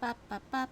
Bop, bop, bop.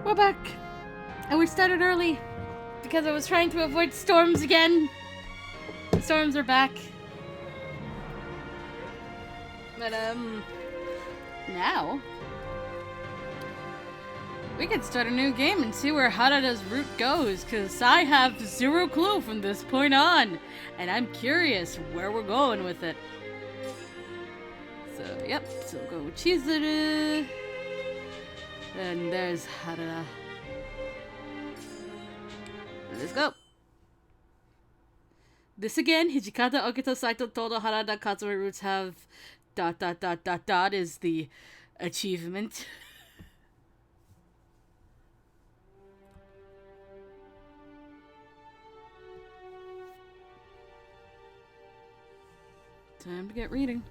We're back. And we started early because I was trying to avoid storms again. Storms are back. But, now we can start a new game and see where Harada's route goes, because I have zero clue from this point on. And I'm curious where we're going with it. So, yep. So go Chizuru. And there's Harada. Let's go. This again, Hijikata, Okito, Saito, Todo, Harada, Katsura routes have ... is the achievement. Time to get reading.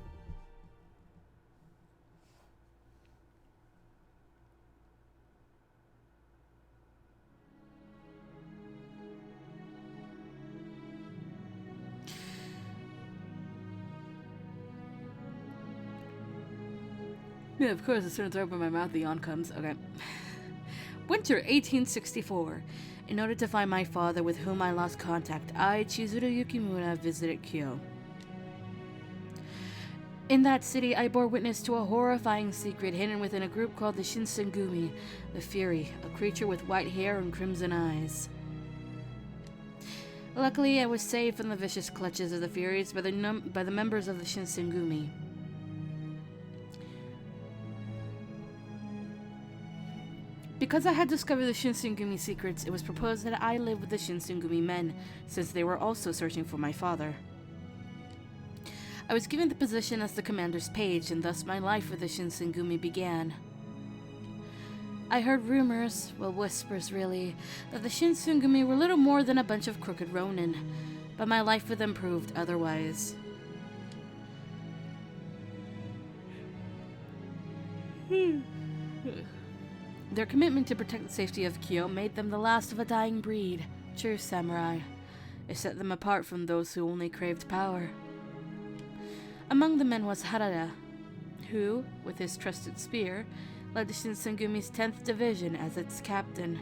Yeah, of course, as soon as I open my mouth, the yawn comes. Okay. Winter 1864. In order to find my father, with whom I lost contact, I, Chizuru Yukimura, visited Kyo. In that city, I bore witness to a horrifying secret hidden within a group called the Shinsengumi, the Fury, a creature with white hair and crimson eyes. Luckily, I was saved from the vicious clutches of the Furies by the members of the Shinsengumi. Because I had discovered the Shinsengumi secrets, it was proposed that I live with the Shinsengumi men, since they were also searching for my father. I was given the position as the commander's page, and thus my life with the Shinsengumi began. I heard rumors, well, whispers really, that the Shinsengumi were little more than a bunch of crooked ronin, but my life with them proved otherwise. Their commitment to protect the safety of Kyo made them the last of a dying breed, true samurai. It set them apart from those who only craved power. Among the men was Harada, who, with his trusted spear, led the Shinsengumi's 10th Division as its captain.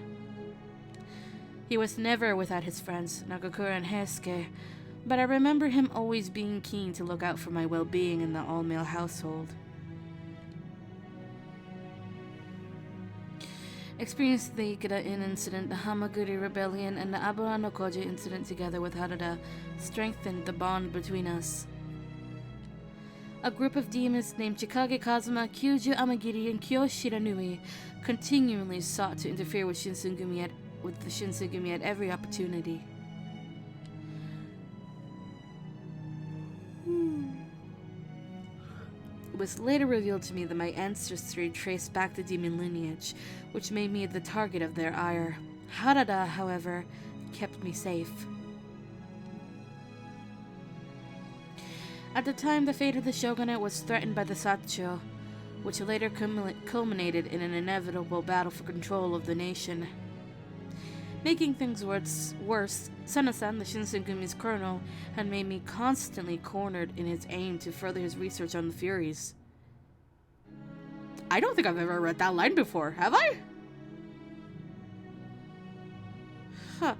He was never without his friends, Nagakura and Heisuke, but I remember him always being keen to look out for my well-being in the all-male household. Experienced the Ikeda-in incident, the Hamaguri rebellion, and the Abura no Koji incident together with Harada strengthened the bond between us. A group of demons named Chikage Kazuma, Kyuju Amagiri, and Kyo Shiranui continually sought to interfere with the Shinsengumi at every opportunity. It was later revealed to me that my ancestry traced back the demon lineage, which made me the target of their ire. Harada, however, kept me safe. At the time, the fate of the shogunate was threatened by the Sacho, which later culminated in an inevitable battle for control of the nation. Making things worse, Sana-san, the Shinsengumi's colonel, had made me constantly cornered in his aim to further his research on the Furies. I don't think I've ever read that line before, have I? Huh.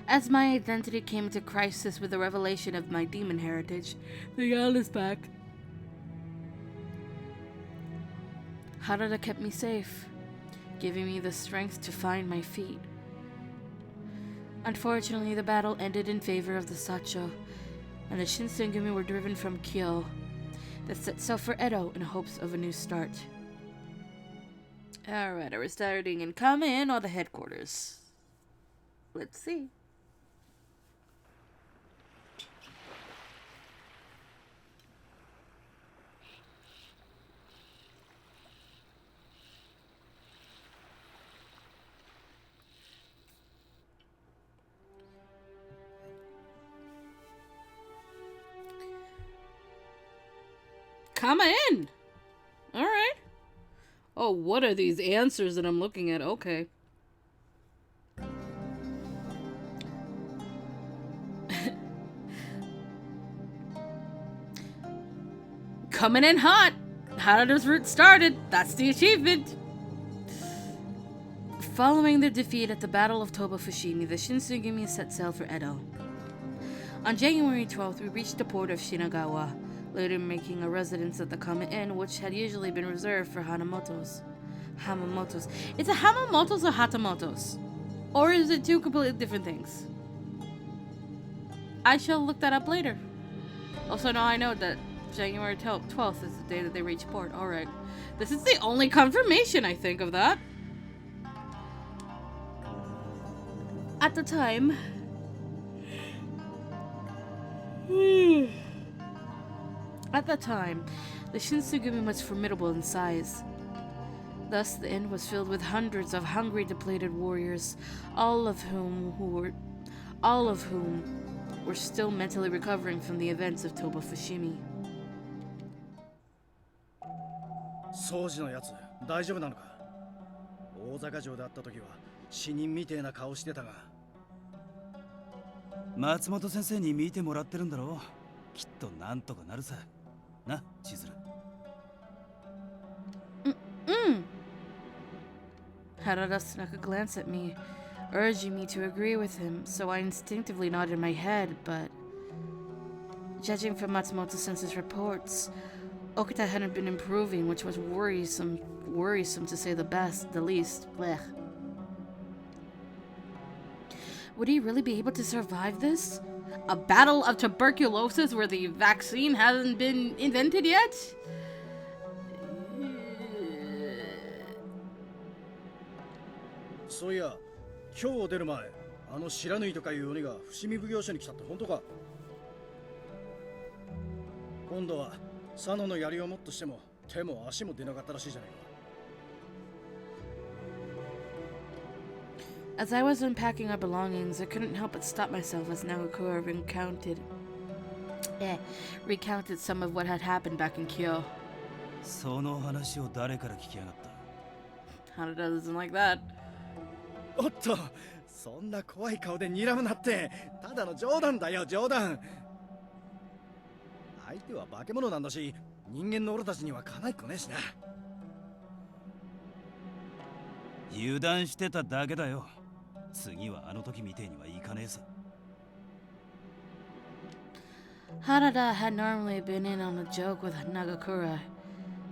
As my identity came into crisis with the revelation of my demon heritage, the yell is back. Harada kept me safe, giving me the strength to find my feet. Unfortunately, the battle ended in favor of the Sacho, and the Shinsengumi were driven from Kyo. That set sail for Edo in hopes of a new start. Alright, are we starting in Kame-in or the headquarters? Let's see. Come in! Alright. Oh, what are these answers that I'm looking at? Okay. Coming in hot! Harada's route started. That's the achievement. Following their defeat at the Battle of Toba Fushimi, the Shinsengumi set sail for Edo. On January 12th, we reached the port of Shinagawa, later making a residence at the Kame-in, which had usually been reserved for Hamamotos. Is it Hamamotos or Hatamotos? Or is it two completely different things? I shall look that up later. Also, now I know that January 12th is the day that they reach port. Alright. This is the only confirmation, I think, of that. At the time... the Shinsengumi was formidable in size. Thus, the inn was filled with hundreds of hungry, depleted warriors, all of whom were still mentally recovering from the events of Toba Fushimi. 掃除のやつ大丈夫なのか。大坂城で会った時は死人みてえな顔してたが。松本先生に見てもらってるんだろう。きっとなんとかなるさ。な、千鶴。Harada snuck a glance at me, urging me to agree with him, so I instinctively nodded my head, but... Judging from Matsumoto-sensei's reports, Okuta hadn't been improving, which was worrisome to say the least. Blech. Would he really be able to survive this? A battle of tuberculosis where the vaccine hasn't been invented yet? So yeah, 今日出る前、あの白縫いとかいう鬼が伏見奉行所に来たって本当か？今度は佐野の槍をもっとしても手も足も出なかったらしいじゃないか。As I was unpacking our belongings, I couldn't help but stop myself as Naokura recounted some of what had happened back in Kyo. その話を誰から聞きやがった？ Hanada doesn't like that. おっと、そんな怖い顔で睨むなって、ただの冗談だよ、冗談。相手は化け物なんだし、人間の俺たちにはかないっこねえしな。油断してただけだよ。次はあの時みてえにはいかねえさ。 Harada had normally been in on the joke with Nagakura,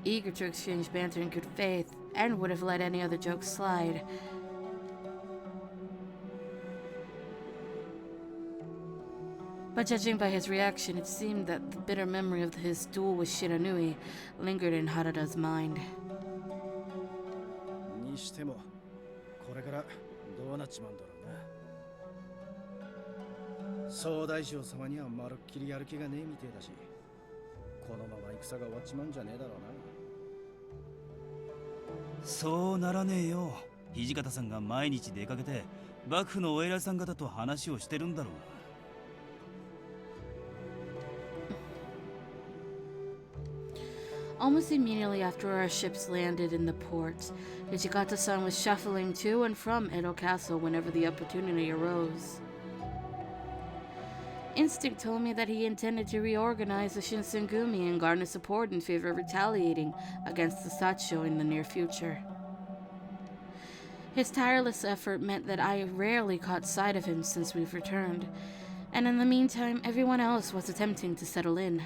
eager to exchange banter in good faith, and would have let any other joke slide. But judging by his reaction, it seemed that the bitter memory of his duel with Shiranui lingered in Harada's mind. にしてもこれからどうなっちまうんだろうな。総大将様にはまるっきりやる気がねえみてえだし、このまま戦が終わっちまうんじゃねえだろうな。そうならねえよ。土方さんが毎日出かけて幕府のお偉いさん方と話をしてるんだろうな。 Almost immediately after our ships landed in the port, Ichigata-san was shuffling to and from Edo Castle whenever the opportunity arose. Instinct told me that he intended to reorganize the Shinsengumi and garner support in favor of retaliating against the Sacho in the near future. His tireless effort meant that I rarely caught sight of him since we've returned, and in the meantime, everyone else was attempting to settle in.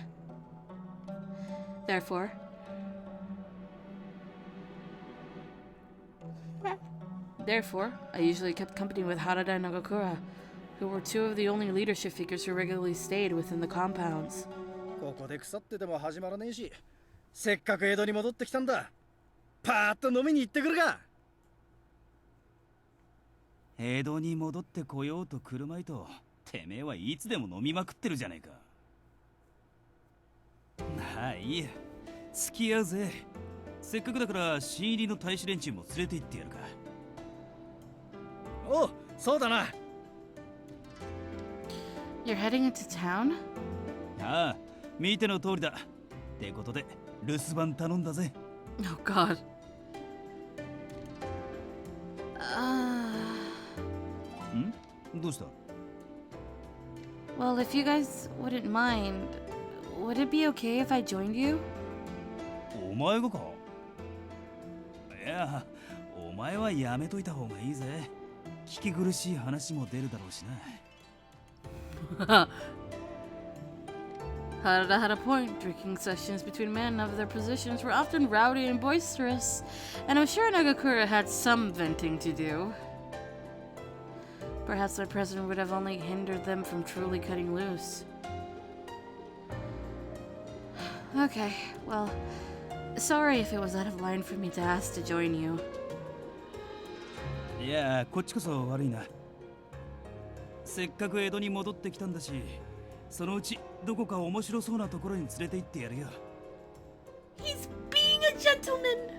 Therefore, I usually kept company with Harada and Nagakura, who were two of the only leadership figures who regularly stayed within the compounds. ここで腐ってても始まらねえし、せっかく江戸に戻ってきたんだ。パーッと飲みに行ってくるか。江戸に戻ってこようと来るまいと、てめえはいつでも飲みまくってるじゃねえか。まあいいや、付き合うぜ。せっかくだから新入りの大使連中も連れて行ってやるか。おう、そうだな。You're heading into town? ああ、見ての通りだ。ってことで、留守番頼んだぜ。Oh God.ん？どうした？ Well, if you guys wouldn't mind, would it be okay if I joined you? お前がか？いや、お前はやめといた方がいいぜ。聞き苦しい話も出るだろうしな。Harada had a point. Drinking sessions between men of their positions were often rowdy and boisterous, and I'm sure Nagakura had some venting to do. Perhaps my presence would have only hindered them from truly cutting loose. Okay, well, sorry if it was out of line for me to ask to join you. いや、こっちこそ悪いな。せっかく江戸に戻ってきたんだし、そのうちどこか面白そうなところに連れて行ってやるよ。He's being a gentleman!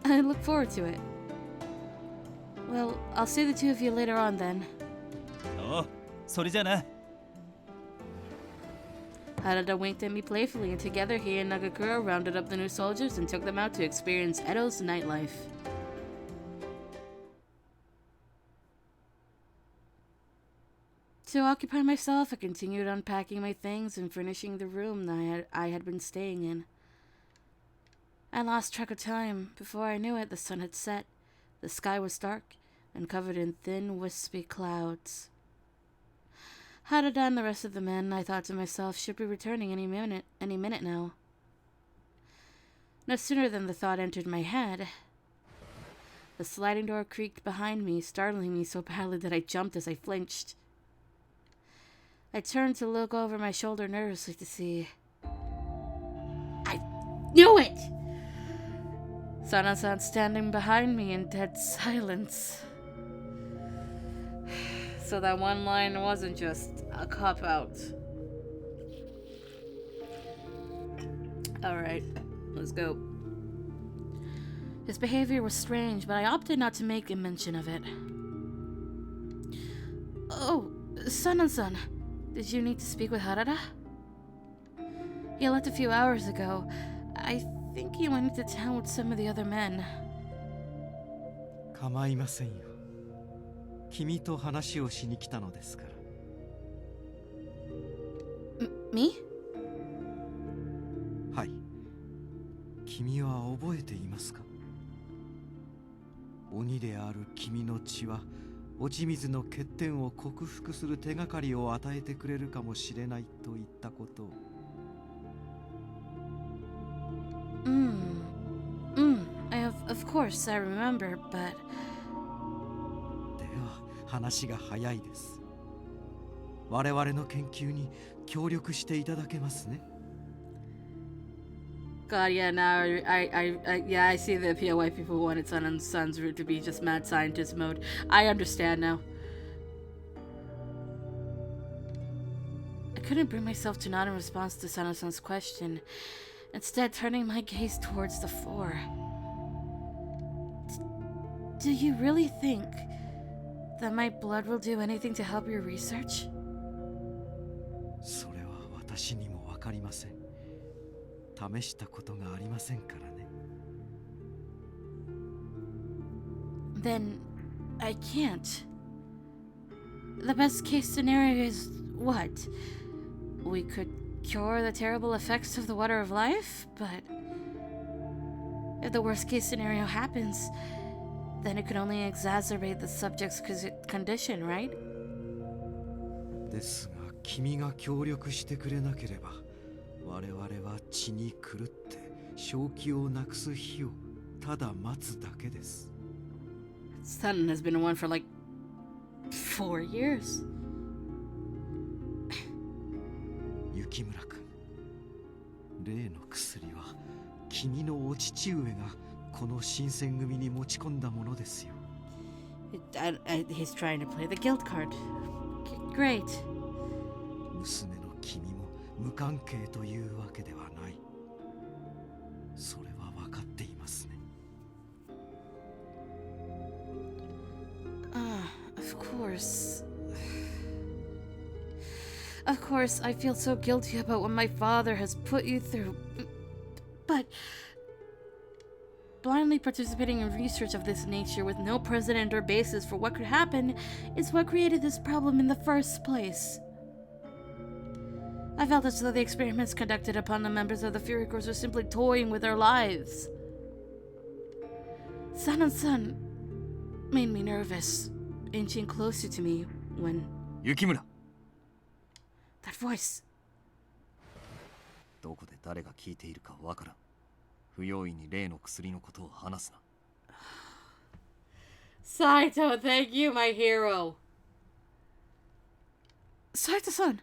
I look forward to it. Well, I'll see the two of you later on then. おう、それじゃな。Harada winked at me playfully, and together he and Nagakura rounded up the new soldiers and took them out to experience Edo's nightlife. To occupy myself, I continued unpacking my things and furnishing the room I had been staying in. I lost track of time. Before I knew it, the sun had set. The sky was dark and covered in thin, wispy clouds. Harada and the rest of the men, I thought to myself, should be returning any minute now. No sooner than the thought entered my head, the sliding door creaked behind me, startling me so badly that I jumped as I flinched. I turned to look over my shoulder nervously to see... I knew it! Sana-san standing behind me in dead silence. So that one line wasn't just a cop-out. Alright, let's go. His behavior was strange, but I opted not to make a mention of it. Oh, Sana-san, did you need to speak with Harada? He left a few hours ago. I think he went into town with some of the other men. 構いませんよ。君と話をしに来たのですから。Me? はい。君は覚えていますか？鬼である君の血は落ち水の欠点を克服する手がかりを与えてくれるかもしれないと言ったことを。Of course, I remember, but... では話が早いです。我々の研究に協力していただけますね。God, yeah, now I see the appeal why people wanted Sun and Sun's route to be just mad scientist mode. I understand now. I couldn't bring myself to nod in response to Sun and Sun's question, instead turning my gaze towards the floor. Do you really think that my blood will do anything to help your research? それは私にもわかりません。試したことがありませんからね。Then I can't. The best case scenario is what? We could cure the terrible effects of the water of life, but if the worst case scenario happens, then it could only exacerbate the subject's condition, right? ですが君が協力してくれなければ我々は血に狂って正気をなくす日をただ待つだけです。 Sun has been one for like 4 years. 雪村君、例の薬は君のお父上がこの新選組に持ち込んだものですよ。He's trying to play the guilt card. Great. 娘の君も無関係というわけではない。それは分かっていますね。Of course. Of course, I feel so guilty about what my father has put you through. But blindly participating in research of this nature with no precedent or basis for what could happen is what created this problem in the first place. I felt as though the experiments conducted upon the members of the Fury Corps were simply toying with their lives. Sun and Sun made me nervous, inching closer to me when... Yukimura! That voice. どこで誰が聞いているかわからん。不用意に例の薬のことを話すな。Saito, thank you, my hero. Saito-san.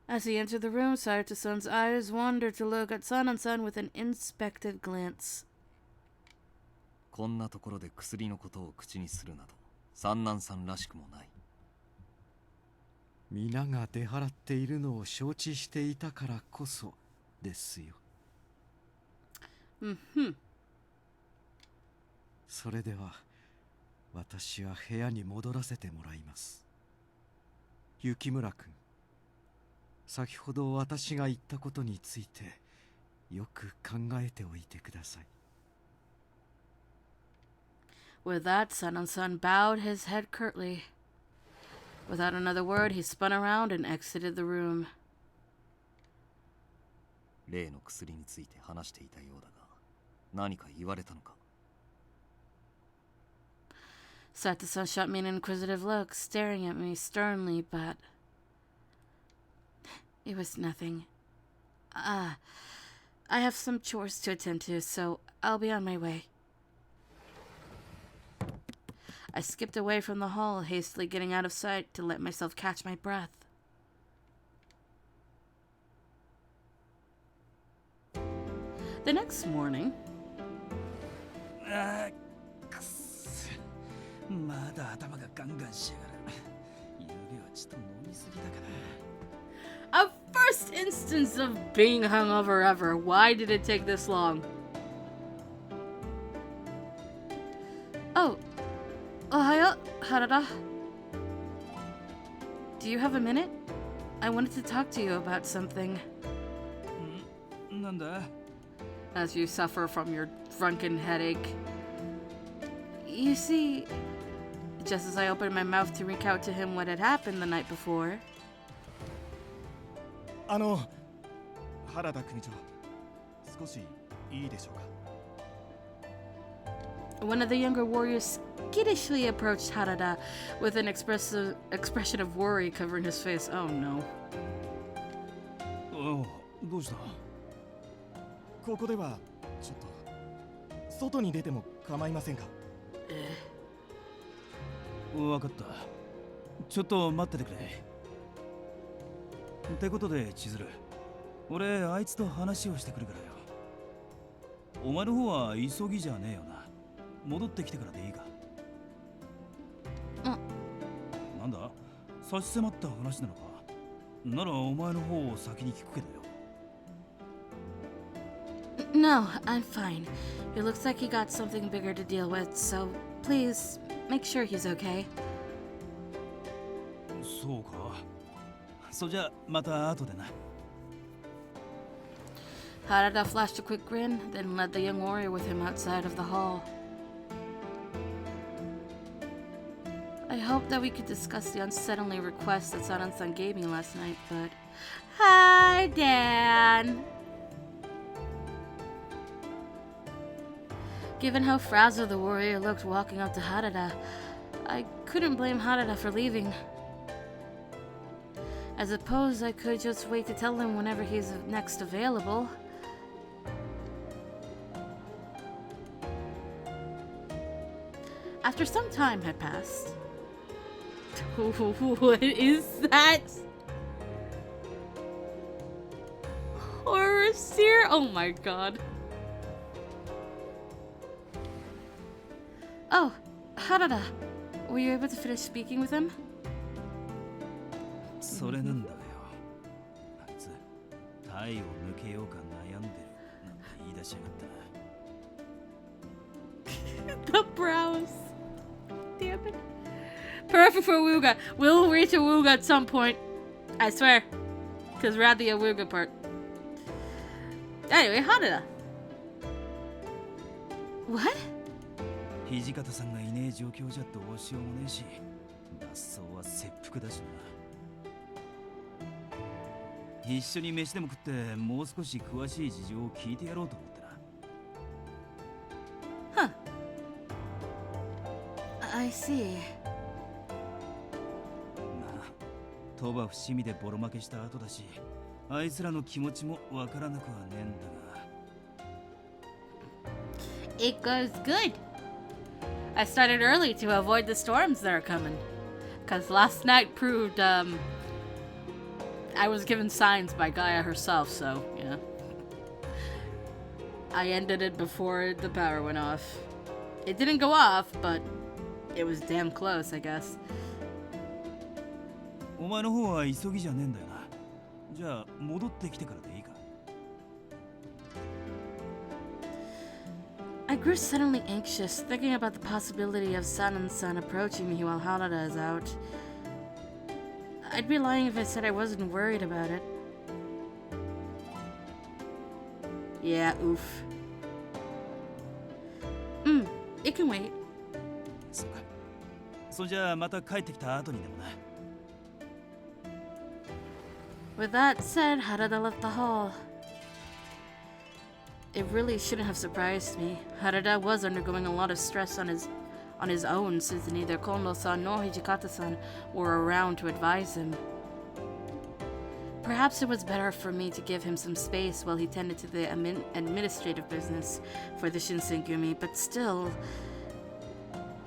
As he entered the room, Saito-san's eyes wandered to look at Sun and Sun with an inspective glance. こんなところで薬のことを口にするなど、三男さんらしくもない。皆が出払っているのを承知していたからこそですよ。それでは私は部屋に戻らせてもらいます。雪村君、先ほど私が言ったことについてよく考えておいてください。With that, Sun and Sun bowed his head curtly. Without another word, he spun around and exited the room. 例の薬について話していたようだが、何か言われたのか？ Sato-san shot me an inquisitive look, staring at me sternly, but... It was nothing. I have some chores to attend to, so I'll be on my way. I skipped away from the hall, hastily getting out of sight to let myself catch my breath. The next morning... まだ頭がガンガンしやがる。ゆうべはちょっと飲みすぎたかな。 A first instance of being hungover ever. Why did it take this long? Oh. Ohayo, Harada. Do you have a minute? I wanted to talk to you about something. なんだ? As you suffer from your drunken headache. You see, just as I opened my mouth to recount to him what had happened the night before... 原田組長、少しいいでしょうか。One of the younger warriors skittishly approached Harada with an expression of worry covering his face. Oh no. おう、どうした？ここではちょっと外に出ても構いませんか？わかった。ちょっと待っててくれ。ってことで、千鶴。俺、あいつと話をしてくるからよ。お前の方は急ぎじゃねえよな。戻ってきてからでいいか。なんだ？差し迫った話なのか。ならお前の方を先に聞くけどよ。No, I'm fine. It looks like he got something bigger to deal with, so please make sure he's okay. そうか。そじゃまた後でな。Harada flashed a quick grin, then led the young warrior with him outside of the hall. I hoped that we could discuss the unsettling request that Sanan-san gave me last night, but... Hi, Dan! Given how frazzled the warrior looked walking up to Harada, I couldn't blame Harada for leaving. I suppose I could just wait to tell him whenever he's next available. After some time had passed... What is that? Horror seer? Oh my god. Oh, Harada. Were you able to finish speaking with him? それなんだよ。あいつ、体を抜けようか悩んでるなんて言い出しやがったな。The brows. Damn it. Perfect for Awuga. We'll reach Awuga at some point. I swear. Because we're at the Awuga part. Anyway, Harada. What? 土方さんがいねえ状況じゃどうしようもねえし、脱走は切腹だしな。一緒に飯でも食ってもう少し詳しい事情を聞いてやろうと思ってな。Huh. I see. まあ、鳥羽伏見でボロ負けした後だし、あいつらの気持ちもわからなくはねえんだが。It goes good. I started early to avoid the storms that are coming. Because last night proved, I was given signs by Gaia herself, so, yeah. I ended it before the power went off. It didn't go off, but it was damn close, I guess. お前の方は急ぎじゃねえんだよな。じゃあ戻ってきてからでいいか。I grew suddenly anxious, thinking about the possibility of Sanan-san approaching me while Harada is out. I'd be lying if I said I wasn't worried about it. Yeah, oof. It can wait. そうか。そんじゃあまた帰ってきた後にでもな。With that said, Harada left the hall. It really shouldn't have surprised me. Harada was undergoing a lot of stress on his own since neither Kondo-san nor Hijikata-san were around to advise him. Perhaps it was better for me to give him some space while he tended to the administrative business for the Shinsengumi, but still,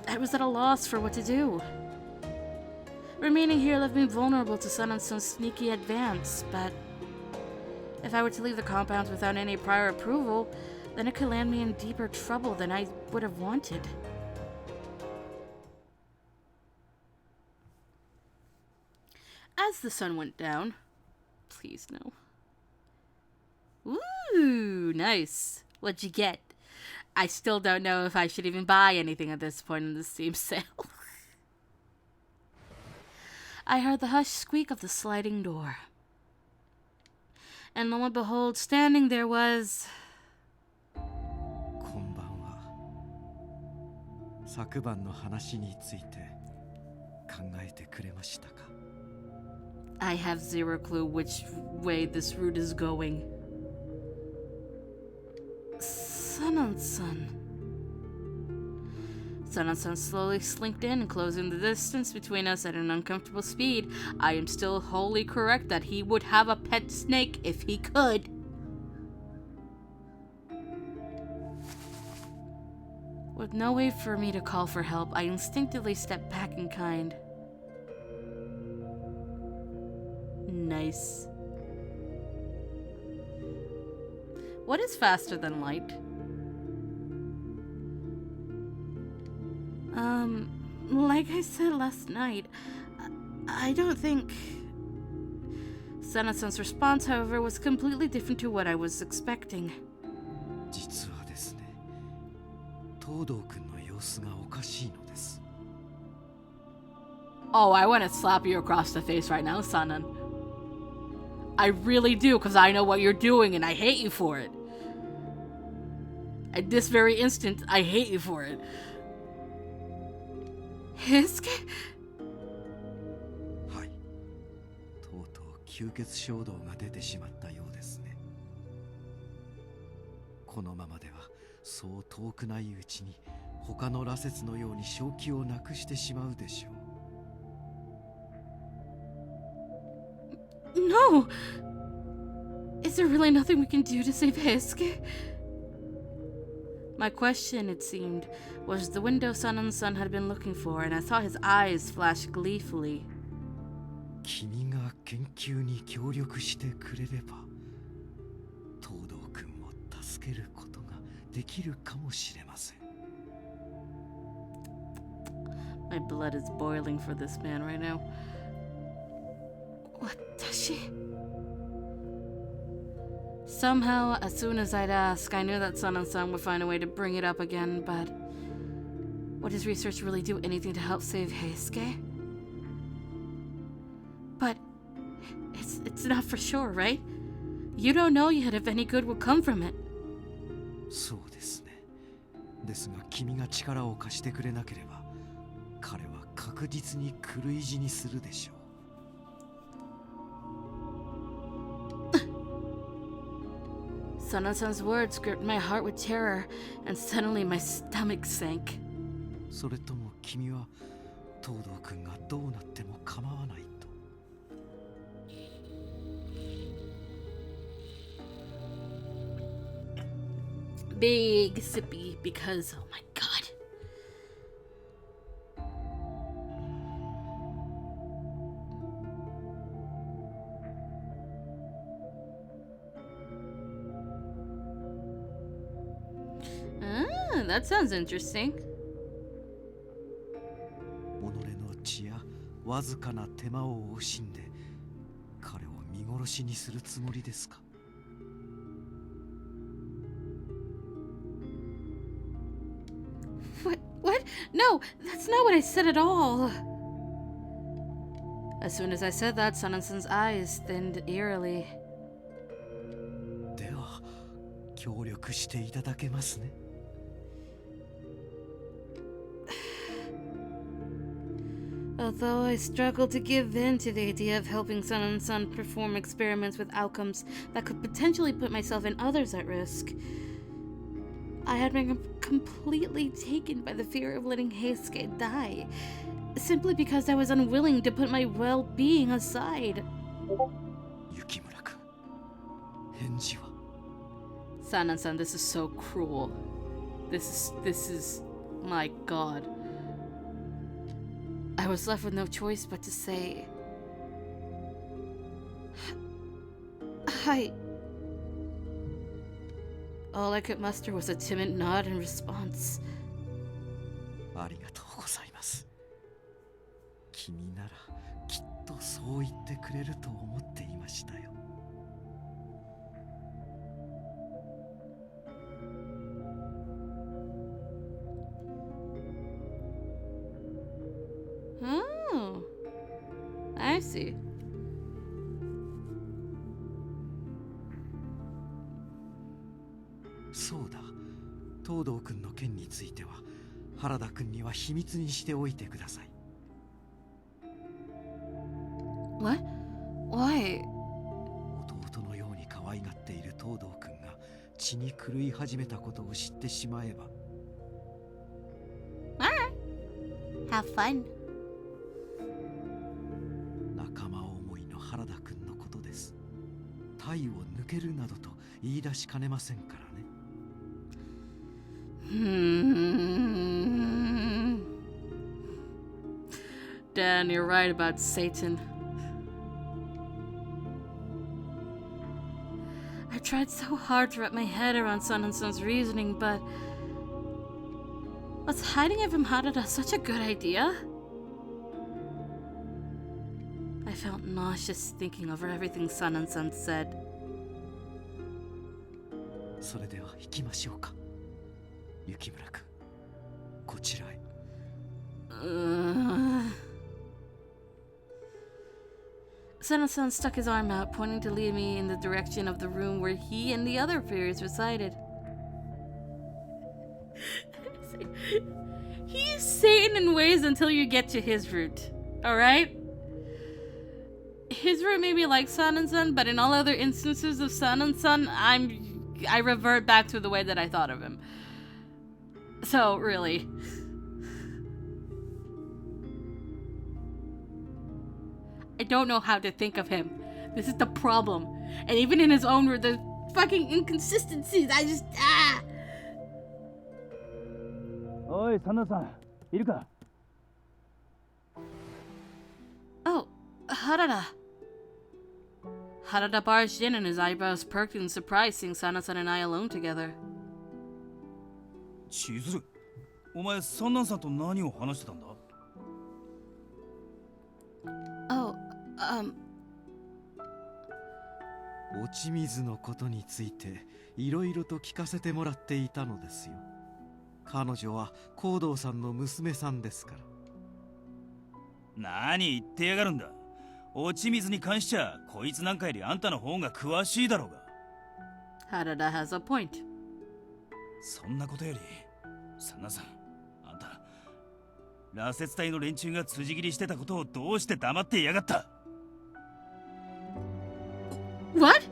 I was at a loss for what to do. Remaining here left me vulnerable to Sanan-san's sneaky advance, but if I were to leave the compound without any prior approval, then it could land me in deeper trouble than I would have wanted. As the sun went down, please no. Ooh, nice. What'd you get? I still don't know if I should even buy anything at this point in the Steam sale. I heard the hushed squeak of the sliding door. And lo and behold, standing there was... こんばんは。昨晩の話について考えてくれましたか？ I have zero clue which way this route is going. Sanan-san. Sun slowly slinked in, closing the distance between us at an uncomfortable speed. I am still wholly correct that he would have a pet snake if he could. With no way for me to call for help, I instinctively stepped back in kind. Nice. What is faster than light? Like I said last night, I don't think... Sana-san's response, however, was completely different to what I was expecting. 実はですね、東堂君の様子がおかしいのです。 Oh, I want to slap you across the face right now, Sanan. I really do, because I know what you're doing and I hate you for it. At this very instant, I hate you for it. Heisuke? はい。とうとう吸血衝動が出てしまったようですね。このままではそう遠くないうちに他の羅刹のように正気をなくしてしまうでしょう。 No! Is there really nothing we can do to save Heisuke? My question, it seemed, was the window Sanan-san had been looking for, and I saw his eyes flash gleefully. 君が研究に協力してくれれば、東堂君を助けることができるかもしれません。 My blood is boiling for this man right now. What does she? Somehow, as soon as I'd ask, I knew that Sanan-san would find a way to bring it up again, but... Would his research really do anything to help save Heisuke? But... It's not for sure, right? You don't know yet if any good will come from it. そうですね。ですが君が力を貸してくれなければ、彼は確実に狂い死にするでしょう。 Sanan-san's words gripped my heart with terror, and suddenly my stomach sank. それとも君は東堂君がどうなっても構わないと。 Big sippy, because, oh my god. Ah, that sounds interesting. 己の血やわずかな手間を惜しんで彼を見殺しにするつもりですか。 What? No, that's not what I said at all. As soon as I said that, Sanan-san's eyes thinned eerily. では協力していただけますね。 Although I struggled to give in to the idea of helping Sanan-san perform experiments with outcomes that could potentially put myself and others at risk, I had been completely taken by the fear of letting Heisuke die, simply because I was unwilling to put my well-being aside. 雪村君、返事は？ Sanan-san, this is so cruel. This is, my god. I was left with no choice but to say... Hi. All I could muster was a timid nod in response. ありがとうございます。君ならきっとそう言ってくれると思っていましたよ。 Oh, I see.そうだ、東堂君の件については原田君には秘密にしておいてください。 What? Why? 弟のように可愛がっている東堂君が血に狂い始めたことを知ってしまえば。 Alright. Have fun. 仲間思いの原田くんのことです。体を抜けるなどと言い出しかねませんからね。Dan, you're right about Satan. I tried so hard to wrap my head around Sun and Sun's reasoning, but was hiding it from Harada such a good idea? I felt nauseous thinking over everything Sun and Sun said. それでは行きましょうか。雪村くん、こちらへ。Sun stuck his arm out, pointing to lead me in the direction of the room where he and the other fairies resided. He's Satan in ways until you get to his route, alright? His route may be like Sun and Sun, but in all other instances of Sun and Sun, I revert back to the way that I thought of him. So, really. I don't know how to think of him. This is the problem. And even in his own words, there's fucking inconsistencies. I just,おい、サンナさん、いるか？ Oh, Harada. Harada barged in and his eyebrows perked in surprise seeing Sana-san and I alone together. 千鶴、お前サンナさんと何を話してたんだ？ Oh, 落ち水のことについていろいろと聞かせてもらっていたのですよ。彼女は光道さんの娘さんですから。何言ってやがるんだ。落ち水に関しちゃこいつなんかよりあんたの方が詳しいだろうが。 Harada has a point. そんなことよりサンナさん、あんた羅刹隊の連中が辻斬りしてたことをどうして黙ってやがった？ What?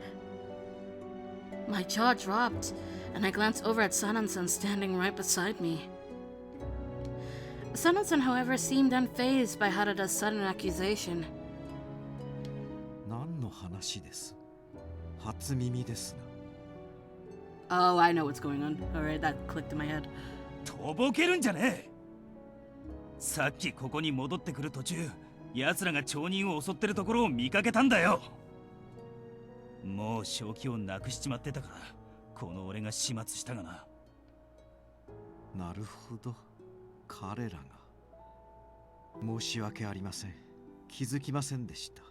My jaw dropped, and I glanced over at Sanan-san standing right beside me. Sanan-san, however, seemed unfazed by Harada's sudden accusation. 何の話です？初耳ですが。 Oh, I know what's going on. Alright, that clicked in my head. とぼけるんじゃねえ。さっきここに戻ってくる途中、奴らが町人を襲ってるところを見かけたんだよ。もう正気をなくしちまってたから、この俺が始末したがな。なるほど、彼らが。申し訳ありません。気づきませんでした。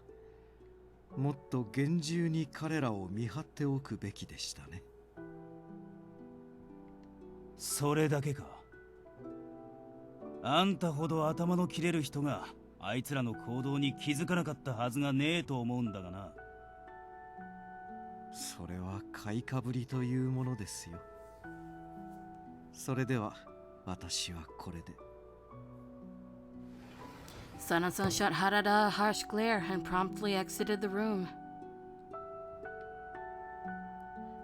もっと厳重に彼らを見張っておくべきでしたね。それだけか。あんたほど頭の切れる人があいつらの行動に気づかなかったはずがねえと思うんだがな。それは買いかぶりというものですよ。それでは私はこれで。 Sana-san shot Harada a harsh glare and promptly exited the room.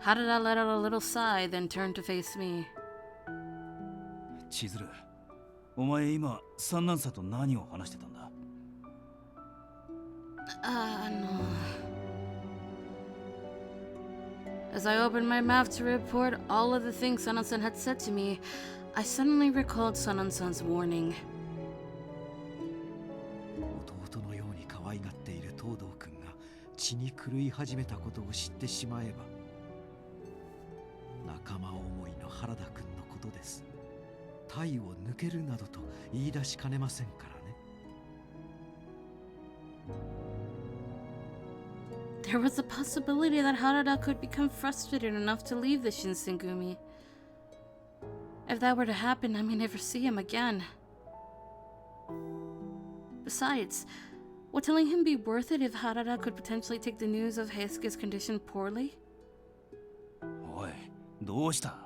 Harada let out a little sigh, then turned to face me. 千鶴、お前今三男さと何を話してたんだ？ No. As I opened my mouth to report all of the things Sanan-san had said to me, I suddenly recalled Sanan-san's warning. 弟のように可愛がっている東堂君が血に狂い始めたことを知ってしまえば、仲間思いの原田君のことです。体を抜けるなどと言い出しかねませんからね。 There was a possibility that Harada could become frustrated enough to leave the Shinsengumi. If that were to happen, I may never see him again. Besides, would telling him be worth it if Harada could potentially take the news of Heisuke's condition poorly? おい、どうした？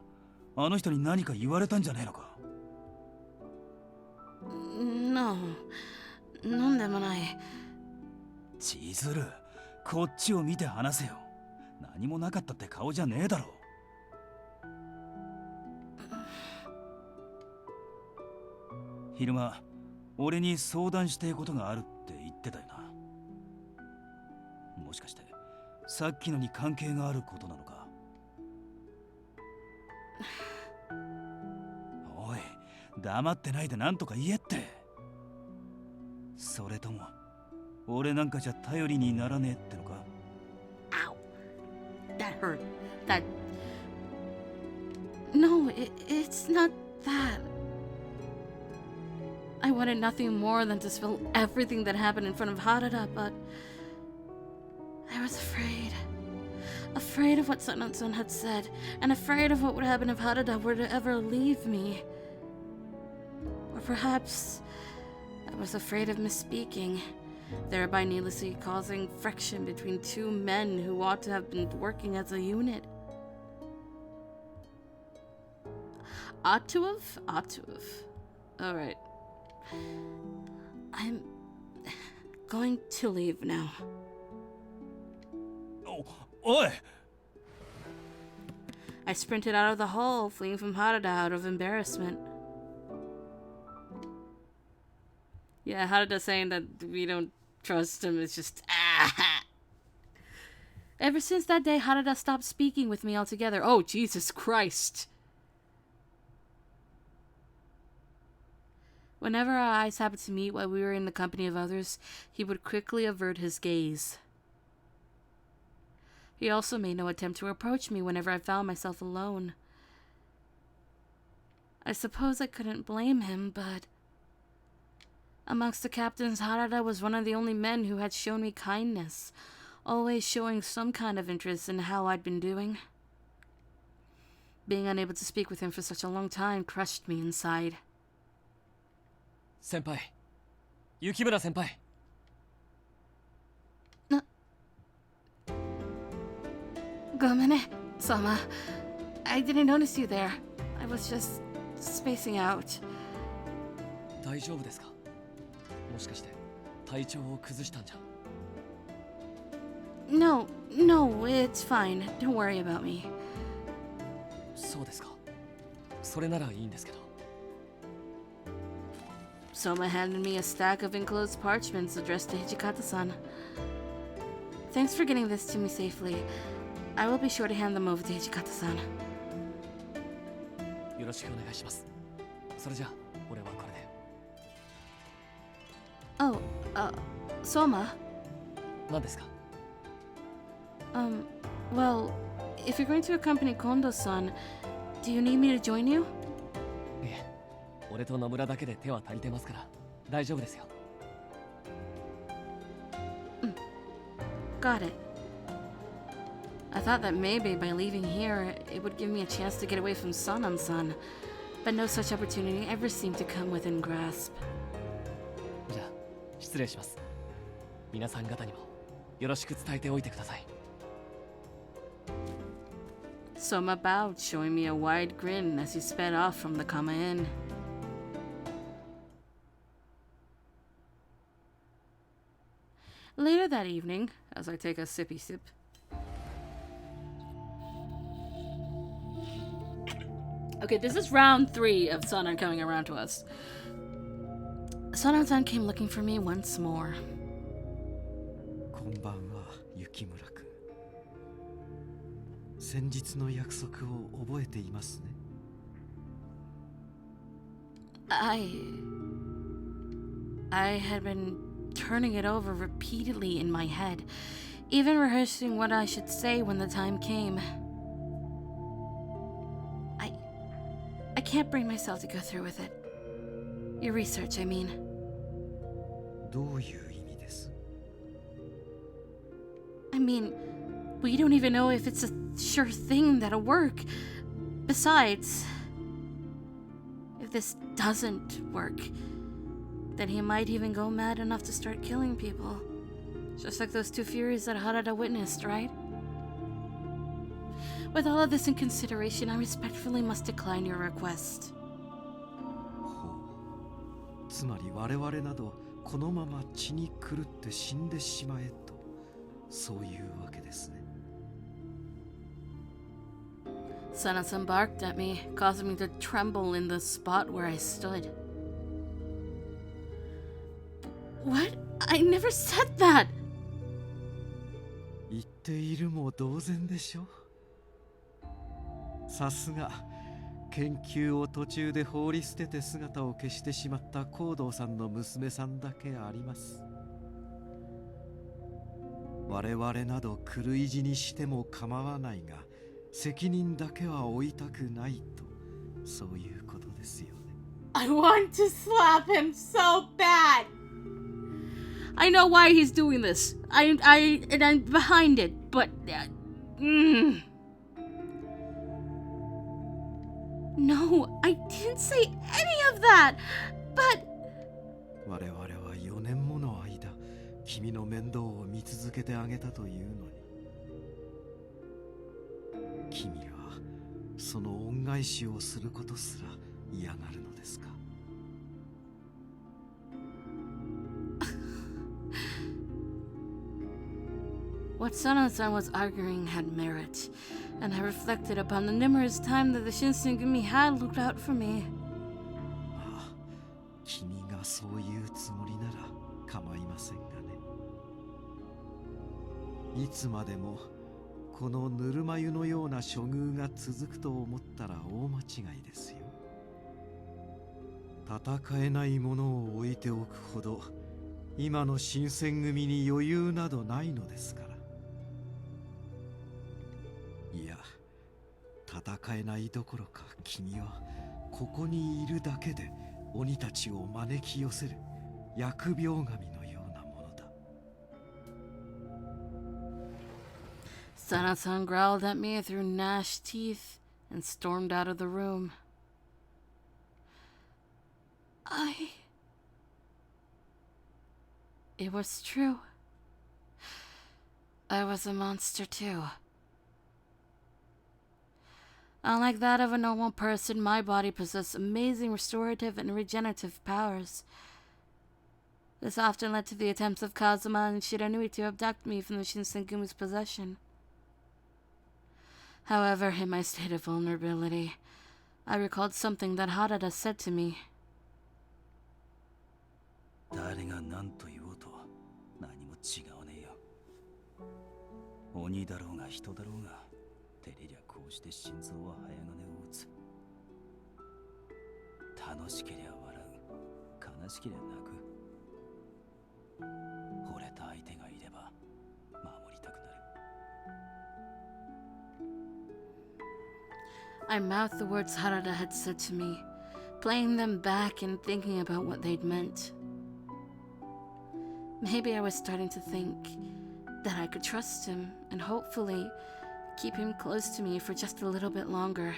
あの人に何か言われたんじゃねえのか？ No. なんでもない。千鶴、こっちを見て話せよ。何もなかったって顔じゃねえだろ。昼間俺に相談したいことがあるって言ってたよな。もしかしてさっきのに関係があることなのか。おい、黙ってないでなんとか言えって。それとも俺なんかじゃ頼りにならねえってのか。 Ow. That hurt. That... No, it's not that. I wanted nothing more than to spill everything that happened in front of Harada, but I was afraid. Afraid of what Sanan-san had said, and afraid of what would happen if Harada were to ever leave me. Or perhaps I was afraid of misspeaking, thereby needlessly causing friction between two men who ought to have been working as a unit. Ought to have? Ought to have. Alright. I'm going to leave now. Oi! I sprinted out of the hall, fleeing from Harada out of embarrassment. Yeah, Harada saying that we don't trust him is just... Ever since that day, Harada stopped speaking with me altogether. Oh, Jesus Christ. Whenever our eyes happened to meet while we were in the company of others, he would quickly avert his gaze. He also made no attempt to approach me whenever I found myself alone. I suppose I couldn't blame him, but... amongst the captains, Harada was one of the only men who had shown me kindness, always showing some kind of interest in how I'd been doing. Being unable to speak with him for such a long time crushed me inside. 先輩、雪村先輩。ごめんね、Sama. I didn't notice you there. I was just spacing out. 大丈夫ですか？もしかして体調を崩したんじゃ。No, it's fine. Don't worry about me. そうですか。それならいいんですけど。Soma handed me a stack of enclosed parchments addressed to Hijikata-san. Thanks for getting this to me safely. I will be sure to hand them over to Hijikata-san. よろしくお願いします。それじゃあ、俺はこれで。Oh, Soma? 何ですか？ Well, if you're going to accompany Kondo-san, do you need me to join you? いえ、俺と野村だけで手は足りてますから大丈夫ですよ。Got it. I thought that maybe by leaving here, it would give me a chance to get away from Sanan-san, but no such opportunity ever seemed to come within grasp. じゃあ、失礼します。皆さん方にもよろしく伝えておいてください。Soma bowed, showing me a wide grin as he sped off from the Kama Inn. Later that evening, as I take a sippy sip, okay, this is round 3 of Sanan coming around to us. Sanan-san came looking for me once more. こんばんは、雪村君。先日の約束を覚えていますね。I had been turning it over repeatedly in my head, even rehearsing what I should say when the time came. I can't bring myself to go through with it. Your research, I mean. どういう意味です？ I mean, we don't even know if it's a sure thing that'll work. Besides, if this doesn't work, then he might even go mad enough to start killing people. Just like those two furies that Harada witnessed, right? With all of this in consideration, I respectfully must decline your request. つまり我々などこのまま血に狂って死んでしまえと、そういうわけですね。Sanan-san barked at me, causing me to tremble in the spot where I stood. What? I never said that! 言っているも同然でしょ。さすが研究を途中で放り捨てて姿を消してしまった光道さんの娘さんだけあります。我々など狂い死にしても構わないが、責任だけは負いたくないと、そういうことですよね。I want to slap him so bad! I know why he's doing this. And I'm behind it, but... No, I didn't say any of that! But... 我々は4年もの間、君の面倒を見続けてあげたというのに、君はその恩返しをすることすら嫌がるのですか。What Sana-san was arguing had merit, and I reflected upon the numerous times that the Shinsengumi had looked out for me. まあ、君がそういうつもりなら構いませんがね。いつまでもこのぬるま湯のような処遇が続くと思ったら大間違いですよ。戦えないものを置いておくほど今の新選組に余裕などないのですから。いや、戦えないどころか君はここにいるだけで鬼たちを招き寄せる疫病神のようなものだ。Sana-san growled at me through gnashed teeth and stormed out of the room. It was true. I was a monster too. Unlike that of a normal person, my body possessed amazing restorative and regenerative powers. This often led to the attempts of Kazuma and Shiranui to abduct me from the Shinsengumi's possession. However, in my state of vulnerability, I recalled something that Harada said to me. 誰が何と言おうと何も違わねえよ。鬼だろうが人だろうが、照れりゃこうして心臓は早金を打つ。楽しけりゃ笑う、悲しけりゃ泣く。惚れた相手がいれば守りたくなる。I mouthed the words Harada had said to me, playing them back and thinking about what they'd meant. Maybe I was starting to think that I could trust him and hopefully keep him close to me for just a little bit longer.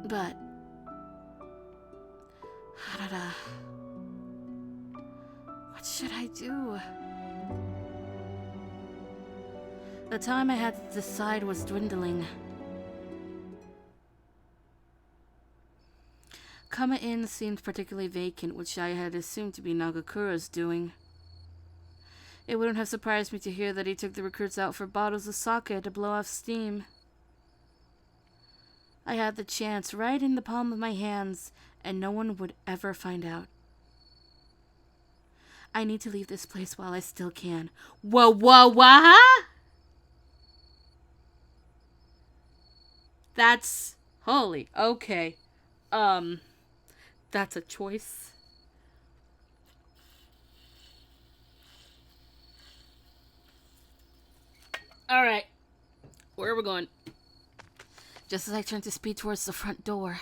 But Harada, what should I do? The time I had to decide was dwindling. Kama Inn seemed particularly vacant, which I had assumed to be Nagakura's doing. It wouldn't have surprised me to hear that he took the recruits out for bottles of sake to blow off steam. I had the chance right in the palm of my hands, and no one would ever find out. I need to leave this place while I still can. Whoa! That's... holy, okay. That's a choice. Alright. Where are we going? Just as I turned to speed towards the front door.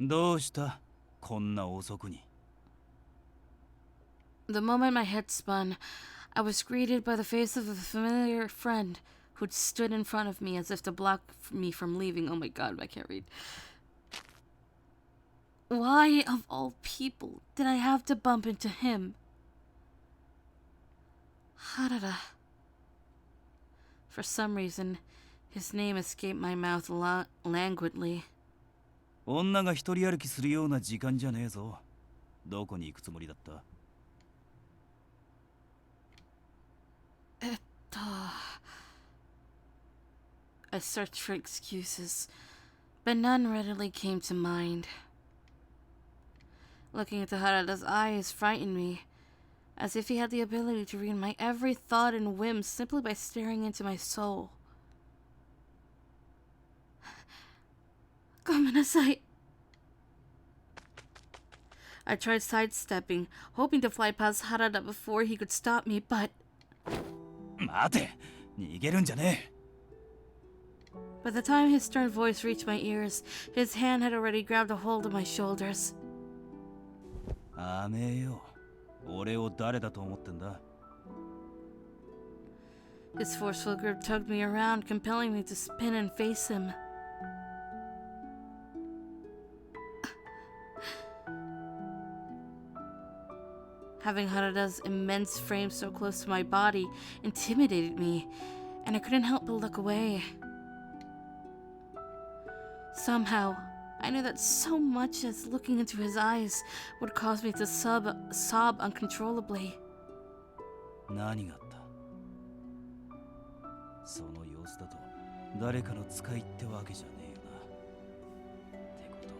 どうした?こんな遅くに。The moment my head spun, I was greeted by the face of a familiar friend who'd stood in front of me as if to block me from leaving. Oh my god, I can't read. Why, of all people, did I have to bump into him? Harada. For some reason, his name escaped my mouth languidly. 女が一人歩きするような時間じゃねえぞ。どこに行くつもりだった?I searched for excuses, but none readily came to mind. Looking into Harada's eyes frightened me, as if he had the ability to read my every thought and whim simply by staring into my soul. Gomenasai. I tried sidestepping, hoping to fly past Harada before he could stop me, but 待て、逃げるんじゃね by the time his stern voice reached my ears, his hand had already grabbed a hold of my shoulders. え。あめえよ。俺を誰だと思ってんだ His forceful grip tugged me around, compelling me to spin and face him. Having Harada's immense frame so close to my body intimidated me, and I couldn't help but look away. Somehow, I knew that so much as looking into his eyes would cause me to sob uncontrollably. 何があったその様子だと誰かの使いってわけじゃねえよな。ってことは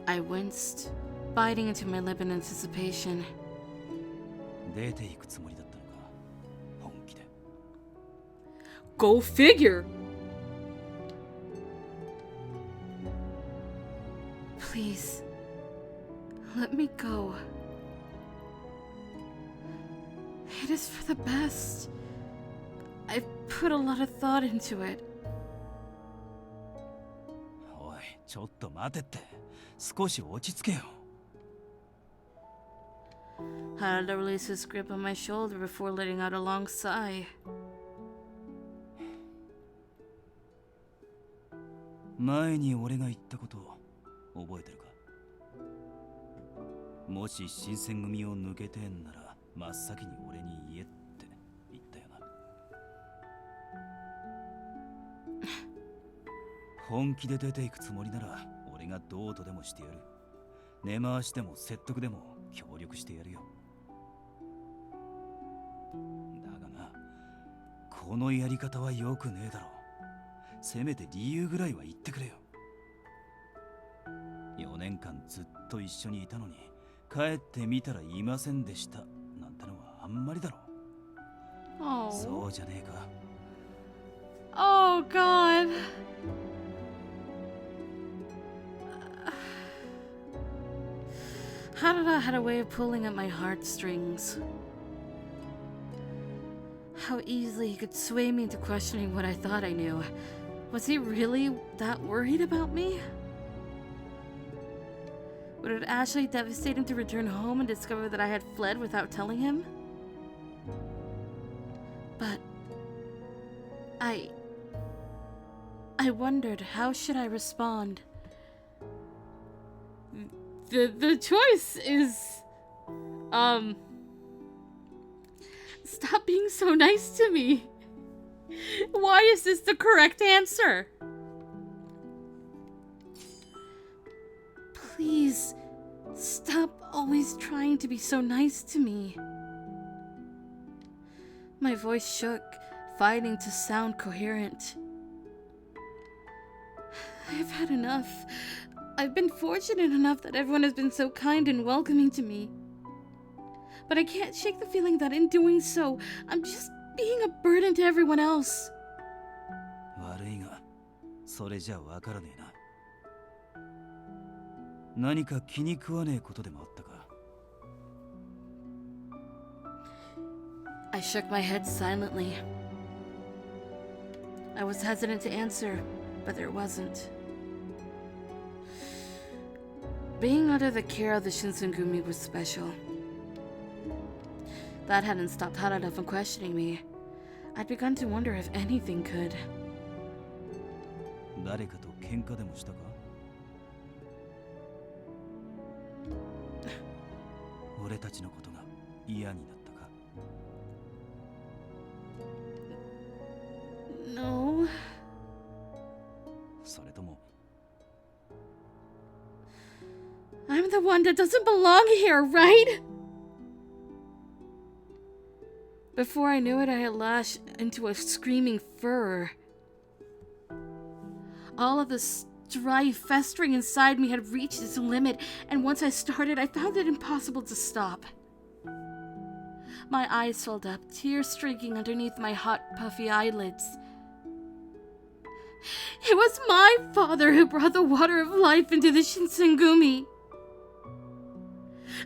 I winced, biting into my lip in anticipation. 出ていくつもりだったのか本気で。 Go figure! Please, let me go. It is for the best. I've put a lot of thought into it. おい、ちょっと待てって。少し落ち着けよ。 Harada released his grip on my shoulder before letting out a long sigh. 前に俺が言ったこと覚えてるかもし新選組を抜けてんなら真っ先に俺に言えって言ったよな。本気で出ていくつもりなら俺がどうとでもしてやる。根回しでも説得でも協力してやるよ。だがな、このやり方は良くねえだろう。せめて理由ぐらいは言ってくれよ。4年間ずっと一緒にいたのに帰ってみたらいませんでしたなんてのはあんまりだろう。 Oh. そうじゃねえか。 Oh, God. Harada had a way of pulling at my heartstrings. How easily he could sway me into questioning what I thought I knew. Was he really that worried about me? Would it actually devastate him to return home and discover that I had fled without telling him? But I wondered, how should I respond? The choice is stop being so nice to me. Why is this the correct answer? Please, stop always trying to be so nice to me. My voice shook, fighting to sound coherent. I've had enough. I've been fortunate enough that everyone has been so kind and welcoming to me. But I can't shake the feeling that in doing so, I'm just being a burden to everyone else. 悪いが、それじゃわからねえな。何か気に食わねえことでもあったか。 I shook my head silently. I was hesitant to answer, but there wasn't. Being under the care of the Shinsengumi was special. That hadn't stopped Harada from questioning me. I'd begun to wonder if anything could. 誰かと喧嘩でもしたか俺たちのことが嫌になったか No. それとも I'm the one that doesn't belong here, right? Before I knew it, I had lashed into a screaming furor. All of the drive festering inside me had reached its limit, and once I started, I found it impossible to stop. My eyes filled up, tears streaking underneath my hot, puffy eyelids. It was my father who brought the water of life into the Shinsengumi.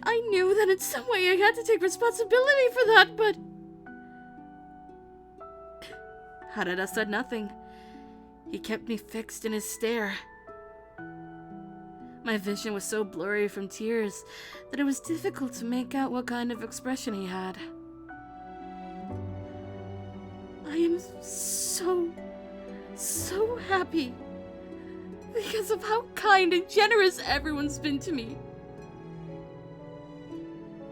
I knew that in some way I had to take responsibility for that, but... Harada said nothing. He kept me fixed in his stare. My vision was so blurry from tears that it was difficult to make out what kind of expression he had. I am so happy because of how kind and generous everyone's been to me.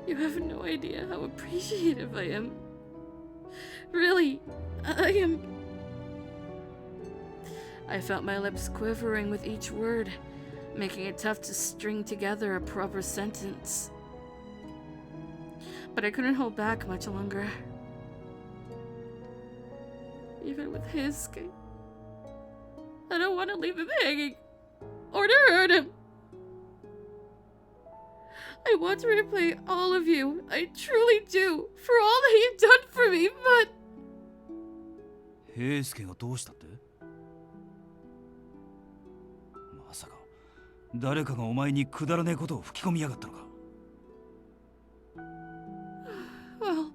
You have no idea how appreciative I am. Really, I am. I felt my lips quivering with each word, making it tough to string together a proper sentence. But I couldn't hold back much longer. Even with Hisuke, I don't want to leave him hanging or to hurt him. I want to repay all of you, I truly do, for all that you've done for me, but... 平助がどうしたって？まさか誰かがお前にくだらねえことを吹き込みやがったのか？ Well...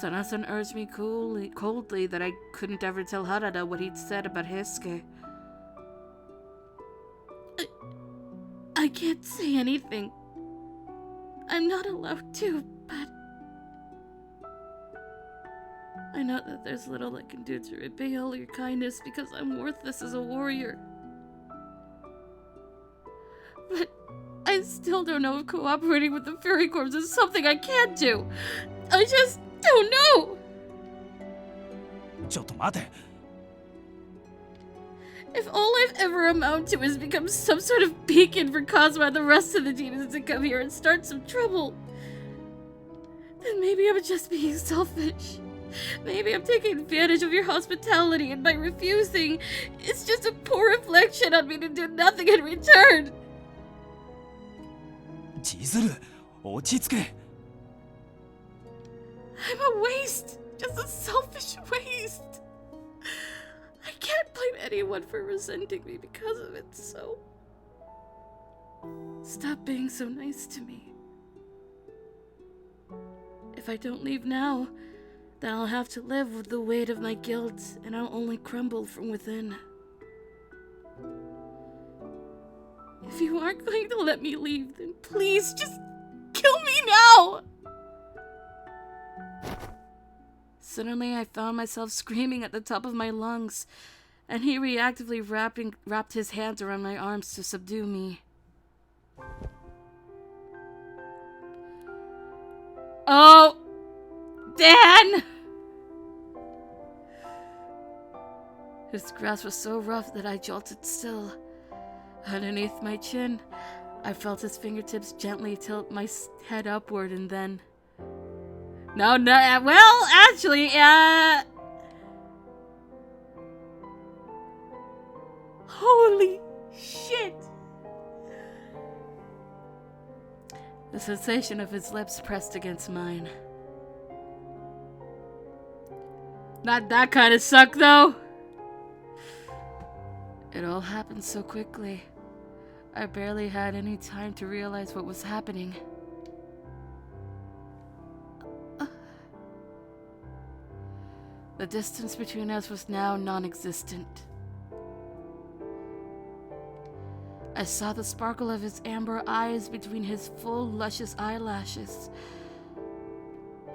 Sana-san urged me coldly that I couldn't ever tell Harada what he'd said about Hisuke. I can't say anything. I'm not allowed to, but... I know that there's little I can do to repay all your kindness because I'm worthless as a warrior. But I still don't know if cooperating with the Fairy Corps is something I can't do. I just don't know! ちょっと待て。 If all I've ever amounted to is become some sort of beacon for Cosmo and the rest of the demons to come here and start some trouble, then maybe I'm just being selfish. Maybe I'm taking advantage of your hospitality, and by refusing, it's just a poor reflection on me to do nothing in return. 千鶴、落ち着け。 I'm a waste. Just a selfish waste. I can't blame anyone for resenting me because of it, so... Stop being so nice to me. If I don't leave now, then I'll have to live with the weight of my guilt, and I'll only crumble from within. If you aren't going to let me leave, then please just kill me now! Suddenly, I found myself screaming at the top of my lungs, and he reactively wrapped his hands around my arms to subdue me. Oh! Dan! His grasp was so rough that I jolted still. Underneath my chin, I felt his fingertips gently tilt my head upward, and then... No, well, actually, Holy shit! The sensation of his lips pressed against mine. Not that kind of suck, though! It all happened so quickly. I barely had any time to realize what was happening. The distance between us was now non-existent. I saw the sparkle of his amber eyes between his full, luscious eyelashes.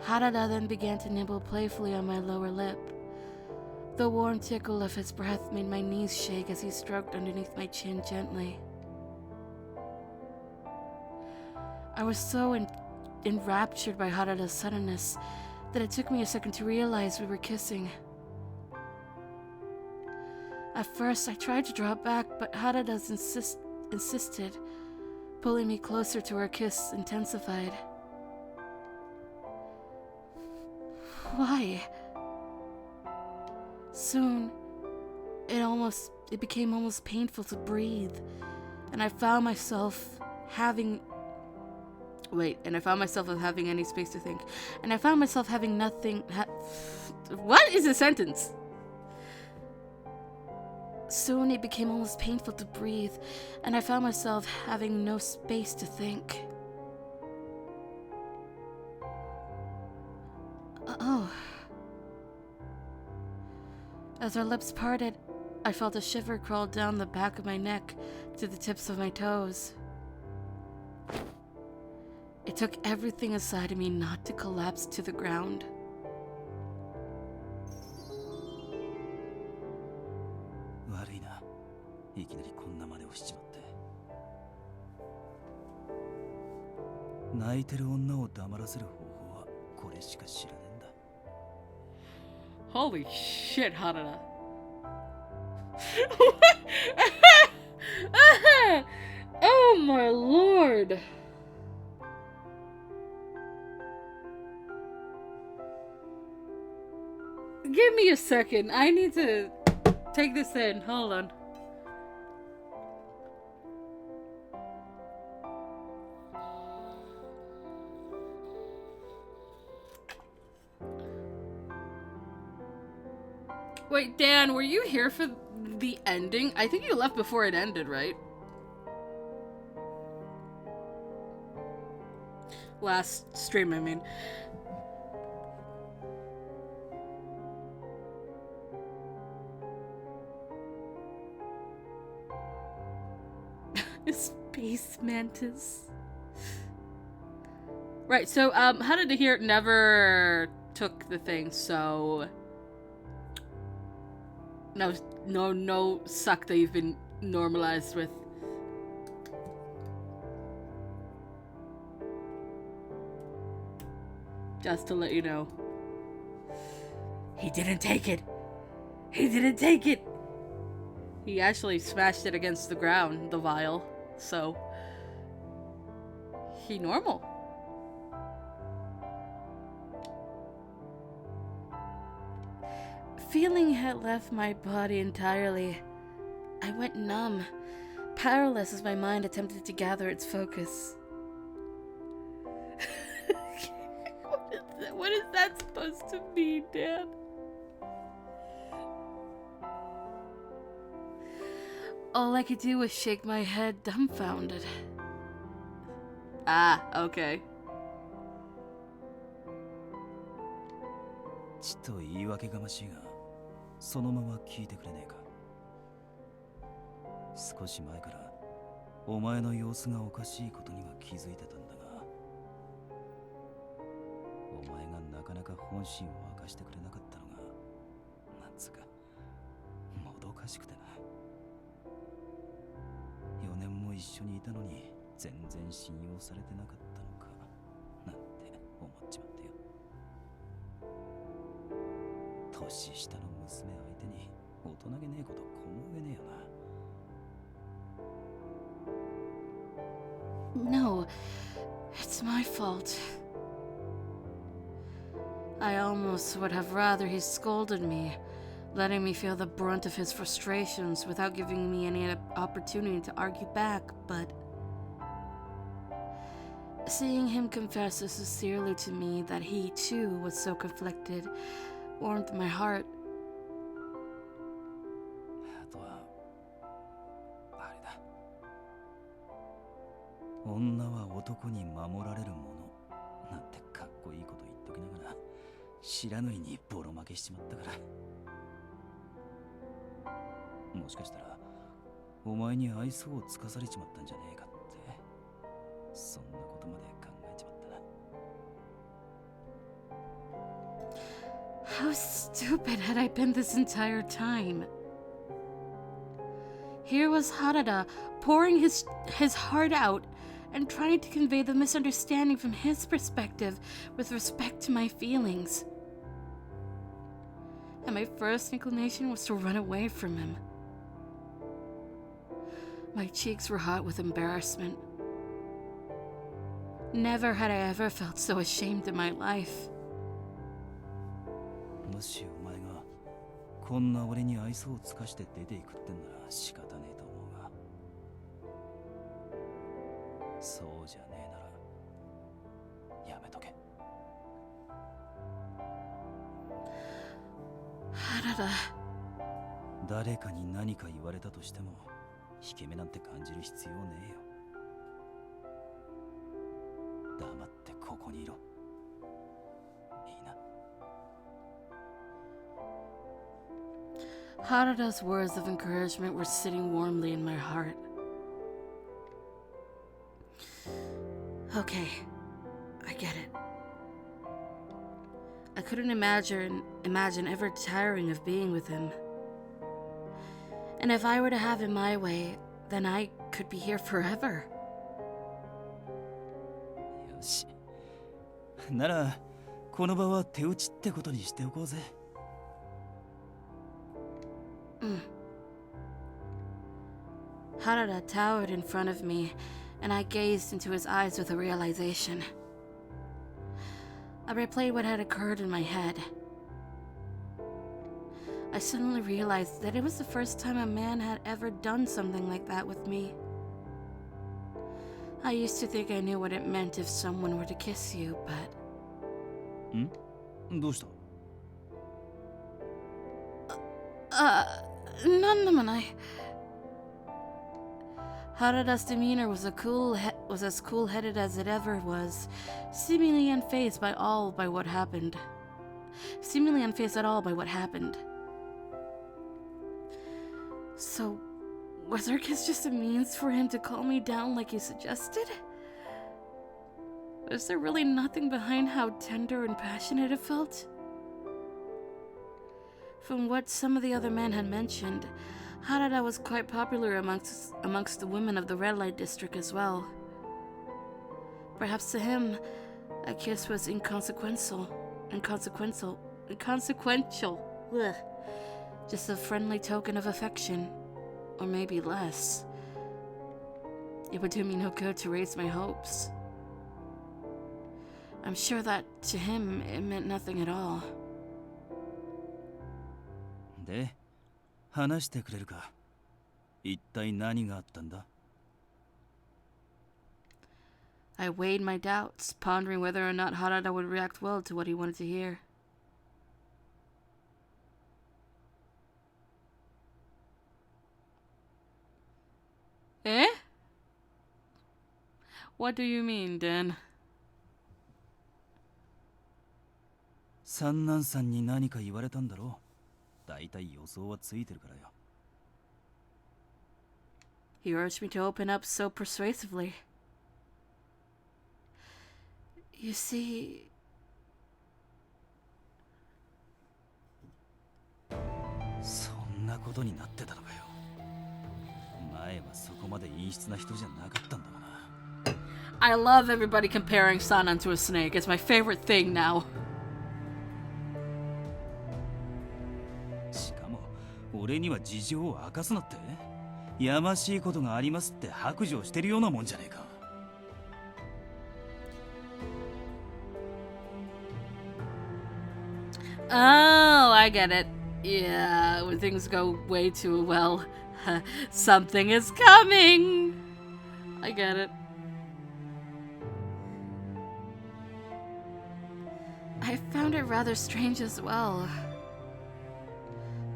Harada then began to nibble playfully on my lower lip. The warm tickle of his breath made my knees shake as he stroked underneath my chin gently. I was so enraptured by Harada's suddenness that it took me a second to realize we were kissing. At first, I tried to draw back, but Harada insisted. Pulling me closer to our kiss intensified. Why? Soon, it almost It became almost painful to breathe, and I found myself having any space to think. And I found myself having nothing. What is a sentence? Soon it became almost painful to breathe, and I found myself having no space to think. Oh. As our lips parted, I felt a shiver crawl down the back of my neck to the tips of my toes. It took everything inside of me not to collapse to the ground. Holy shit, Harada. Oh my lord. Give me a second. I need to take this in. Hold on. Wait, Dan, were you here for the ending? I think you left before it ended, right? Last stream, I mean. Space mantis. Right, so, how did I hear it never took the thing, so... No suck that you've been normalized with. Just to let you know. He didn't take it. He didn't take it. He actually smashed it against the ground, the vial. So, he normal. Feeling had left my body entirely. I went numb, powerless as my mind attempted to gather its focus. What is that supposed to mean, Dan? All I could do was shake my head, dumbfounded. Ah, okay. ちと言い訳がましいが、そのまま聞いてくれねえか。少し前からお前の様子がおかしいことには気づいてたんだが、お前がなかなか本心を明かしてくれなかったのが、なんつうかもどかしくてな。4年も一緒にいたのに全然信用されてなかったのかなんて思っちまってよ。年下の娘相手に大人げねえことこの上ねえよな。No, it's my fault. I almost would have rather he scolded me, letting me feel the brunt of his frustrations without giving me any opportunity to argue back, but seeing him confess so sincerely to me that he too was so conflicted warmed my heart. あとはあれだ。女は男に守られるものなんてかっこいいこと言っときながら知らぬいにボロ負けしちまったから。もしかしたらお前に愛想をつかされちまったんじゃねえかってそんなことまで考えちまったな。How stupid had I been this entire time? Here was Harada pouring his heart out and trying to convey the misunderstanding from his perspective with respect to my feelings. And my first inclination was to run away from him. My cheeks were hot with embarrassment. Never had I ever felt so ashamed in my life. もしお前がこんな俺に愛想を尽かして出ていくってんなら仕方ねえと思うが、そうじゃねえならやめとけ。原田。誰かに何か言われたとしても引け目なんて感じる必要ねえよ。黙ってここにいろ。いいな。Harada's words of encouragement were sitting warmly in my heart. Okay, I get it. I couldn't imagine ever tiring of being with him. And if I were to have it my way, then I could be here forever. よし。ならこの場は手打ちってことにしておこうぜ。Harada towered in front of me, and I gazed into his eyes with a realization. I replayed what had occurred in my head. I suddenly realized that it was the first time a man had ever done something like that with me. I used to think I knew what it meant if someone were to kiss you, but... どうした？ none of them. Harada's demeanor was as cool-headed as it ever was, seemingly unfazed at all by what happened. So, was our kiss just a means for him to calm me down like he suggested? Was there really nothing behind how tender and passionate it felt? From what some of the other men had mentioned, Harada was quite popular amongst the women of the red light district as well. Perhaps to him, a kiss was inconsequential. Ugh. Just a friendly token of affection, or maybe less. It would do me no good to raise my hopes. I'm sure that to him it meant nothing at all. で、話してくれるか。一体何があったんだ？ I weighed my doubts, pondering whether or not Harada would react well to what he wanted to hear. Eh? What do you mean, Dan? 三男さんに何か言われたんだろう。だいたい予想はついてるからよ。He urged me to open up so persuasively. You see... そんなことになってたのかよ。前はそこまで陰湿な人じゃなかったんだがな。I love everybody comparing Sanan to a snake. It's my favorite thing now. しかも俺には事情を明かすなって。やましいことがありますって白状してるようなもんじゃねえか。Oh, I get it. Yeah, when things go way too well, something is coming. I get it. I found it rather strange as well.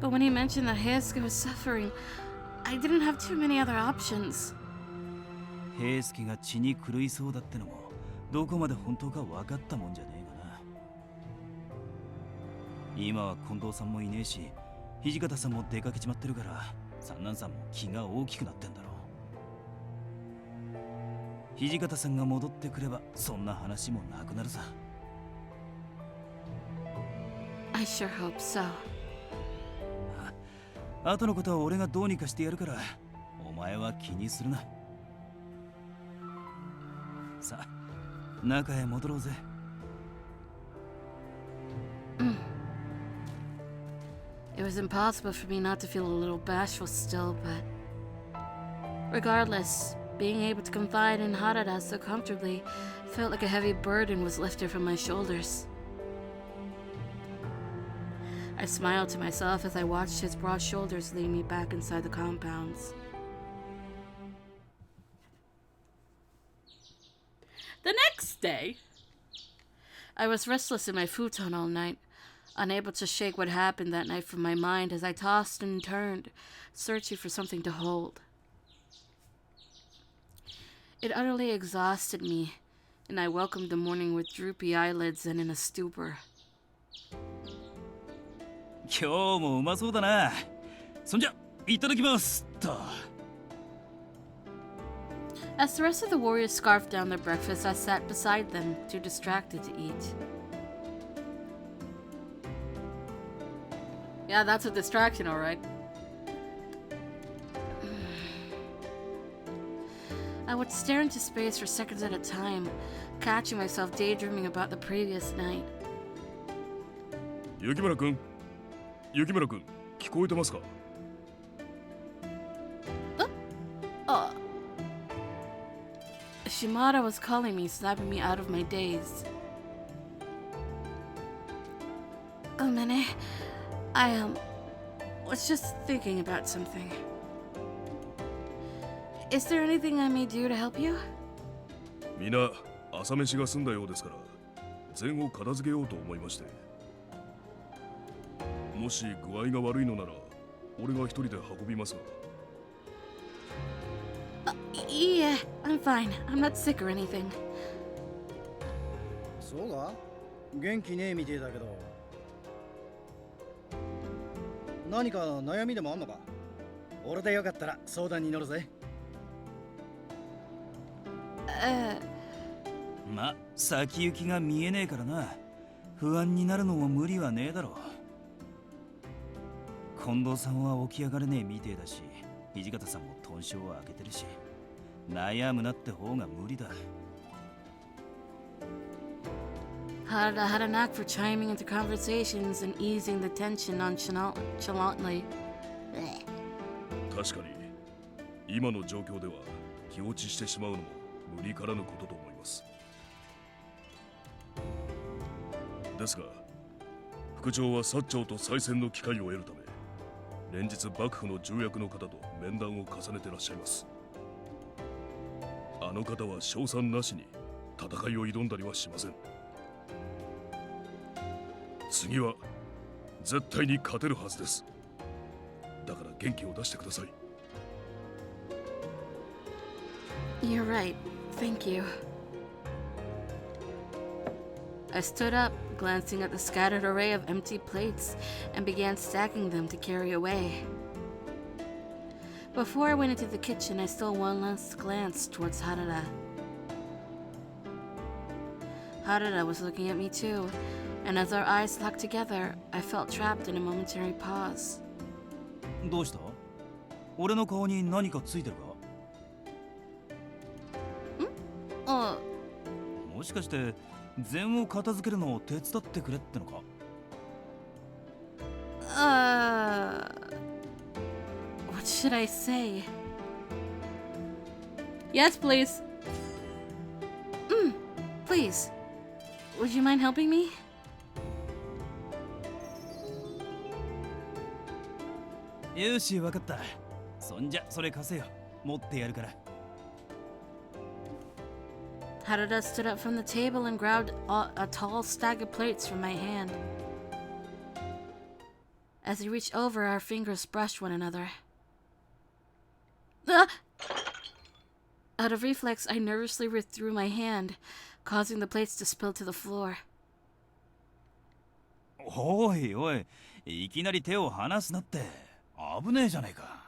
But when he mentioned that Heisuke was suffering, I didn't have too many other options. 平助が血に狂いそうだってのもどこまで本当か分かったもんじゃねえがな。今は近藤さんもいねえし、土方さんも出かけちまってるから三男さんも気が大きくなってんだろう。土方さんが戻ってくればそんな話もなくなるさ。I sure hope so. 後のことは俺がどうにかしてやるからお前は気にするな。さあ中へ戻ろうぜ。It was impossible for me not to feel a little bashful still, but regardless, being able to confide in Harada so comfortably felt like a heavy burden was lifted from my shoulders. I smiled to myself as I watched his broad shoulders lead me back inside the compounds. The next day, I was restless in my futon all night, unable to shake what happened that night from my mind as I tossed and turned, searching for something to hold. It utterly exhausted me, and I welcomed the morning with droopy eyelids and in a stupor. 今日もうまそうだな。そんじゃいただきますと。As the rest of the warriors scarfed down their breakfast, I sat beside them, too distracted to eat. Yeah, that's a distraction, alright. I would stare into space for seconds at a time, catching myself daydreaming about the previous night. 雪村君、雪村君、聞こえてますか？ Shimada was calling me, snapping me out of my daze. Oh, Mene, I was just thinking about something. Is there anything I may do to help you? みんな朝飯が済んだようですから、膳を片付けようと思いまして。もし具合が悪いのなら、俺が一人で運びますが。Yeah, I'm fine. I'm not sick or anything. そうか？元気ねえみてえだけど。何か悩みでもあんのか？俺でよかったら相談に乗るぜ。ま、先行きが見えねえからな。不安になるのも無理はねえだろう。近藤さんは起き上がれねえみてえだし、土方さんも頓床を開けてるし、悩むなって方が無理だ。Harada had a knack for chiming into conversations and easing the tension nonchalantly. 確かに、今の状況では気落ちしてしまうのも無理からぬことと思います。ですが、副長は薩長と再戦の機会を得るため、連日幕府の重役の方と面談を重ねてらっしゃいます。あの方は賞賛なしに戦いを挑んだりはしません。次は絶対に勝てるはずです。だから元気を出してください。You're right. Thank you. I stood up, glancing at the scattered array of empty plates, and began stacking them to carry away. Before I went into the kitchen, I stole one last glance towards Harada. Harada was looking at me too, and as our eyes locked together, I felt trapped in a momentary pause. どうした？俺の顔に何かついてるか？もしかして膳を片付けるのを手伝ってくれってのか？ What should I say? Yes, please. Please. Would you mind helping me? よし、わかった。そんじゃそれ貸せよ。持ってやるから。Harada stood up from the table and grabbed a tall stack of plates from my hand. As he reached over, our fingers brushed one another. Out of reflex, I nervously withdrew my hand, causing the plates to spill to the floor. おいおい、いきなり手を離すなって。危ねえじゃねえか。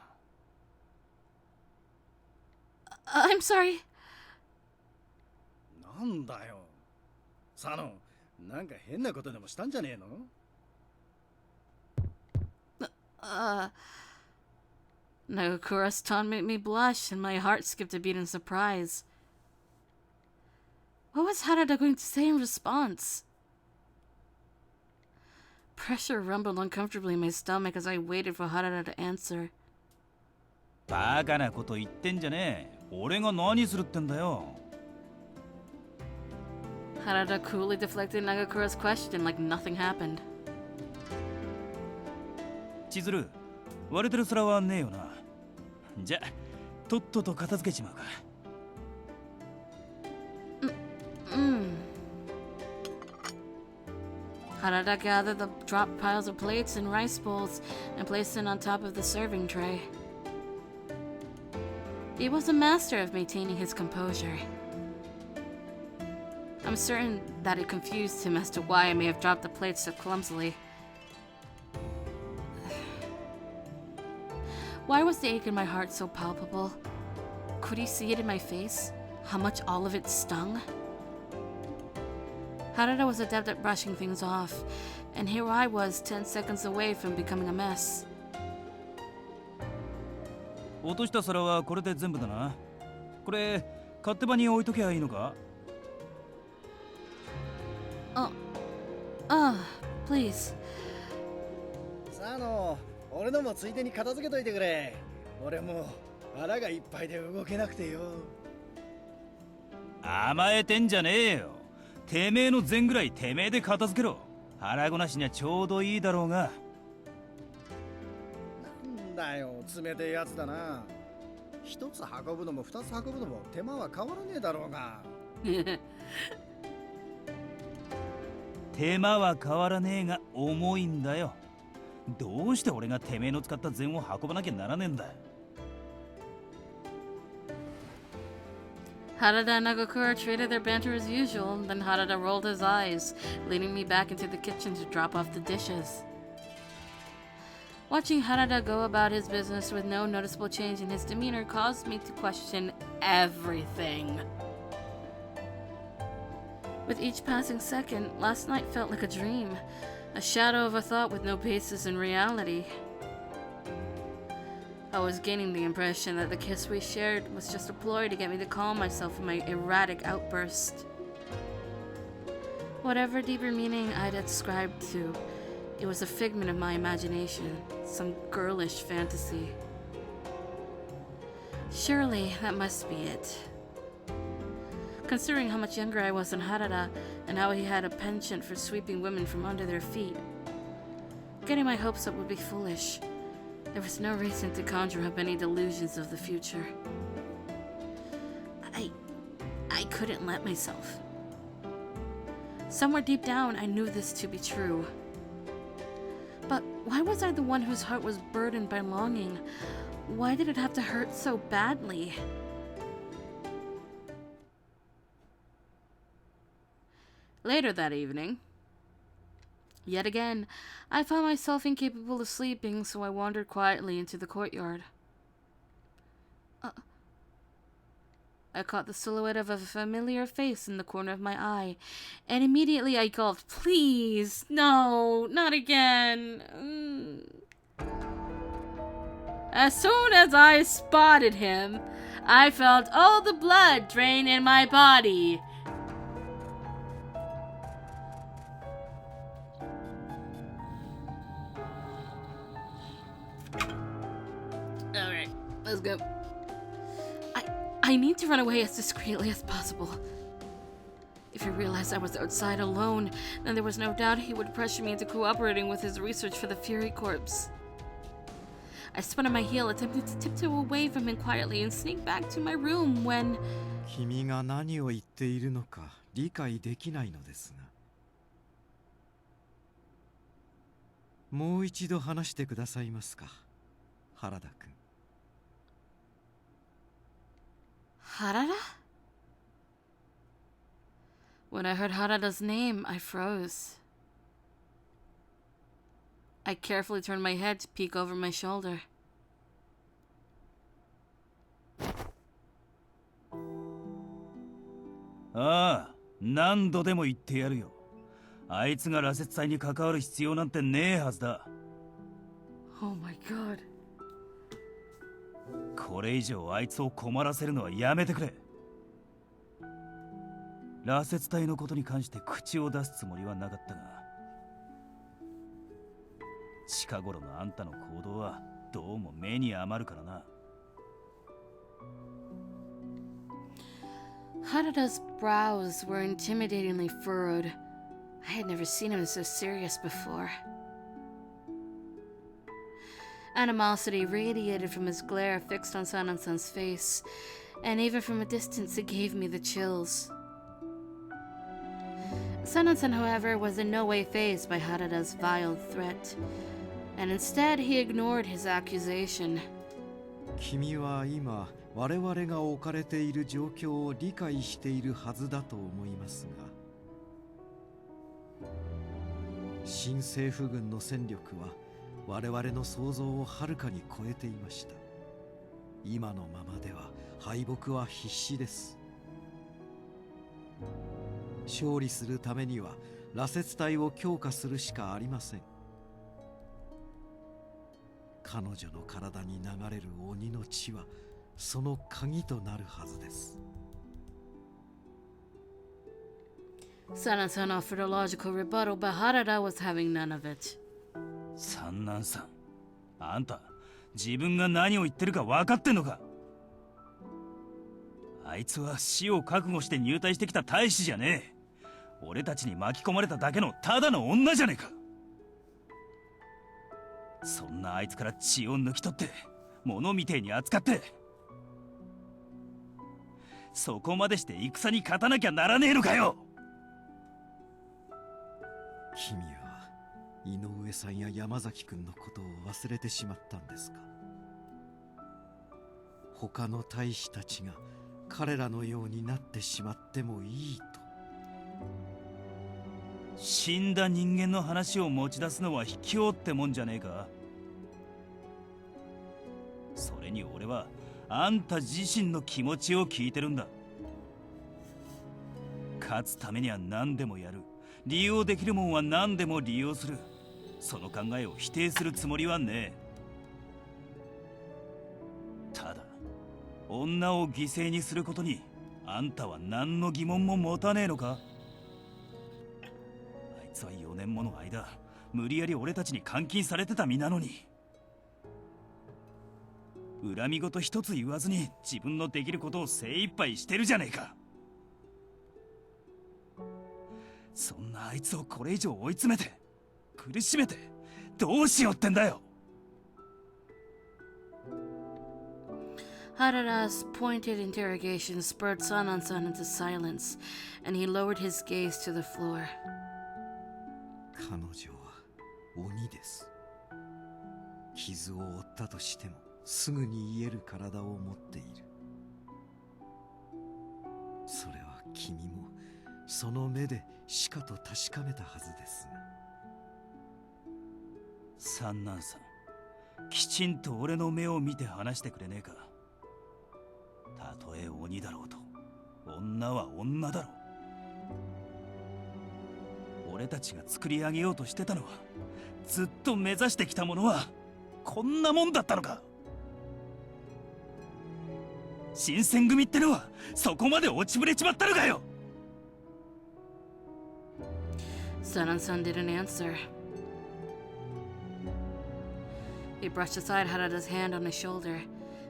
I'm sorry. なんだよ。佐野、なんか変なことでもしたんじゃねえのNagakura's tone made me blush, and my heart skipped a beat in surprise. What was Harada going to say in response? Pressure rumbled uncomfortably in my stomach as I waited for Harada to answer. バカなこと言ってんじゃねえ。俺が何するってんだよ。Harada coolly deflected Nagakura's question like nothing happened. 千鶴、割れてる皿はねえよな。じゃ、とっとと片付けちまうか。Harada gathered the dropped piles of plates and rice bowls and placed them on top of the serving tray. He was a master of maintaining his composure. I'm certain that it confused him as to why I may have dropped the plates so clumsily. Why was the ache in my heart so palpable? Could he see it in my face? How much all of it stung? Harada was adept at brushing things off, and here I was 10 seconds away from becoming a mess. 落とした皿はこれで全部だな。これ、勝手場に置いときゃいいのか？ Please. さあの、俺のもついでに片付けといてくれ。俺もう腹がいっぱいで動けなくてよ。甘えてんじゃねえよ。てめえの膳ぐらいてめえで片付けろ。腹ごなしにはちょうどいいだろうが。なんだよ、冷てえやつだな。一つ運ぶのも二つ運ぶのも手間は変わらねえだろうが。手間は変わらねえが重いんだよ。どうして俺がてめえの使った膳を運ばなきゃならねえんだ。Harada and Nagakura traded their banter as usual, then Harada rolled his eyes, leading me back into the kitchen to drop off the dishes. Watching Harada go about his business with no noticeable change in his demeanor caused me to question everything. With each passing second, last night felt like a dream, a shadow of a thought with no basis in reality. I was gaining the impression that the kiss we shared was just a ploy to get me to calm myself from my erratic outburst. Whatever deeper meaning I'd ascribed to, it was a figment of my imagination, some girlish fantasy. Surely that must be it. Considering how much younger I was than Harada and how he had a penchant for sweeping women from under their feet, getting my hopes up would be foolish. There was no reason to conjure up any delusions of the future. I couldn't let myself. Somewhere deep down, I knew this to be true. But why was I the one whose heart was burdened by longing? Why did it have to hurt so badly? Later that evening, yet again, I found myself incapable of sleeping, so I wandered quietly into the courtyard. I caught the silhouette of a familiar face in the corner of my eye, and immediately I gulped, "Please, no, not again." As soon as I spotted him, I felt all the blood drain in my body. Alright, let's go. I need to run away as discreetly as possible. If he realized I was outside alone, then there was no doubt he would pressure me into cooperating with his research for the Fury Corps. I spun on my heel, attempting to tiptoe away from him quietly and sneak back to my room when... 君が何を言っているのか理解できないのですが。もう一度話してくださいますか、原田君。Harada? When I heard Harada's name, I froze. I carefully turned my head to peek over my shoulder. Ah, 何度でも言ってやるよ。あいつが羅刹隊に関わる必要なんてねえはずだ。Oh my god. これ以上あいつを困らせるのはやめてくれ。羅刹隊のことに関して口を出すつもりはなかったが、近頃のあんたの行動はどうも目に余るからな。Harada's brows were intimidatingly furrowed. I had never seen him so serious before. Animosity radiated from his glare fixed on Sanan-san's face, and even from a distance it gave me the chills. Sanan-san, however, was in no way fazed by Harada's vile threat, and instead he ignored his accusation. 君は今我々が置かれている状況を理解しているはずだと思いますが、新政府軍の戦力は我々の想像をはるかに超えていました。今のままでは敗北は必至です。勝利するためには羅刹隊を強化するしかありません。彼女の体に流れる鬼の血はその鍵となるはずです。Sanan-san offered a logical rebuttal, but Harada was having none of it. 三男さん、あんた自分が何を言ってるか分かってんのか？あいつは死を覚悟して入隊してきた大使じゃねえ。俺たちに巻き込まれただけのただの女じゃねえか。そんなあいつから血を抜き取って物みてえに扱って、そこまでして戦に勝たなきゃならねえのかよ。君は井上さんや山崎君のことを忘れてしまったんですか？他の大使たちが彼らのようになってしまってもいいと。死んだ人間の話を持ち出すのは卑怯ってもんじゃねえか。それに俺はあんた自身の気持ちを聞いてるんだ。勝つためには何でもやる、利用できるもんは何でも利用する、その考えを否定するつもりはねえ。ただ女を犠牲にすることにあんたは何の疑問も持たねえのか？あいつは4年もの間無理やり俺たちに監禁されてた身なのに、恨み事一つ言わずに自分のできることを精一杯してるじゃねえか。そんなあいつをこれ以上追い詰めて苦しめてどうしようってんだよ。Harada's pointed interrogation spurred Sanan-san into silence, and he lowered his gaze to the floor. 彼女は鬼です。傷を負ったとしてもすぐに癒える体を持っている。それは君もその目でしかと確かめたはずですが。三男さん、きちんと俺の目を見て話してくれねえか。たとえ鬼だろうと女は女だろう。俺たちが作り上げようとしてたのは、ずっと目指してきたものはこんなもんだったのか。新選組ってのはそこまで落ちぶれちまったのかよ。Sanan-san didn't answer. He brushed aside Harada's hand on his shoulder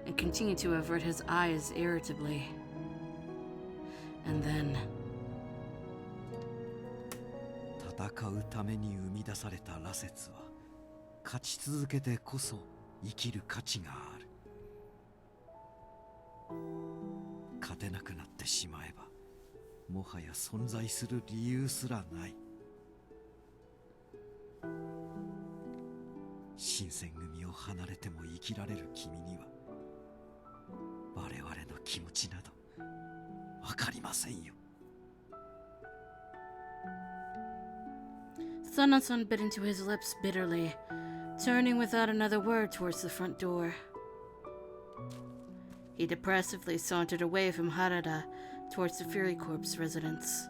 and continued to avert his eyes irritably. And then... 戦うために生み出された羅刹は勝ち続けてこそ生きる価値がある。勝てなくなってしまえばもはや存在する理由すらない。新選組を離れても生きられる君には我々の気持ちなどわかりませんよ。Sanan-san bit into his lips bitterly, turning without another word towards the front door. He depressively sauntered away from Harada towards the Fury Corps residence.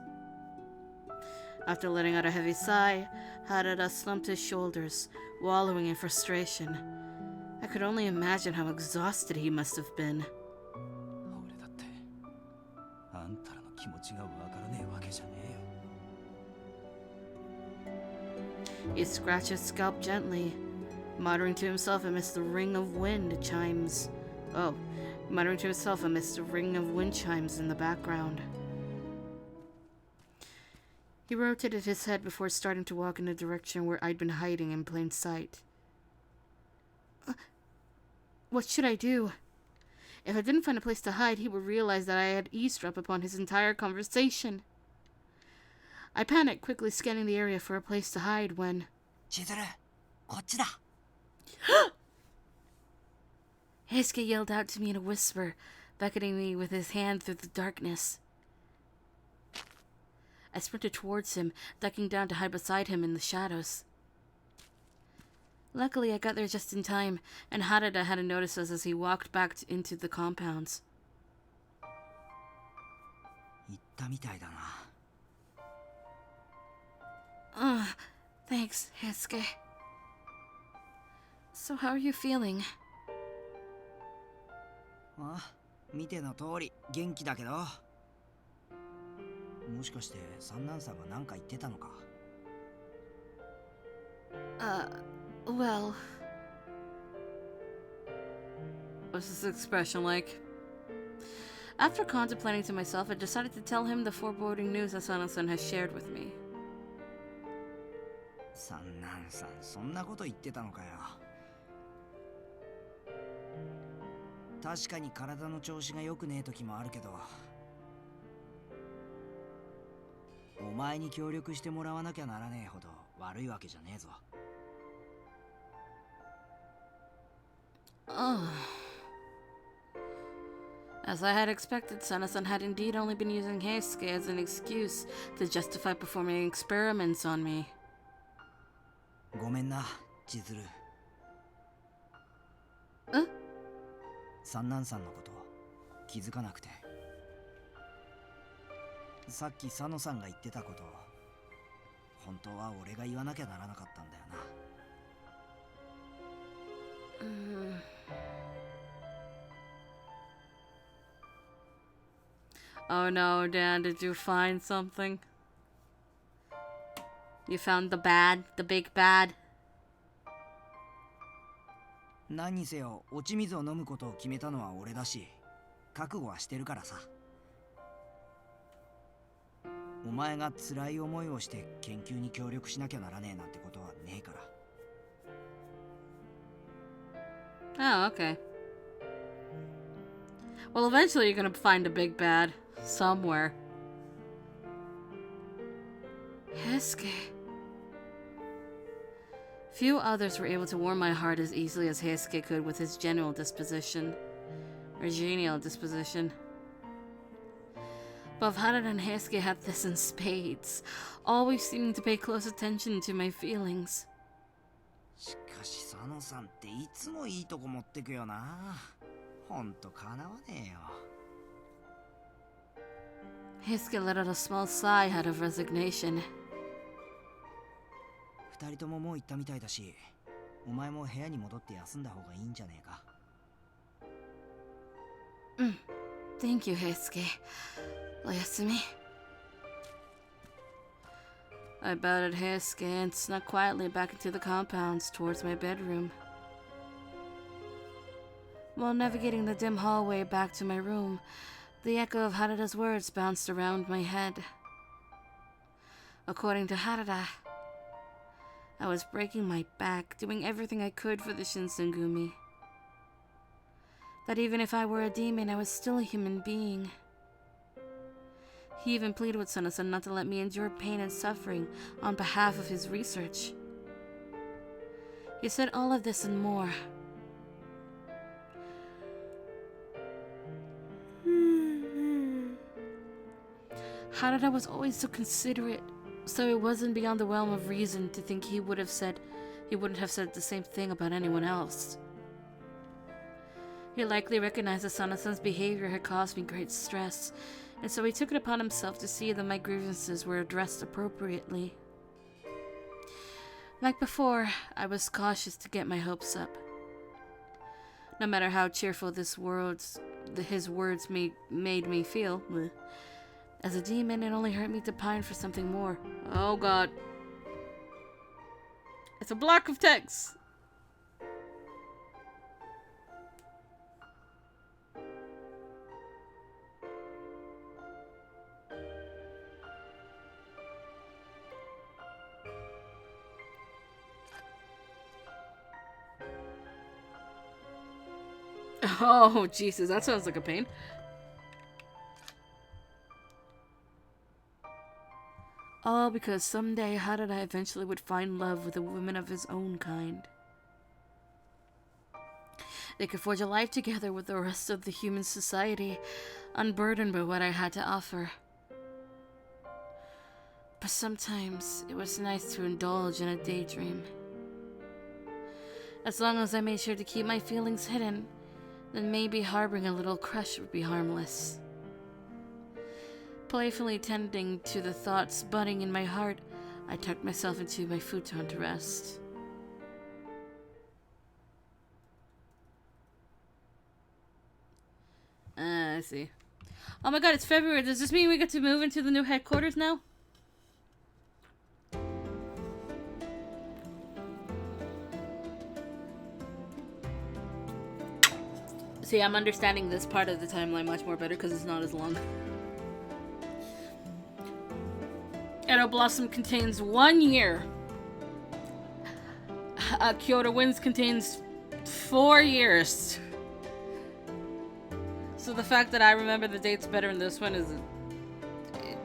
After letting out a heavy sigh, Harada slumped his shoulders, wallowing in frustration. I could only imagine how exhausted he must have been. 俺だってあんたらの気持ちがわからねえわけじゃねえよ。He scratched his scalp gently, muttering to himself amidst the ring of wind chimes. Muttering to himself amidst the ring of wind chimes in the background. He rotated his head before starting to walk in the direction where I'd been hiding in plain sight. What should I do? If I didn't find a place to hide, he would realize that I had eavesdropped upon his entire conversation. I panicked, quickly scanning the area for a place to hide when... 千鶴、こっちだ。 Heisuke yelled out to me in a whisper, beckoning me with his hand through the darkness. I sprinted towards him, ducking down to hide beside him in the shadows. Luckily, I got there just in time, and Harada hadn't noticed us as he walked back into the compounds. 行ったみたいだな。Thanks, Heisuke. So how are you feeling? あ、見ての通り元気だけど。もしかして三男さんが何か言ってたのか。Well... What's this expression like? After contemplating to myself, I decided to tell him the foreboding news Asano-san has shared with me. 三男さん、そんなこと言ってたのかよ。確かに体の調子が良くねえ時もあるけど、お前に協力してもらわなきゃならねえほど悪いわけじゃねえぞ。Oh. As I had expected, Sana-san had indeed only been using Heisuke as an excuse to justify performing experiments on me. ごめんな、千鶴。え？三男さんのこと気づかなくて。さっき佐野さんが言ってたこと、本当は俺が言わなきゃならなかったんだよな。Oh no, Dan, did you find something? You found the bad, the big bad? 何にせよ落ち水を飲むことを決めたのは俺だし、覚悟はしてるからさ。お前が辛い思いをして研究に協力しなきゃならねえなんてことはねえから。Oh, okay. Well, eventually you're gonna find a big bad. Somewhere. Heisuke. Few others were able to warm my heart as easily as Heisuke could with his general disposition. Or genial disposition. Both Harada and Heisuke had this in spades, always seeming to pay close attention to my feelings. しかし佐野さんっていつもいいとこ持ってくよな。ほんとかなわねえよ。Heisuke let out a small sigh out of resignation. 二人とももう行ったみたいだし、お前も部屋に戻って休んだ方がいいんじゃねえか。Thank you, Heisuke. Oyasumi. I bowed at Heisuke and snuck quietly back into the compounds towards my bedroom. While navigating the dim hallway back to my room, the echo of Harada's words bounced around my head. According to Harada, I was breaking my back, doing everything I could for the Shinsengumi. That even if I were a demon, I was still a human being. He even pleaded with Sana-san not to let me endure pain and suffering on behalf of his research. He said all of this and more. Harada was always so considerate, so it wasn't beyond the realm of reason to think he wouldn't have said the same thing about anyone else. He likely recognized that Sana-san's behavior had caused me great stress, and so he took it upon himself to see that my grievances were addressed appropriately. Like before, I was cautious to get my hopes up. No matter how cheerful his words made me feel, as a demon, it only hurt me to pine for something more. Oh god. It's a block of text! Oh, Jesus, that sounds like a pain. All because someday Haruka eventually would find love with a woman of his own kind. They could forge a life together with the rest of the human society, unburdened by what I had to offer. But sometimes it was nice to indulge in a daydream. As long as I made sure to keep my feelings hidden, then maybe harboring a little crush would be harmless. Playfully tending to the thoughts budding in my heart, I tucked myself into my futon to rest. I see. Oh my god, it's February. Does this mean we get to move into the new headquarters now? See, I'm understanding this part of the timeline much more better because it's not as long. Edo Blossom contains 1 year. Kyoto Winds contains 4 years. So the fact that I remember the dates better in this one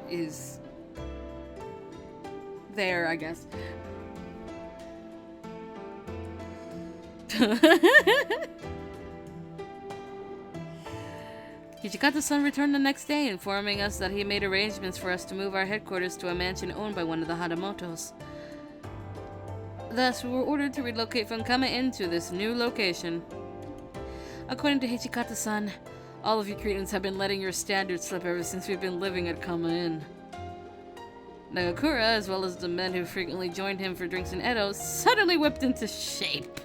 is there, I guess. Hijikata-san returned the next day, informing us that he made arrangements for us to move our headquarters to a mansion owned by one of the Hadamotos. Thus, we were ordered to relocate from Kama-In to this new location. According to Hijikata-san, all of you Cretans have been letting your standards slip ever since we've been living at Kama-In. Nagakura, as well as the men who frequently joined him for drinks in Edo, suddenly whipped into shape.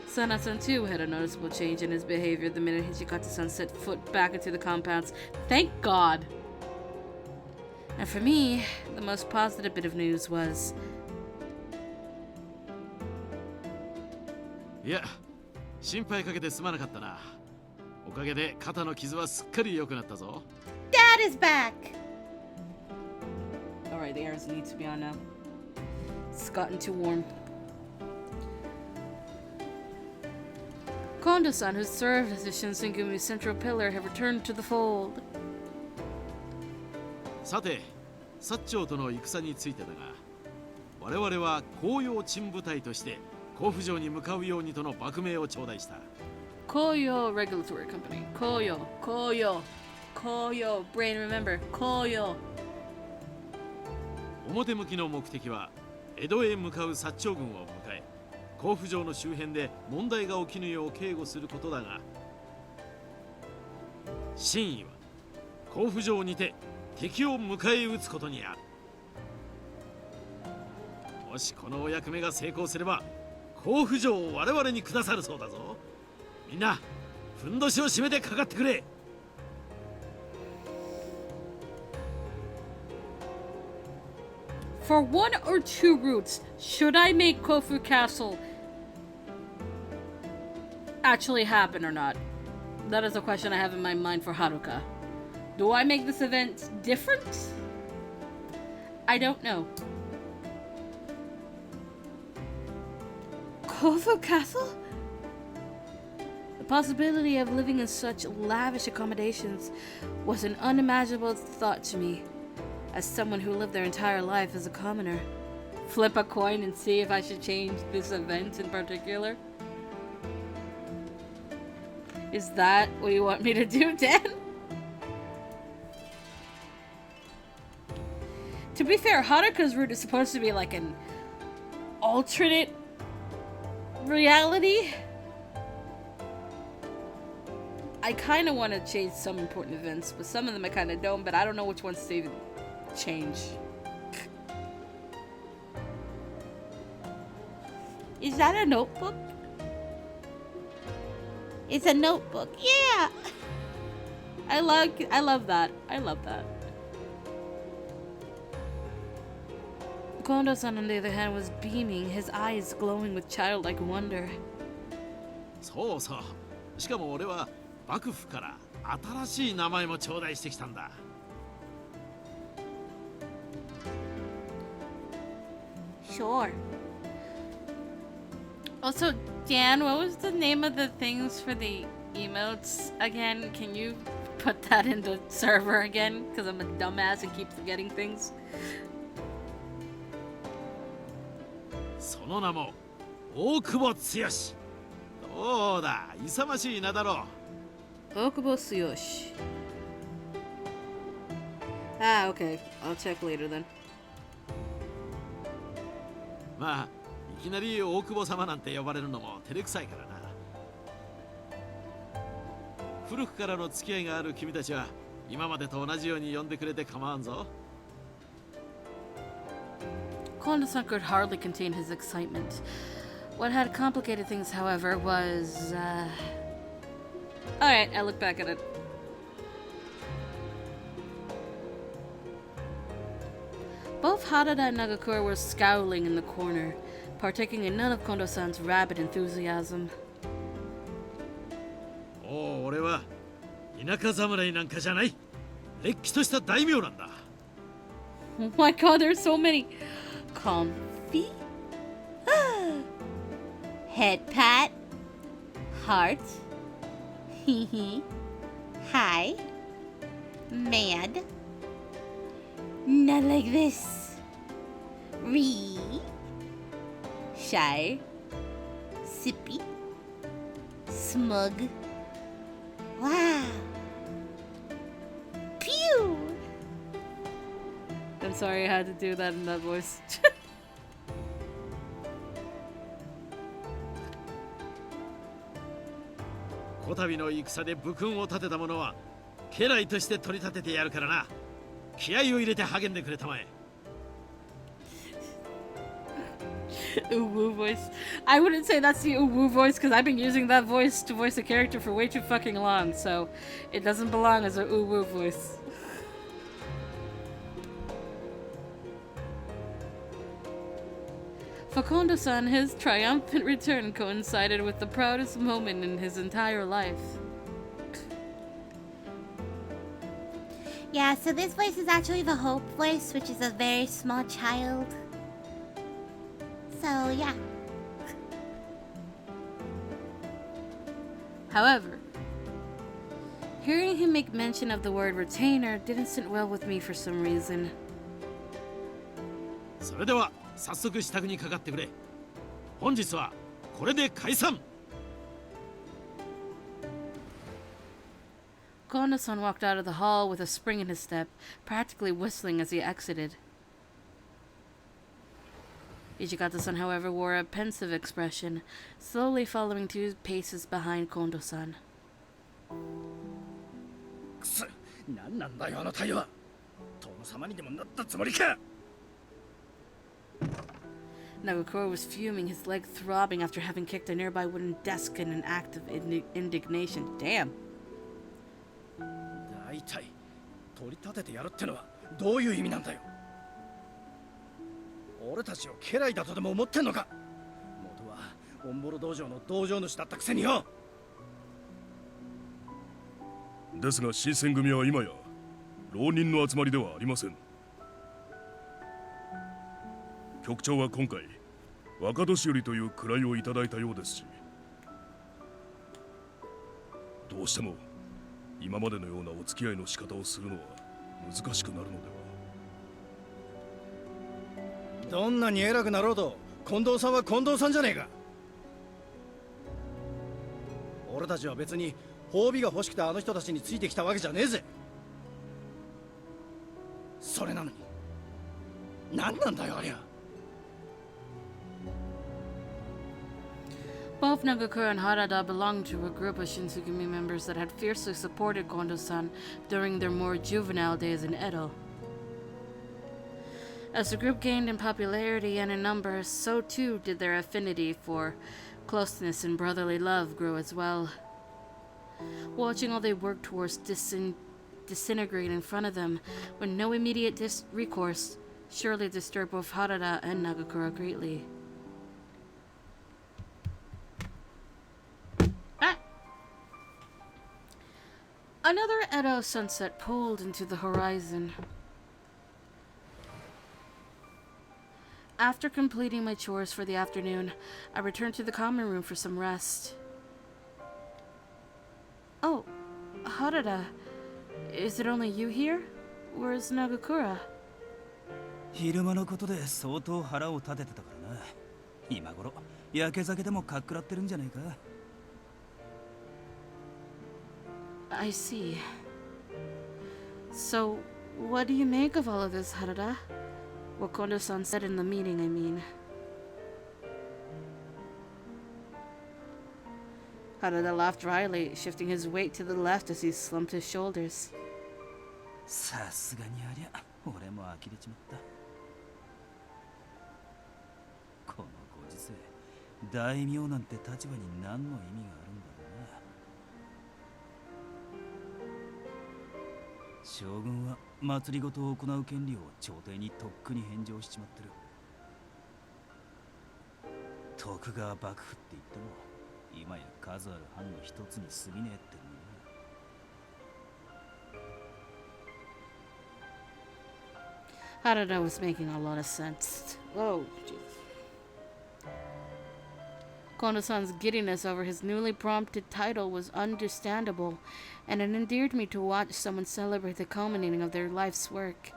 Sana-san too had a noticeable change in his behavior the minute Hijikata-san set foot back into the compounds. Thank God! And for me, the most positive bit of news was... Yeah. 心配かけてすまなかったな。おかげで肩の傷はすっかり良くなったぞ。Dad is back! Alright, the airs need to be on now. It's gotten too warm. Kondo-san, who served as the Shinsengumi's central pillar, have returned to the fold. さて、薩長との戦についてだが、我々は紅葉鎮部隊として甲府城に向かうようにとの幕命を頂戴した。Koyo Regulatory Company. Koyo. Brain remember. Koyo. 表向きの目的は江戸へ向かう薩長軍を迎え、甲府城の周辺で問題が起きぬよう警護することだが、真意は甲府城にて敵を迎え撃つことにある。もしこのお役目が成功すれば、甲府城を我々に下さるそうだぞ。みんなふんどしを締めてかかってくれ。For one or two routes, should I make Kofu Castle actually happen or not? That is a question I have in my mind for Haruka. Do I make this event different? I don't know. Kofu Castle? The possibility of living in such lavish accommodations was an unimaginable thought to me, as someone who lived their entire life as a commoner. Flip a coin and see if I should change this event in particular. Is that what you want me to do, Dan? To be fair, Haruka's route is supposed to be like an alternate reality. I kind of want to change some important events, but some of them I kind of don't, but I don't know which ones to change. Is that a notebook? It's a notebook. Yeah. I love that. I love that. Kondo-san, on the other hand, was beaming, his eyes glowing with childlike wonder. そうそう。しかも俺は幕府から新しい名前も頂戴してきたんだ。Sure. Also, Dan, what was the name of the things for the emotes again? Can you put that in the server again? Because I'm a dumbass and keep forgetting things. その名も大久保剛。どうだ、勇ましい名だろう。 Okubo Tsuyoshi. Ah, okay. I'll check later then. まあ、いきなり大久保様なんて呼ばれるのも照れくさいからな。古くからの付き合いがある君たちは今までと同じように呼んでくれて構わんぞ。 Kondo-san could hardly contain his excitement. What had complicated things, however, was, Alright, I look back at it. Both Harada and Nagakura were scowling in the corner, partaking in none of Kondo-san's rabid enthusiasm. おう、俺は田舎侍なんかじゃない。れっきとした大名なんだ。 Oh my god, there's so many! Comfy? Head pat? Heart? Hee Hi? Mad? Not like this. Shy? Sippy? Smug? Wow! Pew! I'm sorry I had to do that in that voice. こたびの戦で武勲を立てた者は家来として取り立ててやるからな。気合を入れて励んでくれたまえ。 Uwu voice. I wouldn't say that's the Uwu voice because I've been using that voice to voice a character for way too fucking long, so it doesn't belong as a Uwu voice. For Kondo-san, his triumphant return coincided with the proudest moment in his entire life. Yeah, so this voice is actually the Hope voice, which is a very small child. So, yeah. However, hearing him make mention of the word retainer didn't sit well with me for some reason. それでは早速支度にかかってくれ。本日はこれで解散。 Kondo-san walked out of the hall with a spring in his step, practically whistling as he exited. Ichigata-san, however, wore a pensive expression, slowly following 2 paces behind Kondo-san. くそ、何なんだよあの態度は。殿様にでもなったつもりか。 Nagakura was fuming, his leg throbbing after having kicked a nearby wooden desk in an act of indignation. Damn. 大体取り立ててやるってのはどういう意味なんだよ。俺たちを家来だとでも思ってんのか。元はオンボロ道場の道場主だったくせによ。ですが新選組は今や浪人の集まりではありません。局長は今回若年寄という位をいただいたようですし、どうしても今までのようなお付き合いの仕方をするのは難しくなるのでは。どんなに偉くなろうと近藤さんは近藤さんじゃねえか。俺たちは別に褒美が欲しくてあの人たちについてきたわけじゃねえぜ。それなのに何なんだよありゃ。 Both Nagakura and Harada belonged to a group of Shinsugumi members that had fiercely supported Kondo-san during their more juvenile days in Edo. As the group gained in popularity and in numbers, so too did their affinity for closeness and brotherly love grow as well. Watching all they worked towards disintegrate in front of them, with no immediate recourse, surely disturbed both Harada and Nagakura greatly. Another Edo sunset pulled into the horizon. After completing my chores for the afternoon, I returned to the common room for some rest. Oh, Harada. Is it only you here? Where's Nagakura? 昼間のことで相当腹を立ててたからな。今頃焼け酒でもかっくらってるんじゃねえか。I see. So, what do you make of all of this, Harada? What Kondo-san said in the meeting, I mean. Harada laughed dryly, shifting his weight to the left as he slumped his shoulders. さすがにありゃ、俺も呆れちまった。このご時世、大名なんて立場に何の意味があるんだろうな。将軍は祭りごとを行う権利を朝廷にとっくに返上しちまってる。徳川幕府って言っても今や数ある藩の一つに過ぎねえってのに。Harada was making a lot of sense. Whoa, jeez. Kondo-san's giddiness over his newly prompted title was understandable, and it endeared me to watch someone celebrate the culminating of their life's work.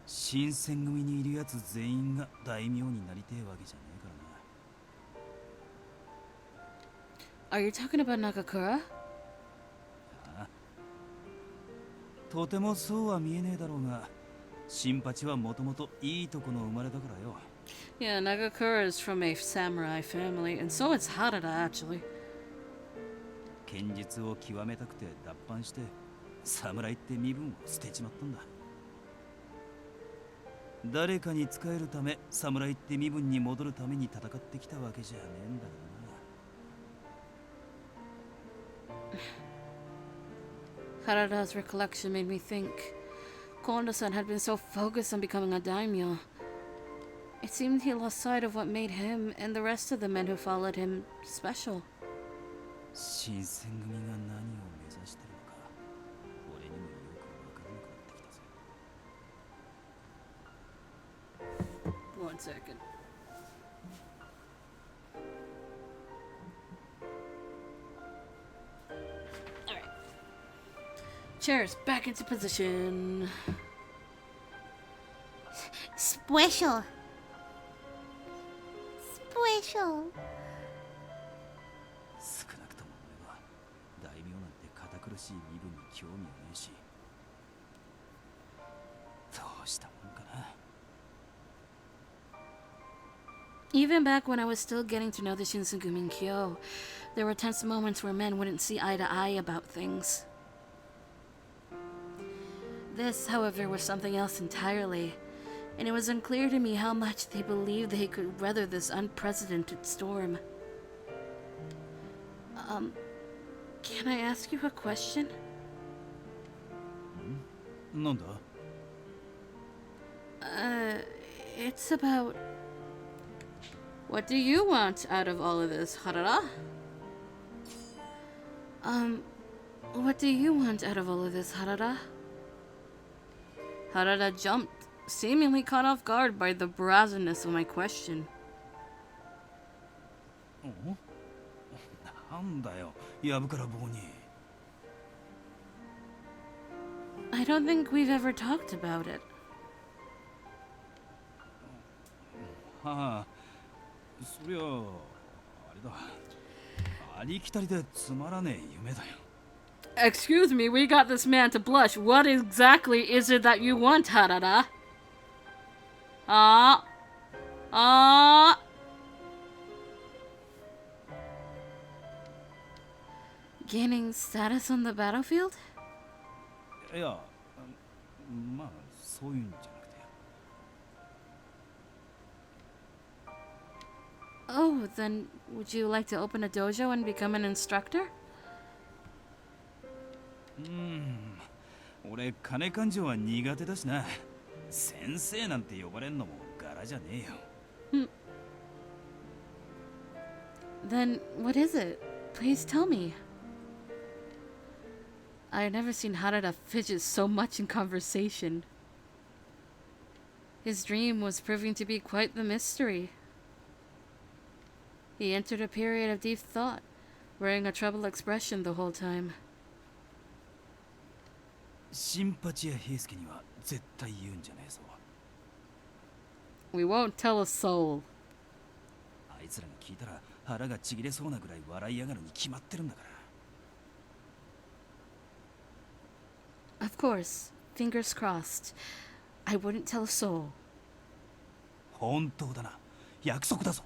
新選組にいるやつ全員が大名になりてえわけじゃねえからな。 Are you talking about Nagakura? ああ。とてもそうは見えねえだろうが、新八はもともといいとこの生まれだからよ。Yeah, Nagakura is from a samurai family, and so is Harada, actually. 剣術を極めたくて脱藩して、侍って身分を捨てちまったんだ。誰かに仕えるため、侍って身分に戻るために戦ってきたわけじゃねえんだからな。 Harada's recollection made me think. Kondo-san had been so focused on becoming a daimyo. It seemed he lost sight of what made him and the rest of the men who followed him special. 新選組が何を目指してるのか、俺にもよくわからなくなってきたぜ。 One second. Alright. Chairs back into position. Special. Special. 少なくとも俺は大名なんて堅苦しい身分に興味はねえし、どうしたもんかな。 Even back when I was still getting to know the Shinsengumi Kyo, there were tense moments where men wouldn't see eye to eye about things. This, however, was something else entirely, and it was unclear to me how much they believed they could weather this unprecedented storm. Can I ask you a question? なんだ? It's about... What do you want out of all of this, Harada? What do you want out of all of this, Harada? Harada jumped, seemingly caught off guard by the brazenness of my question. なんだよ、やぶから棒に。I don't think we've ever talked about it. はあ、そりゃあれだ。ありきたりでつまらねえ夢だよ。 Excuse me, we got this man to blush. What exactly is it that you want, Harada? Gaining status on the battlefield? いや、まあそういうんじゃなくて。 Oh, then would you like to open a dojo and become an instructor? 俺金勘定は苦手だしな。先生なんて呼ばれんのも柄じゃねえよ。Then what is it? Please tell me. I've never seen Harada fidget so much in conversation. His dream was proving to be quite the mystery. He entered a period of deep thought, wearing a troubled expression the whole time. 新八や平介には絶対言うんじゃねえぞ。 We won't tell a soul. あいつらが聞いたら腹がちぎれそうなぐらい笑いやがるに決まってるんだから。 Of course, fingers crossed. I wouldn't tell a soul. 本当だな。約束だぞ。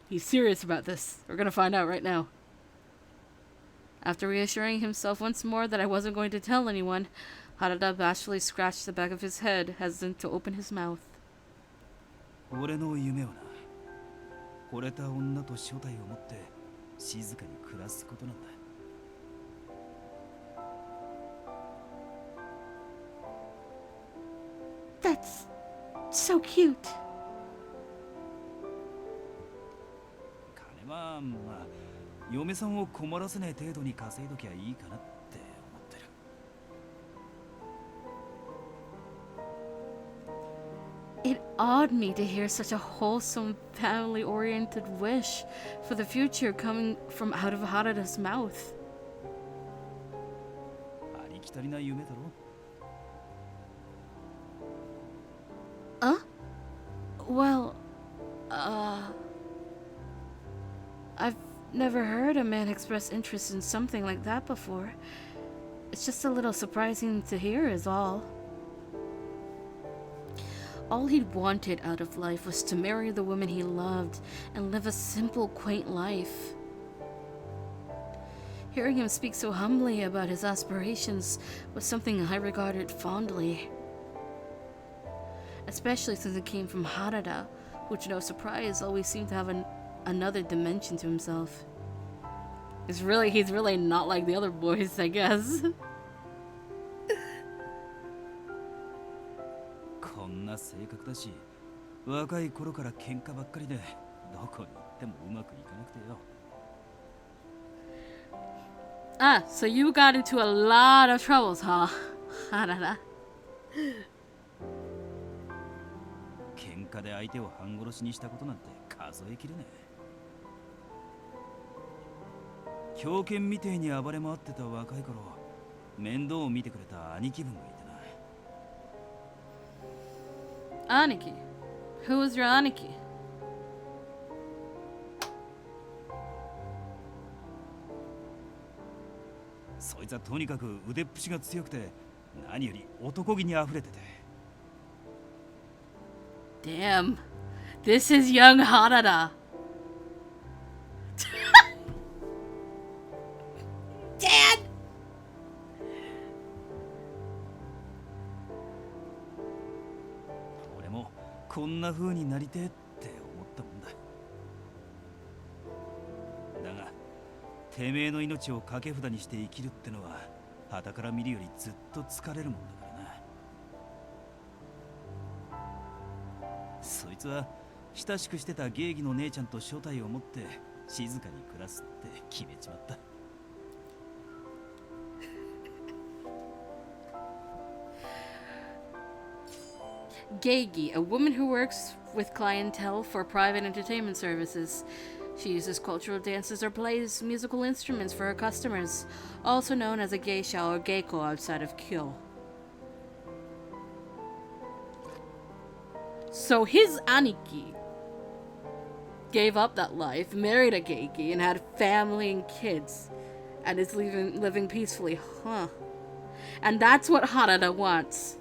He's serious about this. We're gonna find out right now. After reassuring himself once more that I wasn't going to tell anyone, Harada bashfully scratched the back of his head, hesitant to open his mouth. 俺の夢はな、惚れた女と正体を持って静かに暮らすことなんだ。 That's so cute. 金はまあ嫁さんを困らせない程度に稼いどきゃいいかなって思ってる。 It awed me to hear such a wholesome, family-oriented wish for the future coming from out of Harada's mouth. ありきたりな夢だろ。 Well, I've never heard a man express interest in something like that before. It's just a little surprising to hear is all. All he'd wanted out of life was to marry the woman he loved and live a simple, quaint life. Hearing him speak so humbly about his aspirations was something I regarded fondly. Especially since it came from Harada, who, to no surprise, always seemed to have another dimension to himself. He's really not like the other boys, I guess. こんな性格だし、若い頃から喧嘩ばっかりで、どこに行ってもうまくいかなくてよ。 Ah, so you got into a lot of troubles, huh? Harada. 喧嘩で相手を半殺しにしたことなんて数えきれねえ。狂犬みてえに暴れ回ってた若い頃、面倒を見てくれた兄貴分がいてな。 Aniki. Who was your Aniki? そいつはとにかく腕っぷしが強くて、何より男気に溢れてて。 Damn. This is young Harada. Dad! 俺もこんな風になりてえって思ったもんだ。だが、てめえの命を掛け札にして生きるってのは、傍から見るよりずっと疲れるもんだからな。 そいつは親しくしてた芸妓の姉ちゃんと所帯を持って静かに暮らすって決めちまった。 Geigi, a woman who works with clientele for private entertainment services. She uses cultural dances or plays musical instruments for her customers, also known as a geisha or geiko outside of Kyo. So his Aniki gave up that life, married a geiki, and had family and kids, and is living peacefully, huh? And that's what Harada wants.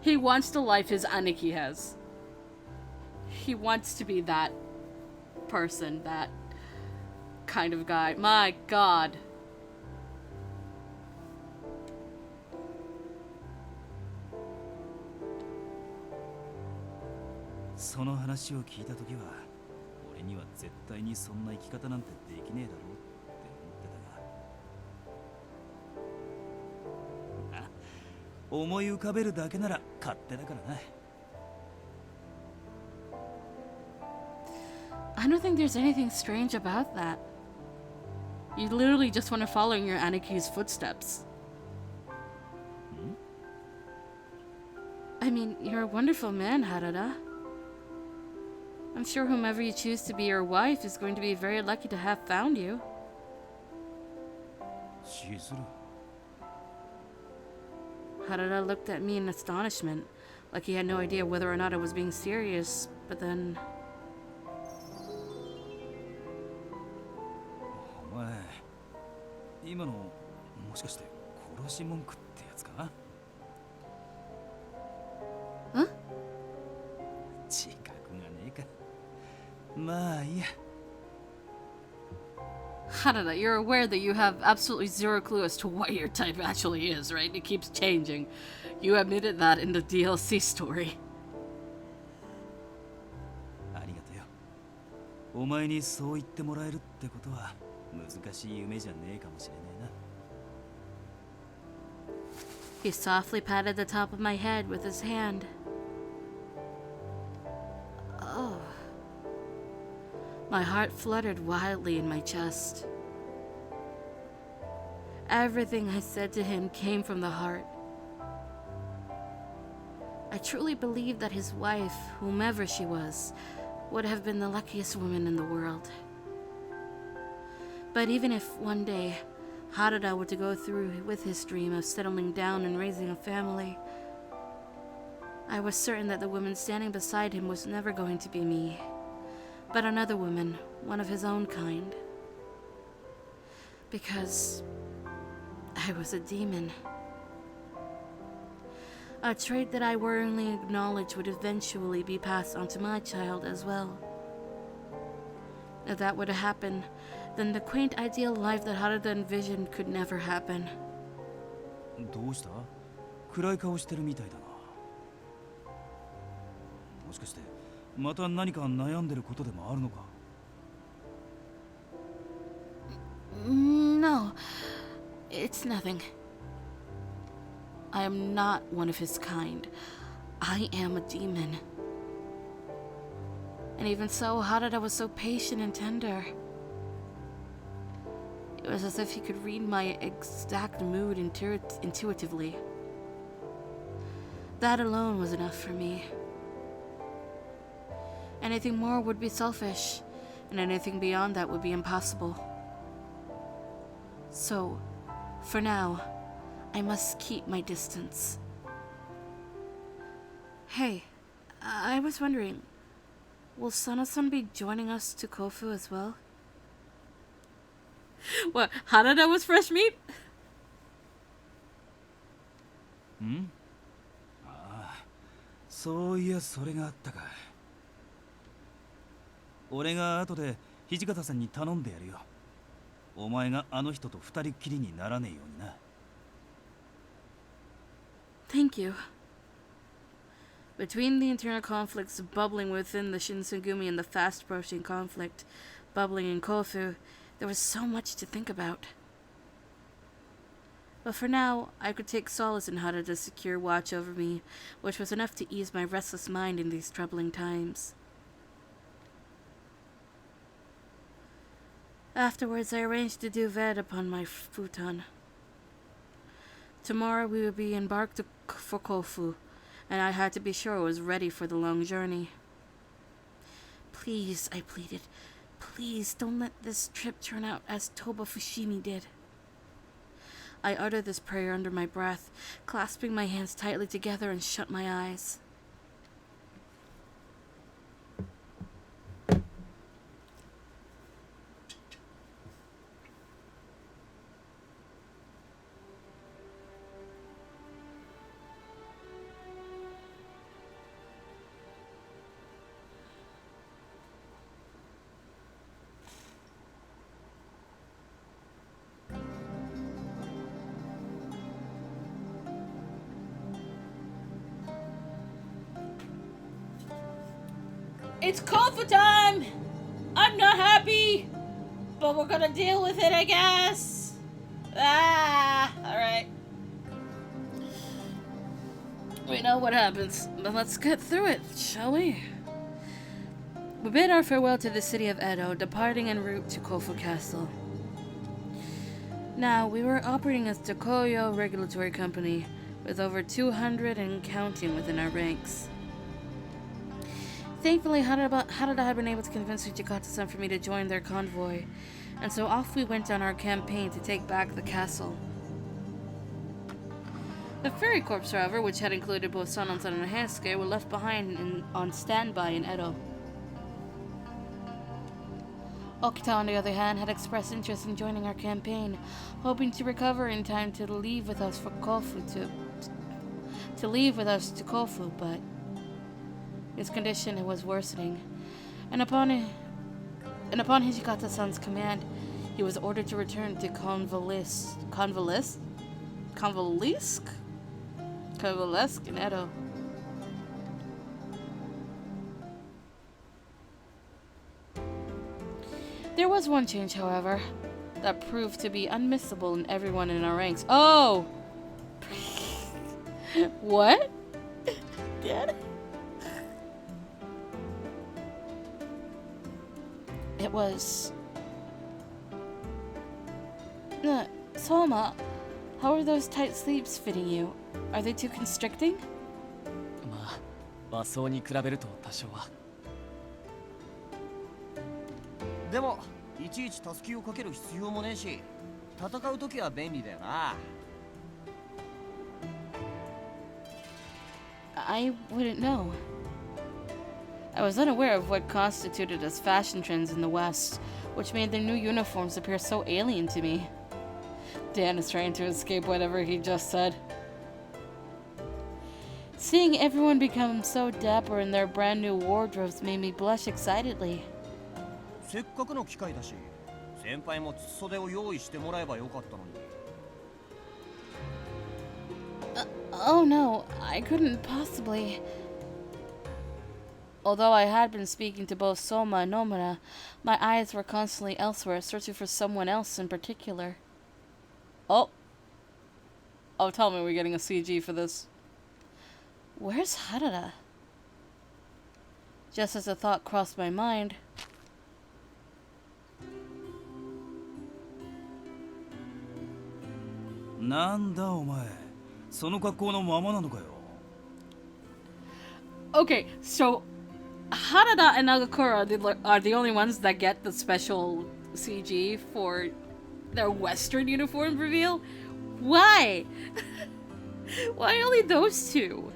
He wants the life his Aniki has. He wants to be that person, that kind of guy. My god. その話を聞いたときは、俺には絶対にそんな生き方なんてできねえだろうって思ってたが、あ、思い浮かべるだけなら勝手だからな。 I don't think there's anything strange about that. You literally just want to follow in your Aniki's footsteps. I mean, you're a wonderful man, Harada. I'm sure whomever you choose to be your wife is going to be very lucky to have found you. Chizuru. Harada looked at me in astonishment, like he had no idea whether or not I was being serious, but then... お前、今のもしかして殺し文句ってやつか？ん？自覚がねえか。まあいいや。 Harada, you're aware that you have absolutely zero clue as to what your type actually is, right? It keeps changing. You admitted that in the DLC story. ありがとうよ。お前にそう言ってもらえるってことは難しい夢じゃねえかもしれねえな。 He softly patted the top of my head with his hand. Oh. My heart fluttered wildly in my chest. Everything I said to him came from the heart. I truly believed that his wife, whomever she was, would have been the luckiest woman in the world. But even if one day Harada were to go through with his dream of settling down and raising a family, I was certain that the woman standing beside him was never going to be me, but another woman, one of his own kind. Because I was a demon. A trait that I worryingly acknowledged would eventually be passed on to my child as well. If that were to happen, then the quaint ideal life that Harada envisioned could never happen. どうした？暗い顔してるみたいだな。もしかしてまた何か悩んでることでもあるのか？ No, it's nothing. I am not one of his kind. I am a demon. And even so, Harada was so patient and tender. It was as if he could read my exact mood intuitively. That alone was enough for me. Anything more would be selfish, and anything beyond that would be impossible. So, for now, I must keep my distance. Hey, I was wondering, will Sana-san be joining us to Kofu as well? What, Harada was fresh meat? ん？ああ、そういやそれがあったか。俺が後で土方さんに頼んでやるよ。お前があの人と二人っきりにならねえようにな。Thank you. Between the internal conflicts bubbling within the Shinsengumi and the fast-approaching conflict bubbling in Kofu, there was so much to think about. But for now, I could take solace in Harada's secure watch over me, which was enough to ease my restless mind in these troubling times. Afterwards, I arranged a duvet upon my futon. Tomorrow we would be embarked for Kofu, and I had to be sure I was ready for the long journey. Please, I pleaded, please don't let this trip turn out as Toba Fushimi did. I uttered this prayer under my breath, clasping my hands tightly together and shut my eyes. It's Kofu time! I'm not happy, but we're gonna deal with it, I guess. Alright. We know what happens, but let's get through it, shall we? We bid our farewell to the city of Edo, departing en route to Kofu Castle. Now, we were operating as the Koyo Regulatory Company, with over 200 and counting within our ranks. Thankfully, Harada had been able to convince Hijikata-san for me to join their convoy, and so off we went on our campaign to take back the castle. The Fairy Corps, however, which had included both Sanon-san and Heisuke, were left behind on standby in Edo. Okita, on the other hand, had expressed interest in joining our campaign, hoping to recover in time to leave with us for Kofu to Kofu, but his condition was worsening, and upon Hijikata-san's command, he was ordered to return to Convalesque in Edo. There was one change, however, that proved to be unmissable in everyone in our ranks. Oh! What? Dad? It was... Soma, how are those tight sleeves fitting you? Are they too constricting? まあ、和装に比べると多少は。でもいちいちタスキをかける必要もねえし、戦うときは便利だよな。I wouldn't know. I was unaware of what constituted as fashion trends in the West, which made their new uniforms appear so alien to me. Dan is trying to escape whatever he just said. Seeing everyone become so dapper in their brand new wardrobes made me blush excitedly. せっかくの機会だし、先輩も筒袖を用意してもらえばよかったのに。Oh no, I couldn't possibly. Although I had been speaking to both Soma and Nomura, my eyes were constantly elsewhere, searching for someone else in particular. Oh, tell me we're getting a CG for this. Where's Harada? Just as a thought crossed my mind. Nanda, omae. その格好のままなのかよ。Okay, so Harada and Nagakura are the only ones that get the special CG for their Western uniform reveal? Why? Why only those two?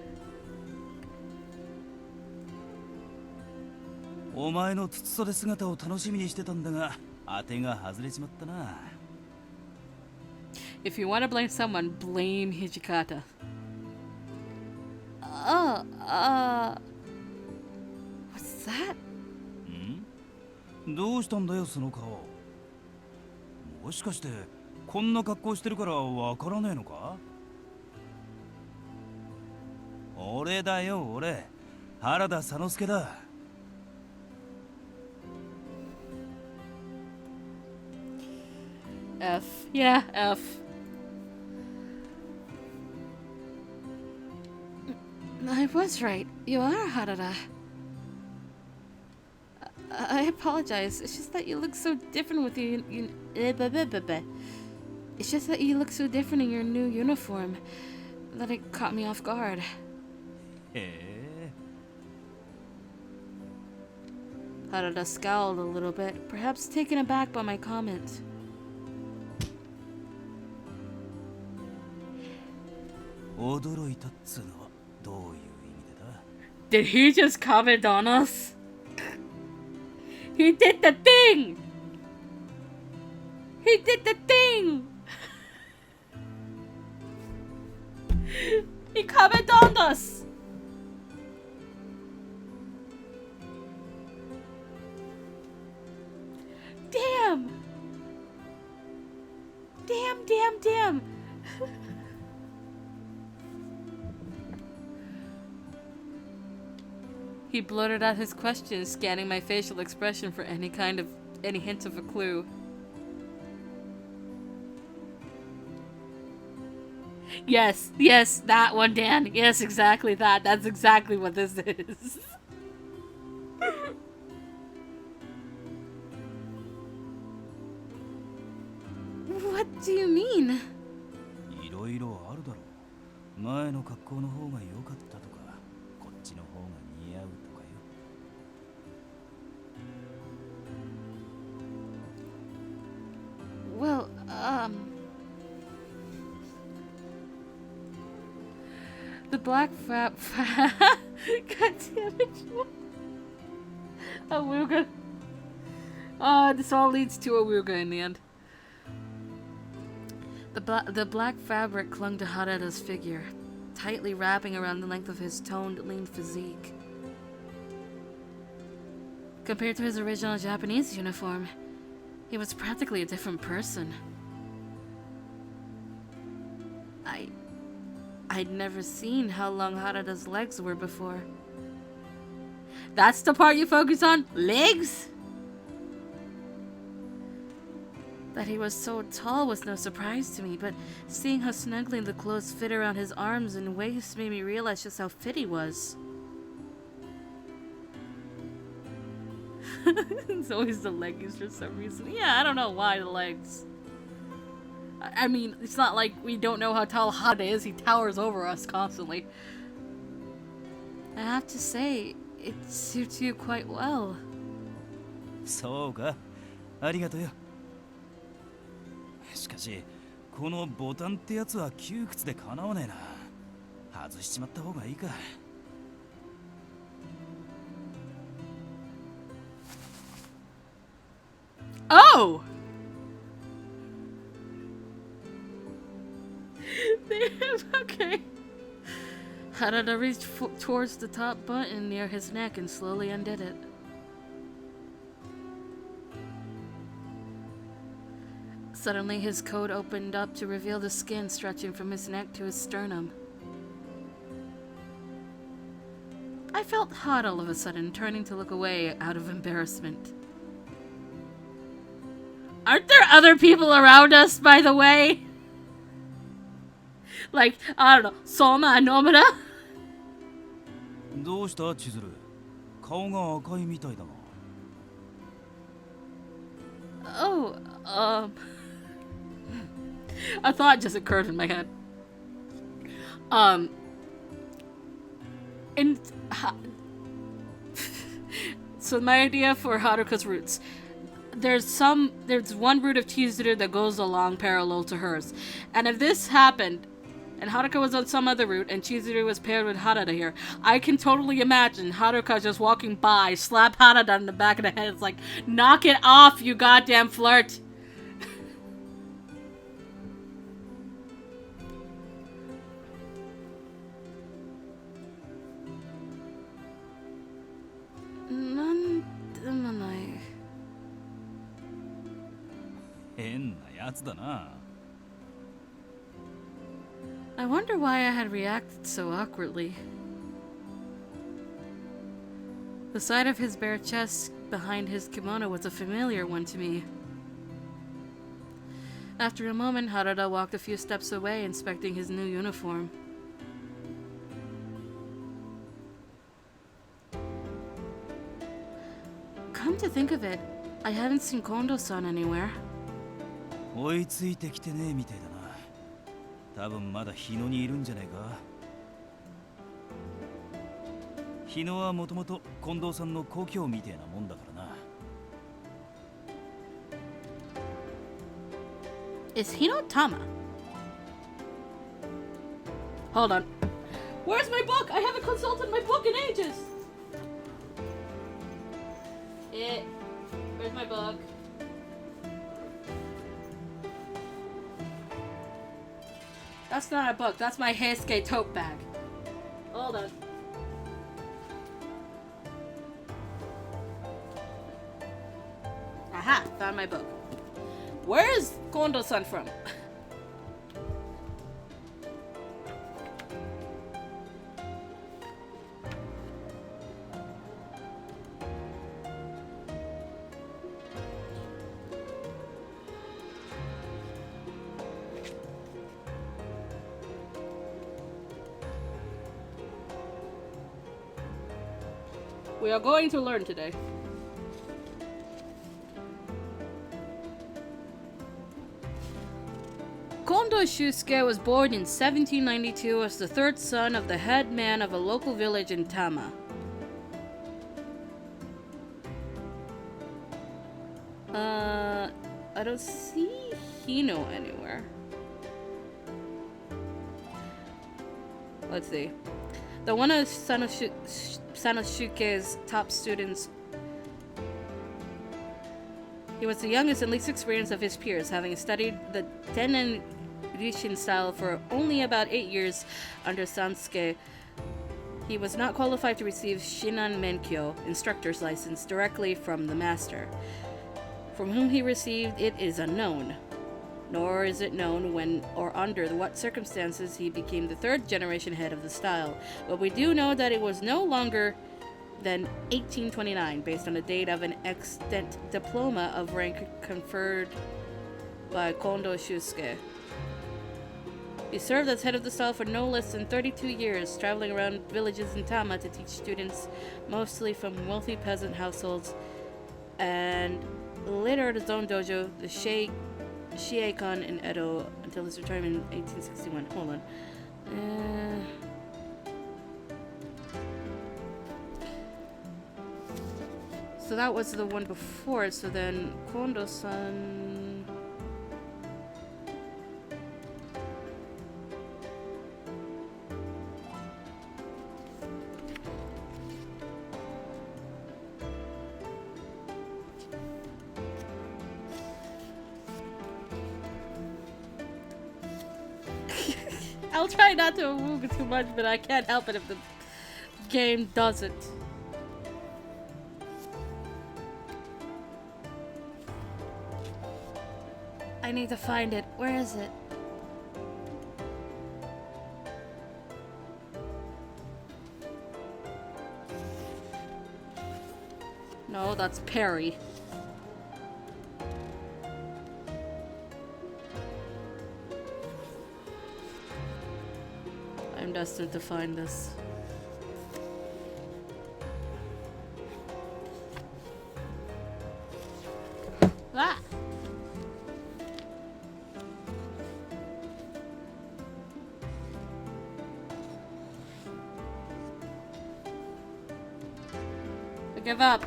お前の筒袖姿を楽しみにしてたんだが、当てが外れちまったな。If you want to blame someone, blame Hijikata. What's that? どうしたんだよその顔。もしかしてこんな格好してるからわからねえのか？俺だよ俺、原田佐之助だ。F. Yeah, F. I was right. You are Harada. I apologize. It's just that you look so different with It's just that you look so different in your new uniform that it caught me off guard. Harada scowled a little bit, perhaps taken aback by my comment. Did he just comment on us? He did the thing! He did the thing! He commented on us! Damn! Damn! He blurted out his question, scanning my facial expression for any hint of a clue. Yes, that one, Dan. Yes, exactly that. That's exactly what this is. What do you mean? 前の格好の方が良かったとか、こっちの方が似合うとかよ。Well, the black God damn it. Awuga. This all leads to Awuga in the end. The black fabric clung to Harada's figure, tightly wrapping around the length of his toned, lean physique. Compared to his original Japanese uniform, he was practically a different person. I'd never seen how long Harada's legs were before. That's the part you focus on? Legs? That he was so tall was no surprise to me, but seeing how snugly the clothes fit around his arms and waist made me realize just how fit he was. It's always the leggings for some reason. Yeah, I don't know why the legs. I mean, it's not like we don't know how tall Harada is. He towers over us constantly. I have to say, it suits you quite well. そうか、ありがとうよ。しかし、このボタンってやつは窮屈でかなわねえな。外しちまった方がいいか。Oh! Okay. Harada reached towards the top button near his neck and slowly undid it. Suddenly, his coat opened up to reveal the skin stretching from his neck to his sternum. I felt hot all of a sudden, turning to look away out of embarrassment. Aren't there other people around us, by the way? Like, I don't know, Soma and Nomura? どうした千鶴、顔が赤いみたいだが。Oh, a thought just occurred in my head. So my idea for Haruka's roots. There's one root of Chizuru that goes along parallel to hers. And if this happened, and Haruka was on some other route, and Chizuru was paired with Harada here, I can totally imagine Haruka just walking by, slap Harada in the back of the head. It's like, knock it off, you goddamn flirt! I wonder why I had reacted so awkwardly. The sight of his bare chest behind his kimono was a familiar one to me. After a moment, Harada walked a few steps away, inspecting his new uniform. Come to think of it, I haven't seen Kondo-san anywhere. 追いついてきてねえみたいだな。多分まだ日野にいるんじゃねえか。日野はもともと近藤さんの故郷みてえなもんだからな。Is Hino Tama? Hold on. Where's my book? I haven't consulted my book in ages. Where's my book? That's not a book. That's my Heisuke tote bag. Hold on. Aha! Found my book. Where is Kondo-san from? We are going to learn today. Kondo Shusuke was born in 1792 as the third son of the head man of a local village in Tama. I don't see Hino anywhere. Let's see. The one of Sanosuke's top students. He was the youngest and least experienced of his peers, having studied the Tennen Rishin style for only about 8 years under Sansuke. He was not qualified to receive Shinan Menkyo, instructor's license, directly from the master. From whom he received it is unknown, nor is it known when or under what circumstances he became the third generation head of the style, but we do know that it was no longer than 1829, based on the date of an extant diploma of rank conferred by Kondo Shusuke. He served as head of the style for no less than 32 years, traveling around villages in Tama to teach students, mostly from wealthy peasant households, and later at his own dojo, the Shiekon in Edo, until his retirement in 1861. Hold on. So that was the one before, so then Kondo-san... I'll try not to move too much, but I can't help it if the game doesn't. I need to find it. Where is it? No, that's Perry. I'm destined to find this. Ah! I give up.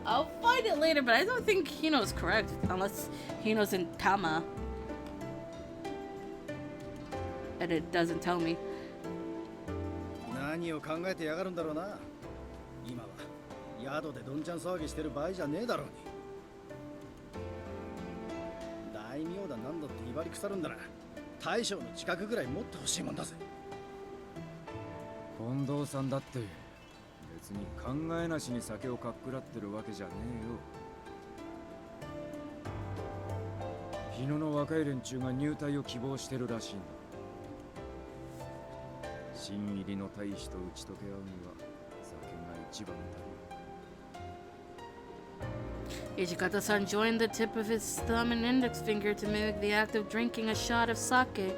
I'll find it later, but I don't think Hino's correct, unless Hino's in Tama. And it doesn't tell me. 何を考えてやがるんだろうな。今は宿でどんちゃん騒ぎしてる場合じゃねえだろうに。大名だなんだって威張り腐るんだな。大将の近くぐらい持ってほしいもんだぜ。近藤さんだって別に考えなしに酒をかっくらってるわけじゃねえよ。日野の若い連中が入隊を希望してるらしいんだ。新入りの大使と打ち解け合うには酒が一番だ。Ijikata-san joined the tip of his thumb and index finger to mimic the act of drinking a shot of sake,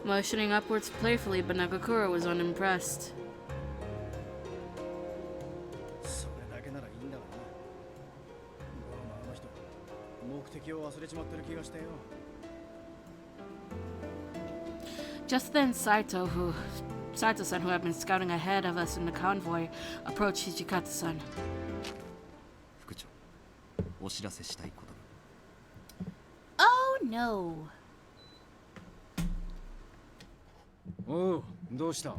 motioning upwards playfully, but Nagakura was unimpressed. それだけならいいんだがな。あの人、目的を忘れちまってる気がしてよ。Just then, Saito-san, who had been scouting ahead of us in the convoy, approached Hijikata-san. 副長、お知らせしたいことが。Oh no. おう、どうした？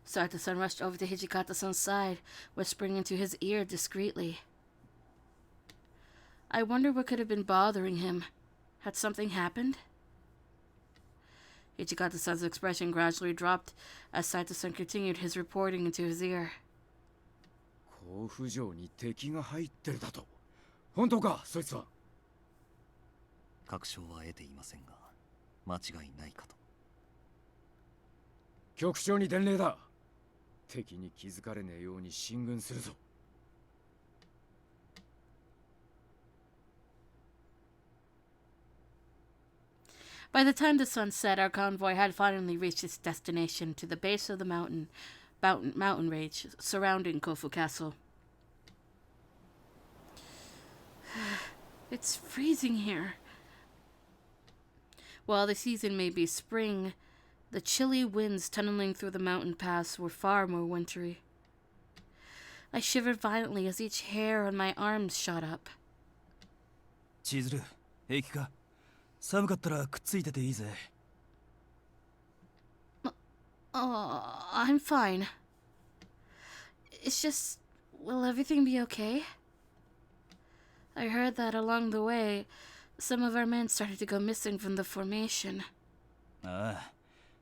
Saito-san rushed over to Hijikata-san's side, whispering into his ear discreetly. I wonder what could have been bothering him. Had something happened? Hijikata-san's expression gradually dropped as Saito-san continued his reporting into his ear. 甲府城に敵が入ってるだと。本当か、そいつは。確証は得ていませんが、間違いないかと。局長に伝令だ。敵に気づかれねえように進軍するぞ。By the time the sun set, our convoy had finally reached its destination, to the base of the mountain range surrounding Kofu Castle. It's freezing here. While the season may be spring, the chilly winds tunneling through the mountain pass were far more wintry. I shivered violently as each hair on my arms shot up. 千鶴、平気か？寒かったらくっついてていいぜ。I'm fine. It's just, will everything be okay? I heard that along the way, some of our men started to go missing from the formation. ああ、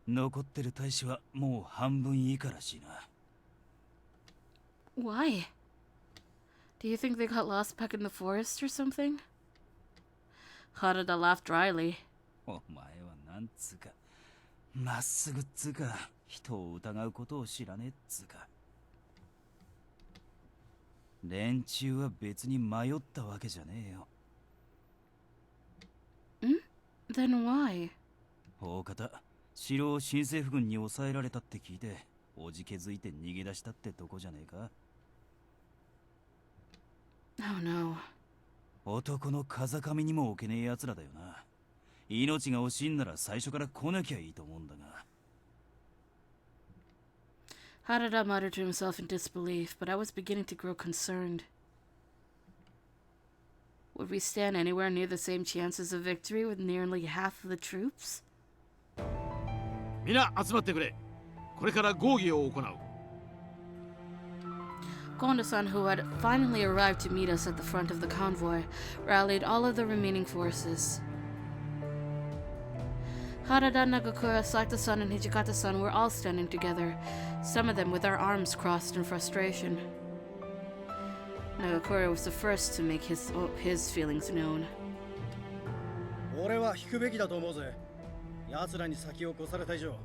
残ってる大使はもう半分いいからしいな。Why? Do you think they got lost back in the forest or something? Harada laughed dryly. お前はなんつうか、まっすぐっつうか、人を疑うことを知らねえっつうか。連中は別に迷ったわけじゃねえよ。Then why? 大方、城を新政府軍に抑えられたって聞いて、おじけづいて逃げ出したってとこじゃねえか。Oh no. 男の風上にも置けねえ奴らだよな。命が惜しいんなら最初から来なきゃいいと思うんだが。Harada muttered to himself in disbelief, but I was beginning to grow concerned. Would we stand anywhere near the same chances of victory with nearly half of the troops? みんな集まってくれ。これから合議を行う。Kondo-san, who had finally arrived to meet us at the front of the convoy, rallied all of the remaining forces. Harada, Nagakura, Saito-san, and Hijikata-san were all standing together, some of them with our arms crossed in frustration. Nagakura was the first to make his feelings known. 俺は引くべきだと思うぜ。奴らに先を越された以上、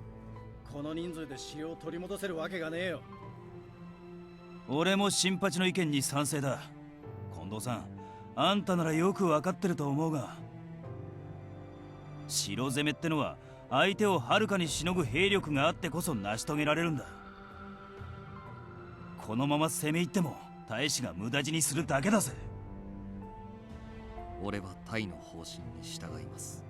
この人数で城を取り戻せるわけがねえよ。俺も新八の意見に賛成だ。近藤さん、あんたならよくわかってると思うが、城攻めってのは相手をはるかにしのぐ兵力があってこそ成し遂げられるんだ。このまま攻め入っても大使が無駄死にするだけだぜ。俺はタイの方針に従います。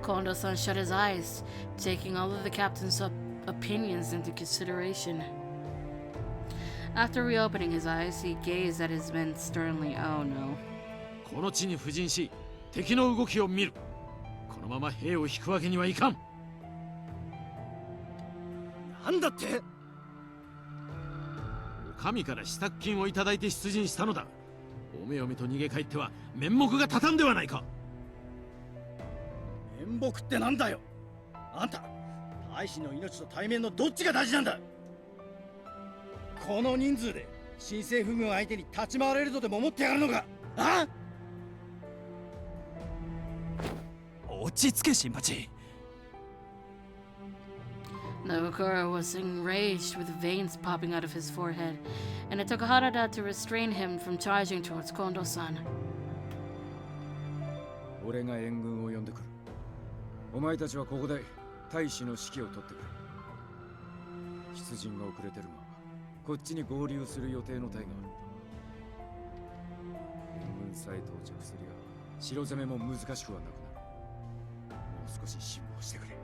Kondo-san shut his eyes, taking all of the captain's opinions into consideration. After reopening his eyes, he gazed at his men sternly. Oh no. この地に布陣し、敵の動きを見る。このまま兵を引くわけにはいかん。なんだって？神から支度金をいただいて出陣したのだ。おめおめと逃げ帰っては面目が立たんではないか。面目ってなんだよ。あんた、大使の命と対面のどっちが大事なんだ。この人数で新政府軍相手に立ち回れるとでも思ってやがるのか。あ？落ち着け新八。Nagakura was enraged with veins popping out of his forehead, and it took Harada to restrain him from charging towards Kondo-san. 俺が援軍を呼んでくる。お前たちはここで大使の指揮を取ってくれ。出陣が遅れてるが、こっちに合流する予定の隊がある。援軍さえ到着すりゃ城攻めも難しくはなくなる。もう少し辛抱してくれ。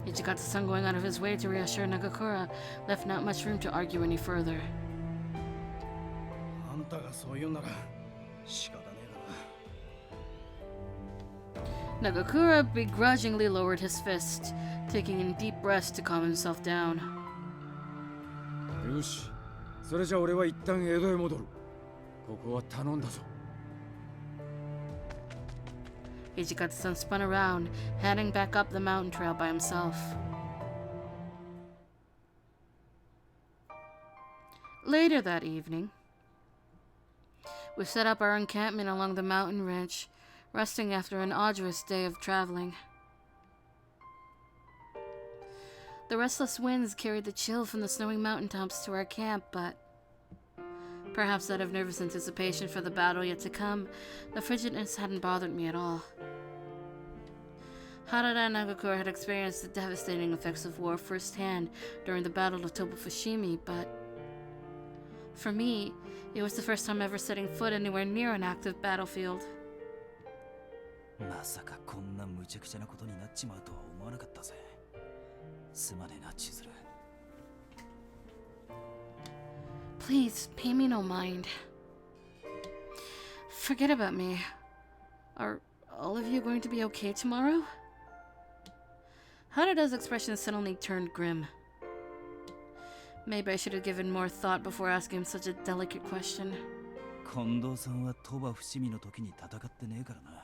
Hijikata-san, going out of his way to reassure Nagakura, left not much room to argue any further. あんたがそう言うなら仕方ねえだな。 Nagakura begrudgingly lowered his fist, taking in deep breaths to calm himself down. よし、それじゃ俺は一旦江戸へ戻る。ここは頼んだぞ。Hijikata-san spun around, heading back up the mountain trail by himself. Later that evening, we set up our encampment along the mountain ridge, resting after an arduous day of traveling. The restless winds carried the chill from the snowy mountaintops to our camp, but perhaps out of nervous anticipation for the battle yet to come, the frigidness hadn't bothered me at all. Harada and Nagakura had experienced the devastating effects of war firsthand during the Battle of Tobofushimi, but For me, it was the first time ever setting foot anywhere near an active battlefield. まさかこんな無茶苦茶なことになっちまうとは思わなかったぜ。すまねえな、千鶴。Please, pay me no mind. Forget about me. Are all of you going to be okay tomorrow? Hanada's expression suddenly turned grim. Maybe I should have given more thought before asking him such a delicate question. 近藤さんは鳥羽伏見の時に戦ってねえからな。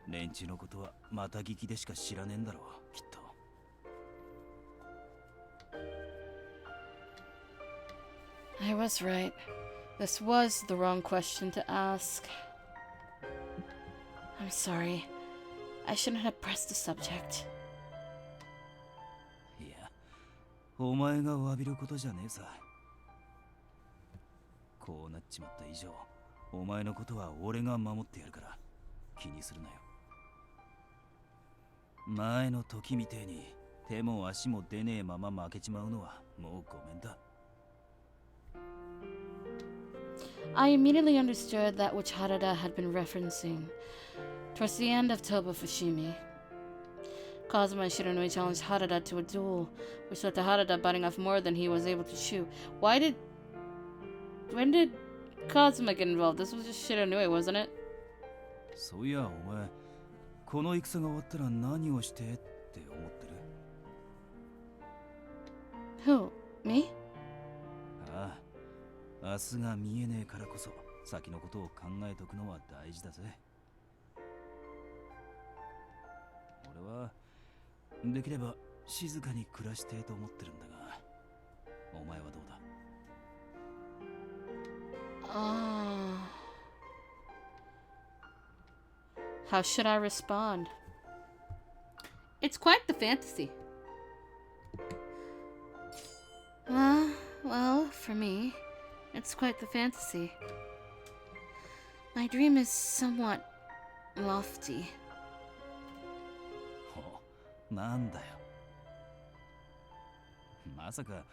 連中のことはまた聞きでしか知らねえんだろう、きっと。I was right. This was the wrong question to ask. I'm sorry. I shouldn't have pressed the subject. いや、お前が詫びることじゃねえさ。こうなっちまった以上、お前のことは俺が守ってやるから気にするなよ。前の時みてえに手も足も出ねえまま負けちまうのはもうごめんだ。I immediately understood that which Harada had been referencing. Towards the end of Toba Fushimi, Kazuma and Shiranui challenged Harada to a duel, which led to Harada biting off more than he was able to chew. When did Kazuma get involved? This was just Shiranui, wasn't it? そういや、お前、この戦が終わったら何をしてって思ってる？ Who? Me? ああ、明日が見えねえからこそ先のことを考えとくのは大事だぜ。俺はできれば静かに暮らしてと思ってるんだが、お前はどうだ？How should I respond? It's quite the fantasy. Well, for me, it's quite the fantasy. My dream is somewhat lofty. なんだよ。まさか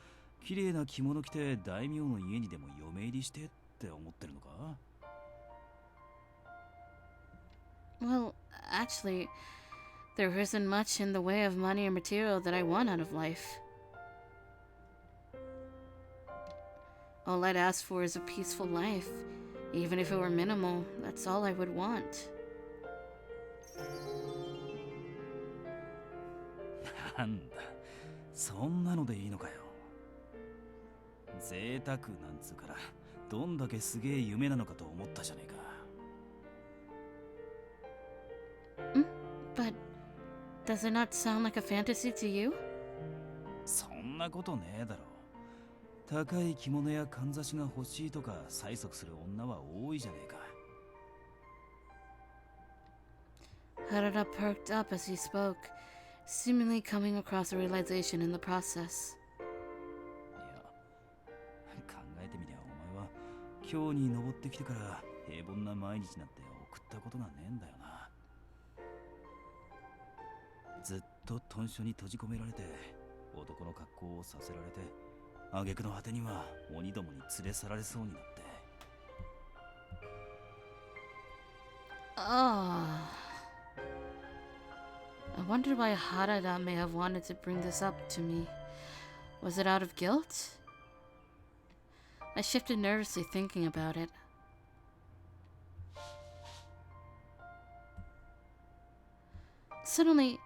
綺麗な着物着て大名の家にでも嫁入りしてって思ってるのか？ Well, actually, there isn't much in the way of money or material that I want out of life. All I'd ask for is a peaceful life. Even if it were minimal, that's all I would want. なんだ、そんなのでいいのかよ。贅沢なんつうから、どんだけすげえ夢なのかと思ったじゃねえか。But does it not sound like a fantasy to you? そんなことねえだろ。高い着物やかんざしが欲しいとか催促する女は多いじゃねえか。Harada perked up as he spoke, seemingly coming across a realization in the process. いや、考えてみりゃお前は今日に登ってきてから平凡な毎日なんて送ったことがねえんだよな。ずっと豚書に閉じ込められて男の格好をさせられて、挙句の果てには鬼どもに連れ去られそうになって。I wondered why Harada may have wanted to bring this up to me. Was it out of guilt? I shifted nervously thinking about it. Suddenly,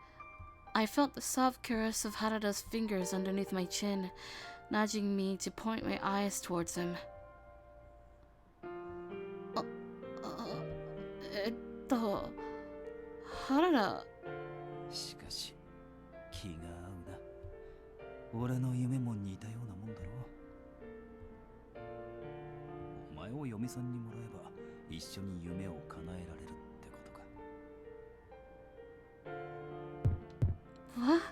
I felt the soft caress of Harada's fingers underneath my chin, nudging me to point my eyes towards him. Harada. しかし気が合うな。俺の夢も似たようなもんだろう。お前を嫁さんにもらえば一緒に夢を叶えられるってことか。 What?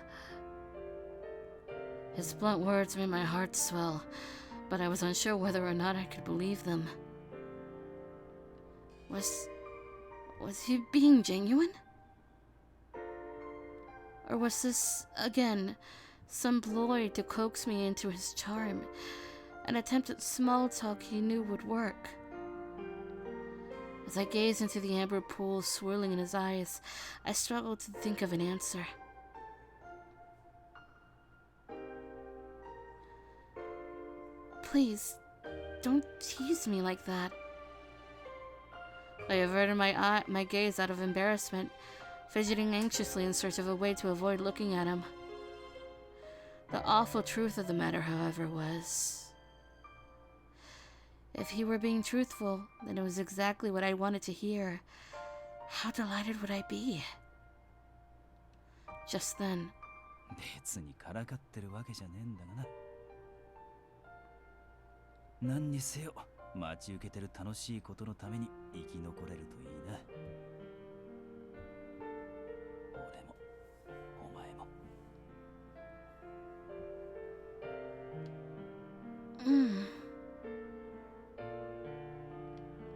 His blunt words made my heart swell, but I was unsure whether or not I could believe them. Was he being genuine? Or was this, again, some ploy to coax me into his charm, an attempt at small talk he knew would work. As I gazed into the amber pool swirling in his eyes, I struggled to think of an answer. Please, don't tease me like that. I averted my gaze out of embarrassment, fidgeting anxiously in search of a way to avoid looking at him. The awful truth of the matter, however, was... if he were being truthful, then it was exactly what I wanted to hear. How delighted would I be? Just then... 別にからかってるわけじゃねえんだがな。何にせよ、待ち受けてる楽しいことのために生き残れるといいな。俺も、お前も。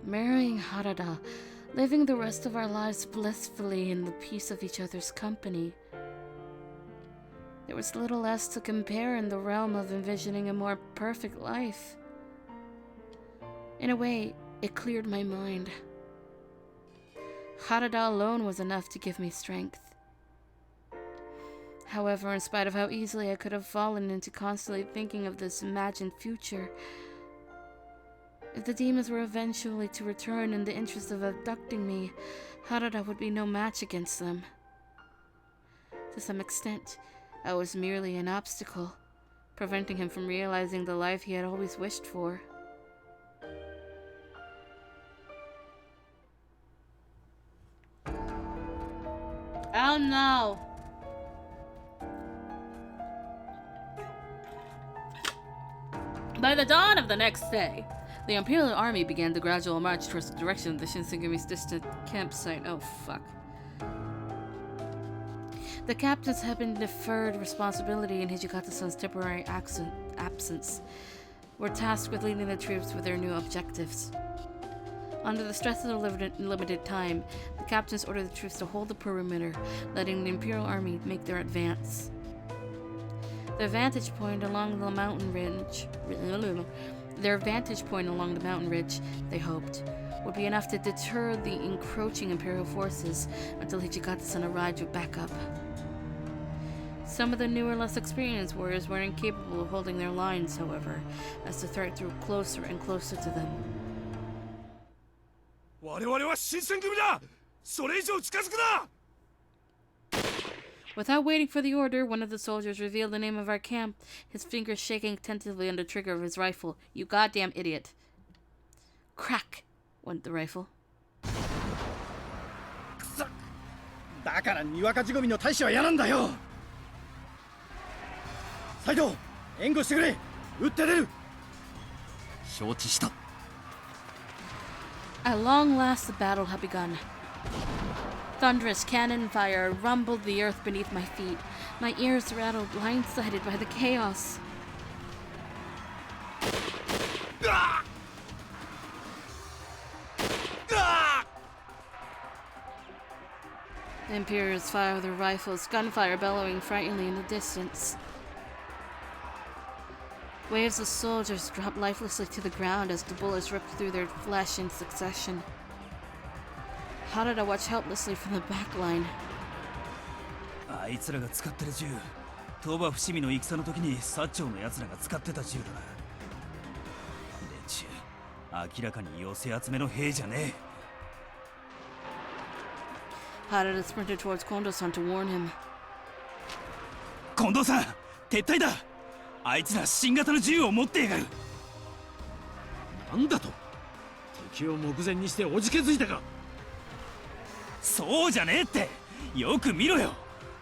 Marrying Harada, living the rest of our lives blissfully in the peace of each other's company. There was little else to compare in the realm of envisioning a more perfect life. In a way, it cleared my mind. Harada alone was enough to give me strength. However, in spite of how easily I could have fallen into constantly thinking of this imagined future, if the demons were eventually to return in the interest of abducting me, Harada would be no match against them. To some extent, I was merely an obstacle, preventing him from realizing the life he had always wished for. Oh no! By the dawn of the next day, the Imperial Army began the gradual march towards the direction of the Shinsegumi's distant campsite. Oh, fuck. The captains had been deferred responsibility in Hijikata-san's temporary absence, were tasked with leading the troops with their new objectives. Under the stress of the limited time, the captains ordered the troops to hold the perimeter, letting the Imperial Army make their advance. Their vantage point along the mountain ridge, they hoped, would be enough to deter the encroaching Imperial forces until Hijikata-san arrived with backup. Some of the newer, less experienced warriors were incapable of holding their lines, however, as the threat drew closer and closer to them. Without waiting for the order, one of the soldiers revealed the name of our camp, his fingers shaking tentatively on the trigger of his rifle. You goddamn idiot. Crack went the rifle. だからにわか仕込みの大使は嫌なんだよ。斉藤、援護してくれ。撃って出る。承知した。At long last, the battle had begun. Thunderous cannon fire rumbled the earth beneath my feet. My ears rattled, blindsided by the chaos. The Imperials fired their rifles, gunfire bellowing frighteningly in the distance. Waves of soldiers dropped lifelessly to the ground as the bullets ripped through their flesh in succession. Harada watched helplessly from the back line. あいつらが使ってる銃、鳥羽伏見の戦の時に薩長の奴らが使ってた銃だな。連中、明らかに寄せ集めの兵じゃねえ。Harada sprinted towards Kondo-san to warn him. 近藤さん、撤退だ。あいつら新型の銃を持ってやがる。なんだと？敵を目前にしておじけづいたか。そうじゃねえって。よく見ろよ。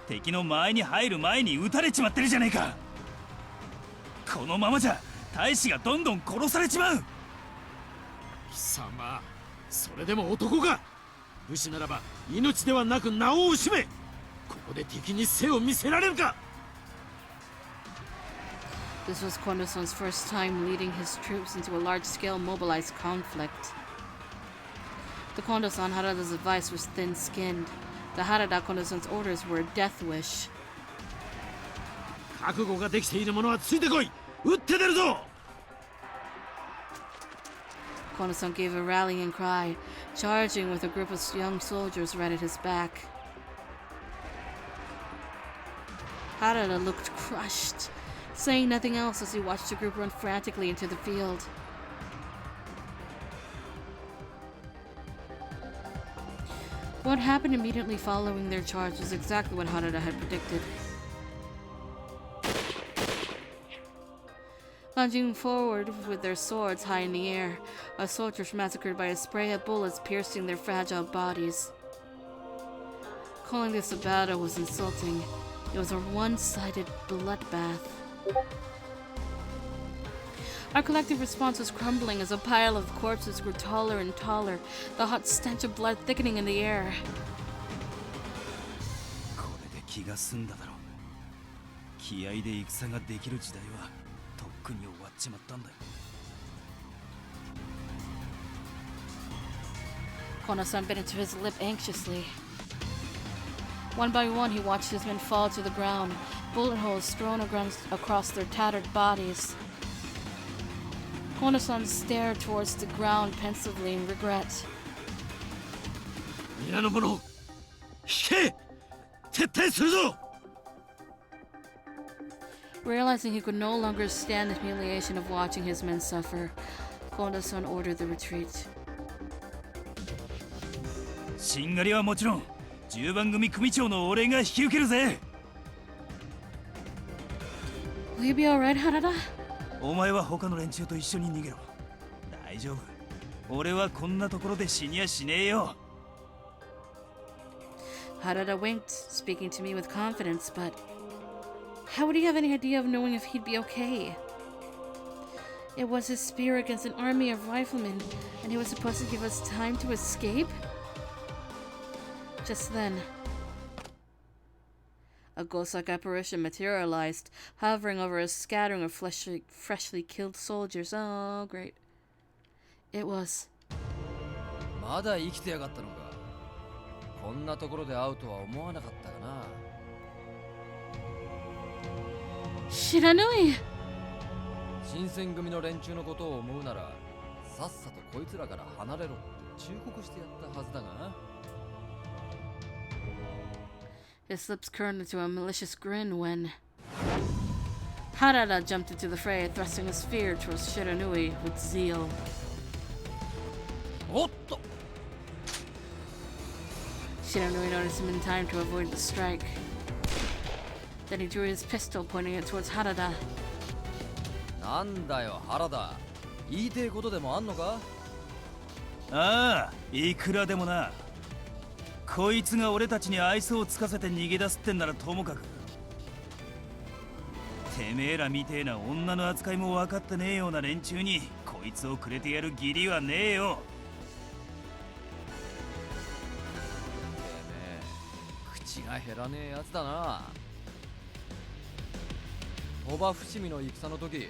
敵の前に入る前に撃たれちまってるじゃねえか。このままじゃ大使がどんどん殺されちまう。貴様、それでも男か。武士ならば命ではなく名を惜しめ。ここで敵に背を見せられるか。This was Kondo-san's first time leading his troops into a large-scale mobilized conflict. The Kondo-san Harada's advice was thin-skinned. The Harada Kondo-san's orders were a death wish. 覚悟ができている者はついてこい。撃って出るぞ。 Kono-san gave a rallying cry, charging with a group of young soldiers right at his back. Harada looked crushed, saying nothing else as he watched the group run frantically into the field. What happened immediately following their charge was exactly what Harada had predicted. Lunging forward with their swords high in the air, our soldiers massacred by a spray of bullets piercing their fragile bodies. Calling this a battle was insulting. It was a one-sided bloodbath. Our collective response was crumbling as a pile of corpses grew taller and taller, the hot stench of blood thickening in the air. これで気が済んだだろう。気合で戦ができる時代はとっくに終わっちまったんだよ。Kono-san bit into his lip anxiously. One by one, he watched his men fall to the ground, bullet holes strewn across their tattered bodies. Kono-san stared towards the ground pensively in regret. 皆の者、引け！撤退するぞ！ Realizing he could no longer stand the humiliation of watching his men suffer, Kono-san ordered the retreat. しんがりはもちろん、10番組組長の俺が引き受けるぜ。Will you be alright, Harada? お前は他の連中と一緒に逃げろ。大丈夫。俺はこんなところで死にやしねえよ。Harada winked, speaking to me with confidence, but how would he have any idea of knowing if he'd be okay? It was his spear against an army of riflemen, and he was supposed to give us time to escape? Just then, a ghost-like apparition materialized, hovering over a scattering of freshly killed soldiers. Oh, great. It was... まだ生きてやがったのか。こんなところで会うとは思わなかったかな。 Shiranui! 新選組の連中のことを思うなら、さっさとこいつらから離れろって忠告してやったはずだが。 His lips curled into a malicious grin when Harada jumped into the fray, thrusting a spear towards Shiranui with zeal. おっと! Shiranui noticed him in time to avoid the strike. Then he drew his pistol, pointing it towards Harada. なんだよ、原田。言いてえことでもあんのか？ああ、いくらでもな。こいつが俺たちに愛想をつかせて逃げ出すってんならともかく。てめえらみてえな女の扱いも分かってねえような連中にこいつをくれてやる義理はねえよ。てめえ、口が減らねえやつだな。鳥羽伏見の戦の時、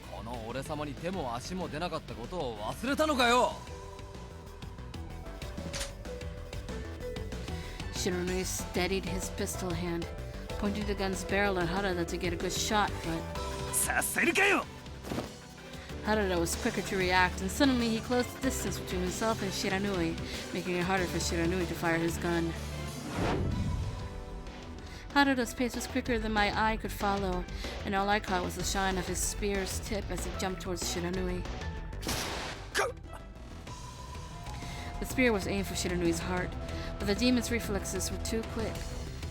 この俺様に手も足も出なかったことを忘れたのかよ。 Shiranui steadied his pistol hand, pointing the gun's barrel at Harada to get a good shot, but させるかよ。 Harada was quicker to react, and suddenly he closed the distance between himself and Shiranui, making it harder for Shiranui to fire his gun. Harada's pace was quicker than my eye could follow, and all I caught was the shine of his spear's tip as he jumped towards Shiranui. The spear was aimed for Shiranui's heart, but the demon's reflexes were too quick,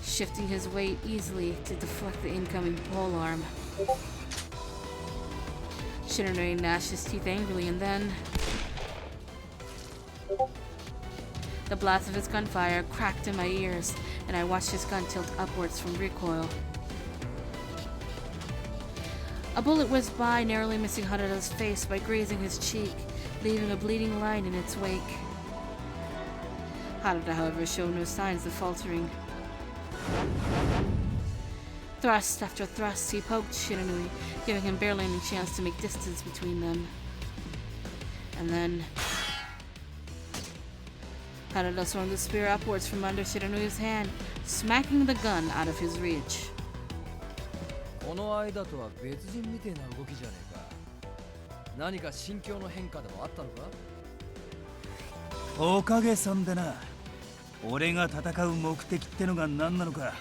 shifting his weight easily to deflect the incoming polearm. Shiranui gnashed his teeth angrily, and then the blast of his gunfire cracked in my ears, and I watched his gun tilt upwards from recoil. A bullet whizzed by, narrowly missing Harada's face by grazing his cheek, leaving a bleeding line in its wake. Harada, however, showed no signs of faltering. Thrust after thrust, he poked Shiranui, giving him barely any chance to make distance between them. And then Harada swung the spear upwards from under Shiranui's hand, smacking the gun out of his reach. この間とは別人みてえな動きじゃねえか。何か心境の変化でもあったのか？おかげさんでな。俺が戦う目的ってのが何なのか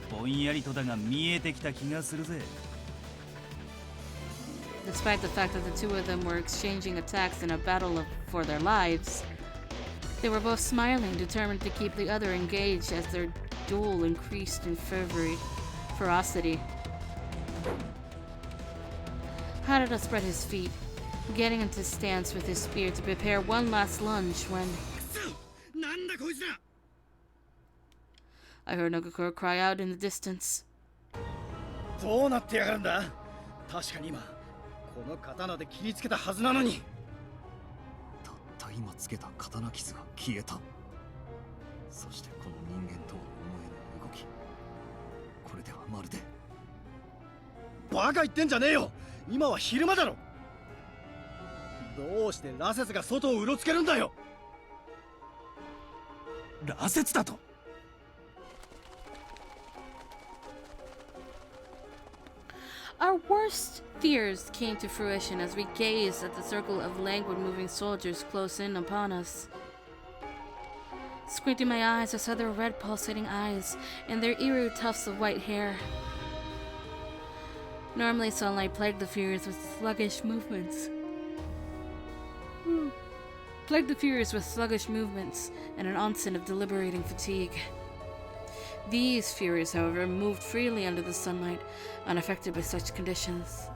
ぼんやりとだが見えてきた気がするぜ。Despite the fact that the two of them were exchanging attacks in a battle for their lives, they were both smiling, determined to keep the other engaged as their duel increased in ferocity. Harada spread his feet, getting into stance with his spear to prepare one last lunge when I heard Nagakura cry out in the distance. どうなってやがるんだ。確かに今この刀で切りつけたはずなのに。たった今つけた刀傷が消えた。そしてこの人間とは思えぬ動き。これではまるで。バカ言ってんじゃねえよ。今は昼間だろ。どうして羅刹が外をうろつけるんだよ。羅刹だと。Our worst fears came to fruition as we gazed at the circle of languid moving soldiers close in upon us. Squinting my eyes, I saw their red pulsating eyes and their eerie tufts of white hair. Normally sunlight plagued the Furies with sluggish movements. And an onset of deliberating fatigue. These Furies, however, moved freely under the sunlight, unaffected by such conditions.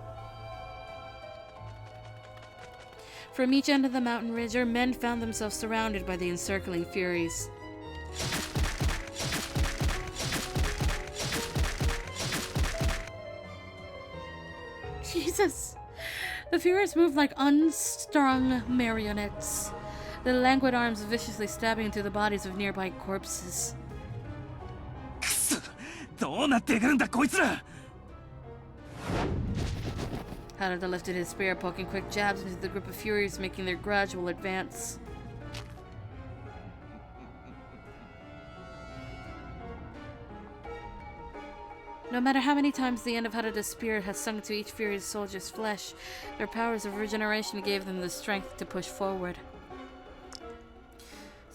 From each end of the mountain ridge, our men found themselves surrounded by the encircling Furies. Jesus! The Furies moved like unstrung marionettes, the languid arms viciously stabbing into the bodies of nearby corpses. どうなってくるんだこいつら。 Harada lifted his spear, poking quick jabs into the group of Furies, making their gradual advance. No matter how many times the end of Harada's spear has sunk to each Fury's soldier's flesh, their powers of regeneration gave them the strength to push forward.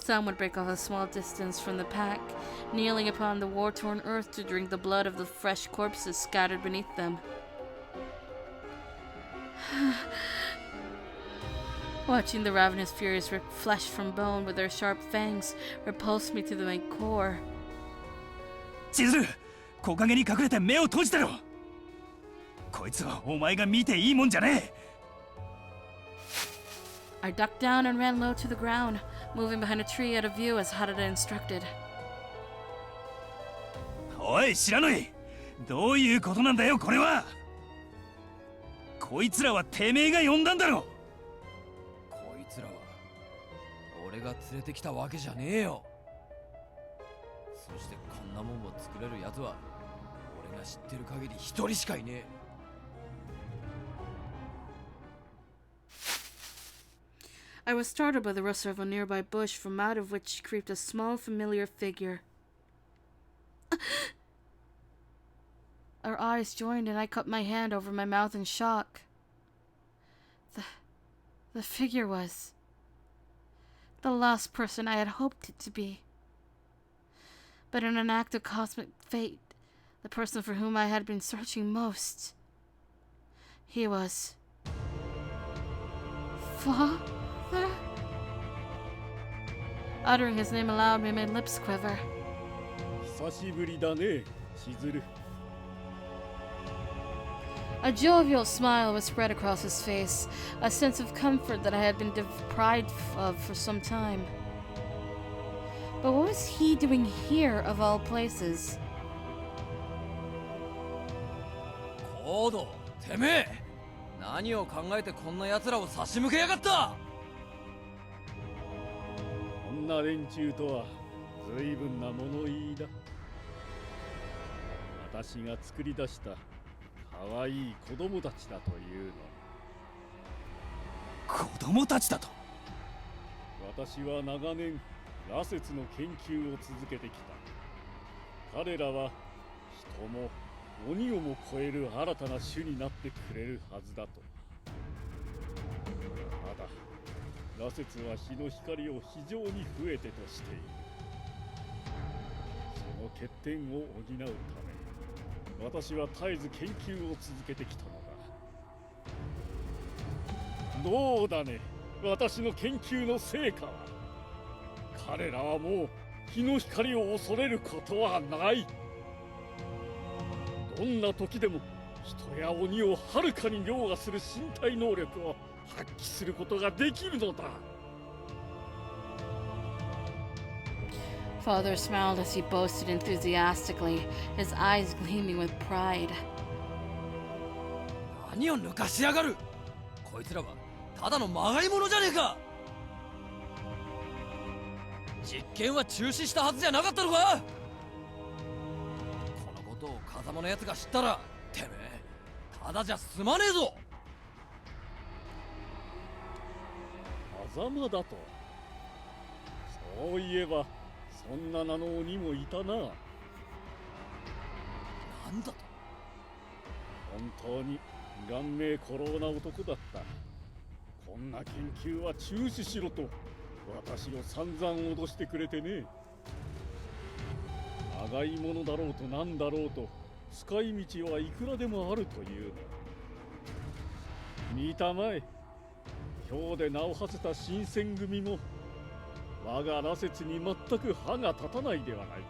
Some would break off a small distance from the pack, kneeling upon the war-torn earth to drink the blood of the fresh corpses scattered beneath them. Watching the ravenous Furies rip flesh from bone with their sharp fangs repulsed me to my core. 千鶴、木陰に隠れて目を閉じてろ。こいつはお前が見ていいもんじゃねえ。 I ducked down and ran low to the ground, moving behind a tree out of view as Harada instructed. おい、知らぬい。どういうことなんだよ、これは。こいつらはてめえが呼んだんだろ。こいつらは俺が連れてきたわけじゃねえよ。そしてこんなもんを作れるやつは俺が知ってる限り一人しかいねえ。 I was startled by the rustle of a nearby bush, from out of which creeped a small, familiar figure. Our eyes joined, and I cupped my hand over my mouth in shock. The figure was the last person I had hoped it to be. But in an act of cosmic fate, the person for whom I had been searching most. He was... Father? Uttering his name aloud made my lips quiver. 久しぶりだね、しずる。 A jovial smile was spread across his face, a sense of comfort that I had been deprived of for some time. But what was he doing here, of all places? コード、てめえ、何を考えてこんな奴らを差し向けやがった。こんな連中とは随分な物言いだ。私が作り出した可愛い子供たちだというの。子供たちだと。私は長年羅刹の研究を続けてきた。彼らは人も鬼をも超える新たな種になってくれるはずだと。ただ羅刹は日の光を非常に増えてとしている。その欠点を補うため私は絶えず研究を続けてきたのだ。どうだね、私の研究の成果は。彼らはもう日の光を恐れることはない。どんな時でも人や鬼をはるかに凌駕する身体能力を発揮することができるのだ。Father smiled as he boasted enthusiastically, his eyes gleaming with pride. 何を抜かしやがる。こいつらはただのまがいものじゃねえか。実験は中止したはずじゃなかったのか。このことを風間のやつが知ったらてめえただじゃ済まねえぞ。風間だと。そういえばそんな名の鬼もいたな。なんだと。本当に顔面古老な男だった。こんな研究は中止しろと私を散々脅してくれてね。長いものだろうとなんだろうと使い道はいくらでもあるというの。見たまえ、今日で名を馳せた新選組も我が羅刹に全く歯が立たないではないか。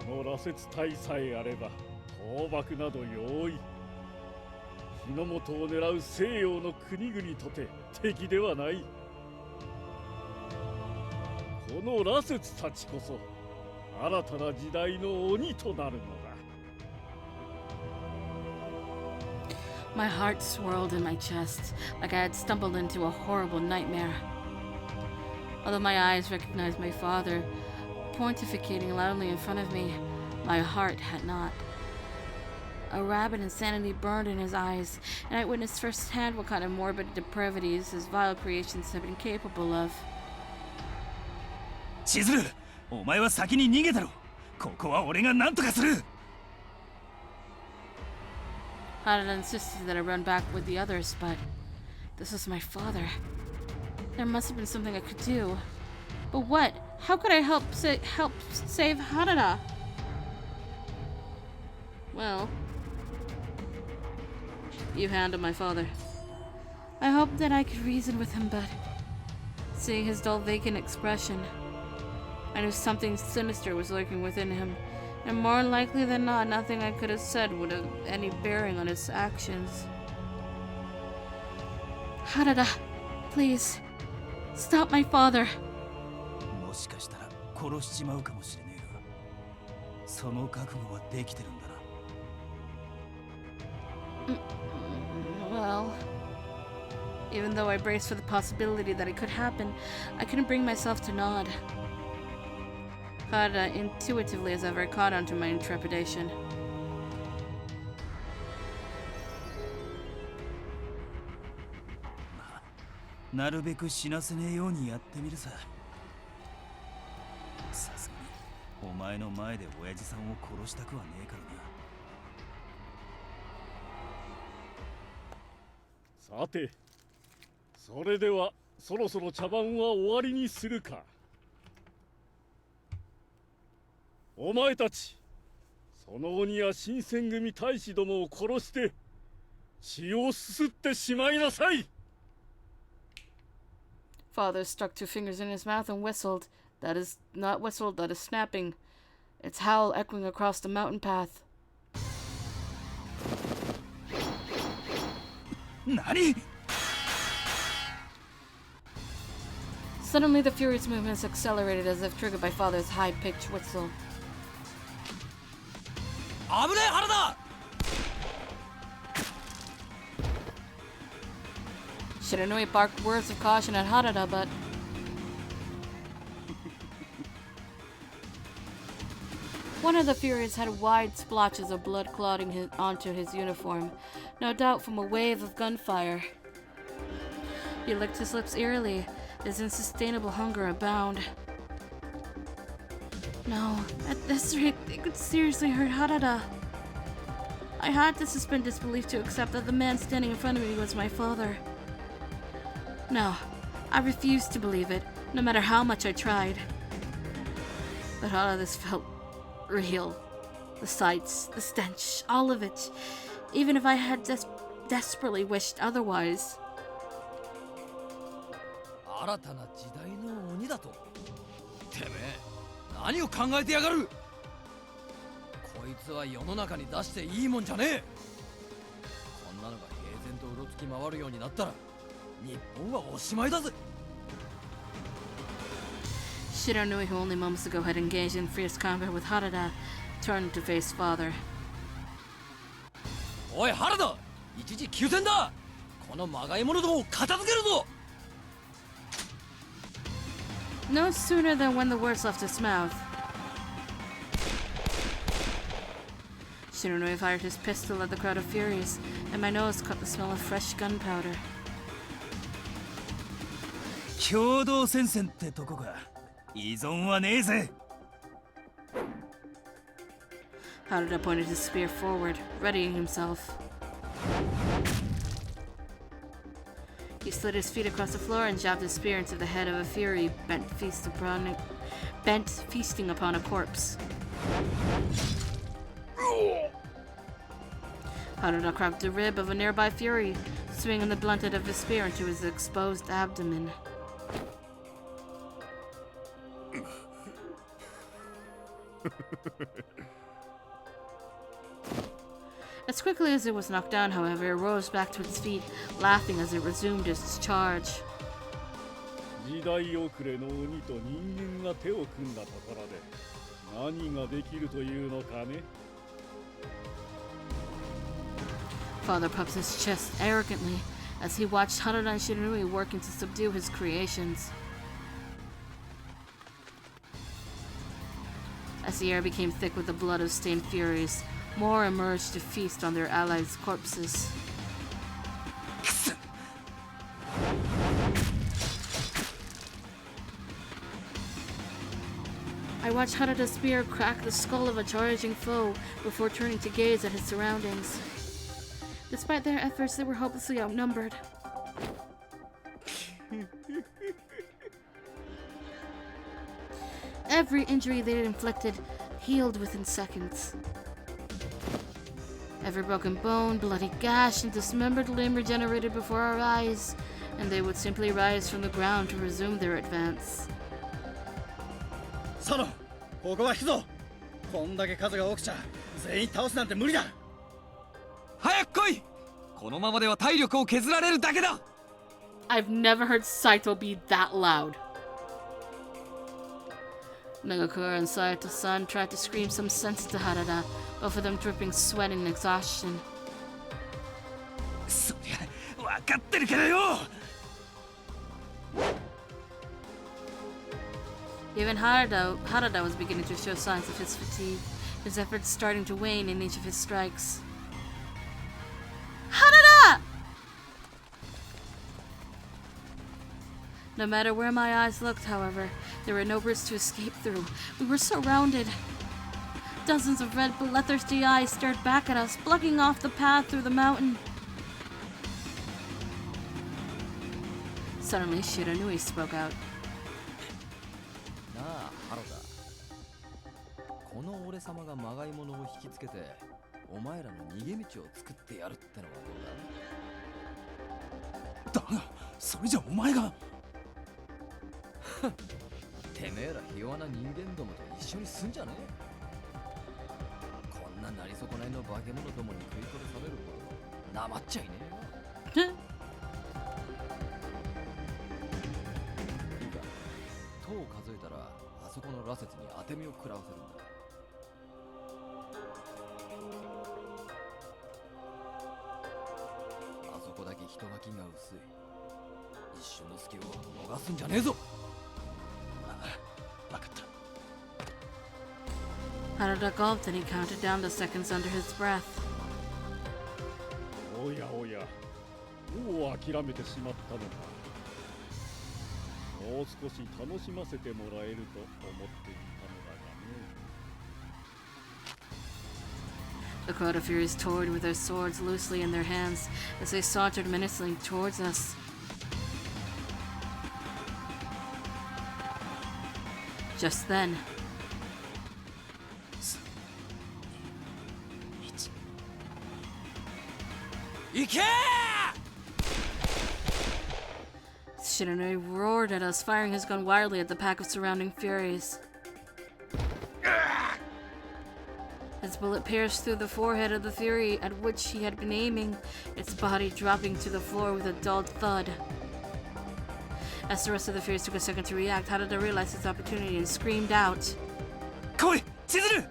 この羅刹隊さえあれば倒幕など容易。日の本を狙う西洋の国々とて敵ではない。この羅刹たちこそ新たな時代の鬼となるのだ。My heart swirled in my chest, like I had stumbled into a horrible nightmare. Although my eyes recognized my father, pontificating loudly in front of me, my heart had not. A rabid insanity burned in his eyes, and I witnessed firsthand what kind of morbid depravities his vile creations have been capable of. 千鶴、お前は先に逃げたろ。ここは俺が何とかする。Harada insisted that I run back with the others, but this was my father. There must have been something I could do. But what? How could I help save Harada? Well, you handled my father. I hoped that I could reason with him, but seeing his dull, vacant expression, I knew something sinister was lurking within him, and more likely than not, nothing I could have said would have any bearing on his actions. Harada, please, stop my father. もしかしたら殺しちまうかもしれねえが、その覚悟はできてるんだな。Well, even though I braced for the possibility that it could happen, I couldn't bring myself to nod. Harada intuitively as ever caught onto my intrepidation. なるべく死なせねえようにやってみるさ。さすがにお前の前で親父さんを殺したくはねえからな。さて、それではそろそろ茶番は終わりにするか。お前たち、その鬼や新選組大使どもを殺して血をすすってしまいなさい。 Father stuck two fingers in his mouth and whistled. That is not whistled, that is snapping. Its howl echoing across the mountain path. 何? Suddenly the Fury's movements accelerated as if triggered by Father's high-pitched whistle. 危ねえ原田! Shiranui barked words of caution at Harada, but one of the Furies had wide splotches of blood clotting onto his uniform, no doubt from a wave of gunfire. He licked his lips eerily, his insustainable hunger abound. No, at this rate, they could seriously hurt Harada. I had to suspend disbelief to accept that the man standing in front of me was my father. No, I refused to believe it, no matter how much I tried. But all of this felt real. The sights, the stench, all of it. Even if I had desperately wished otherwise. 新たな時代の鬼だと。てめえ、何を考えてやがる。こいつは世の中に出していいもんじゃねえ。こんなのが平然とうろつき回るようになったら、日本はおしまいだぜ。Shiranui, who only moments ago had engaged in fierce combat with Harada, turned to face father. おい原田、一時休戦だ。このまがい者どもを片付けるぞ。No sooner than when the words left his mouth, Shiranui fired his pistol at the crowd of Furies, and my nose caught the smell of fresh gunpowder. 共同戦線ってとこか。依存はねえぜ。Harada pointed his spear forward, readying himself. He slid his feet across the floor and jabbed his spear into the head of a Fury bent feasting upon a corpse. Harada cracked the rib of a nearby Fury, swinging the blunt end of his spear into his exposed abdomen. As quickly as it was knocked down, however, it rose back to its feet, laughing as it resumed its charge. 時代遅れの鬼と人間が手を組んだところで何ができるというのかね。 Father puffed his chest arrogantly as he watched Harada and Shiranui working to subdue his creations. As the air became thick with the blood of stained Furies, more emerged to feast on their allies' corpses. I watched Harada's spear crack the skull of a charging foe before turning to gaze at his surroundings. Despite their efforts, they were hopelessly outnumbered. Every injury they had inflicted healed within seconds. Every broken bone, bloody gash, and dismembered limb regenerated before our eyes, and they would simply rise from the ground to resume their advance. ソロ、ここは引くぞ。こんだけ数が多くちゃ全員倒すなんて無理だ。早く来い。このままでは体力を削られるだけだ。I've never heard Saito be that loud. Nagakura and Saito-san tried to scream some sense to Harada, both of them dripping sweat and exhaustion. そりゃ分かってるからよ。 Even Harada was beginning to show signs of his fatigue, his efforts starting to wane in each of his strikes. Harada! No matter where my eyes looked, however, there were no routes to escape through. We were surrounded. Dozens of red, bloodthirsty eyes stared back at us, blocking off the path through the mountain. Suddenly, Shiranui spoke out. なあ、原田。この俺様がまがい物を引きつけて、お前らの逃げ道を作ってやるってのはどうだ？だが、それじゃお前が。てめえらひ弱な人間どもと一緒にすんじゃねえ。こんななり損ないの化け物どもに食い殺されるほどなまっちゃいねえよ。いいか、塔を数えたらあそこの羅刹に当て身を食らわせるんだ。あそこだけ人垣が薄い。一瞬の隙を逃すんじゃねえぞ。 Harada gulped and he counted down the seconds under his breath. おやおや、もう諦めてしまったのか。もう少し楽しませてもらえると思っていたのだがね。The crowd of Furies toyed with their swords loosely in their hands as they sauntered menacingly towards us. Just then, Shiranui roared at us, firing his gun wildly at the pack of surrounding Furies. His bullet pierced through the forehead of the Fury at which he had been aiming, its body dropping to the floor with a dull thud. As the rest of the Furies took a second to react, Harada realized his opportunity and screamed out. Koi! Chizuru!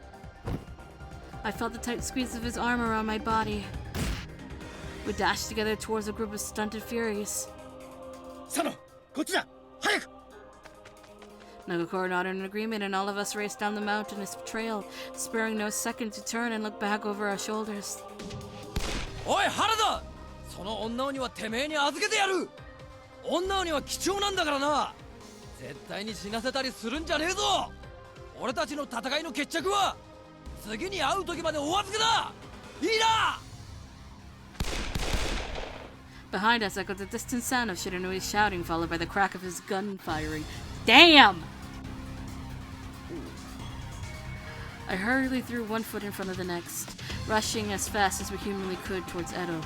I felt the tight squeeze of his arm around my body. We dashed together towards a group of stunted Furies. Sano! Kochira! Hayaku! Nagakoro nodded in agreement, and all of us raced down the mountainous trail, sparing no second to turn and look back over our shoulders. Oi, Harada! その女鬼はてめえに預けてやる! 女鬼は貴重なんだからな! 絶対に死なせたりするんじゃねえぞ! 俺たちの戦いの決着は次に会う時までお預けだ! いいな! Behind us echoed the distant sound of Shiranui's shouting, followed by the crack of his gun firing. Damn! I hurriedly threw one foot in front of the next, rushing as fast as we humanly could towards Edo.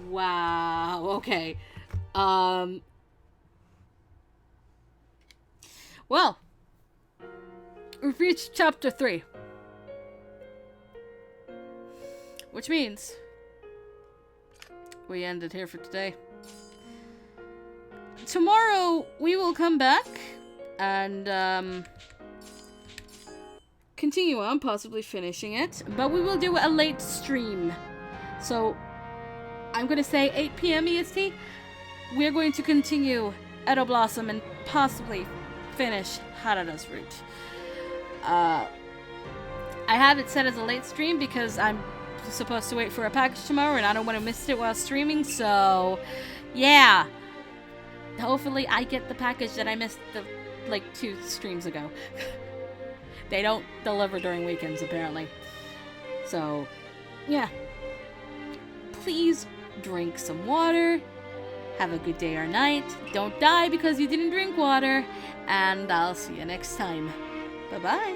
Wow, okay. Well, we've reached chapter 3. Which means we ended here for today. Tomorrow we will come back and continue on, possibly finishing it, but we will do a late stream. So I'm going to say 8 p.m. EST. We're going to continue Edo Blossom and possibly finish Harada's route. I have it set as a late stream because I'm supposed to wait for a package tomorrow and I don't want to miss it while streaming, so yeah. Hopefully I get the package that I missed like 2 streams ago. They don't deliver during weekends apparently. So yeah. Please drink some water. Have a good day or night. Don't die because you didn't drink water. And I'll see you next time. Bye-bye.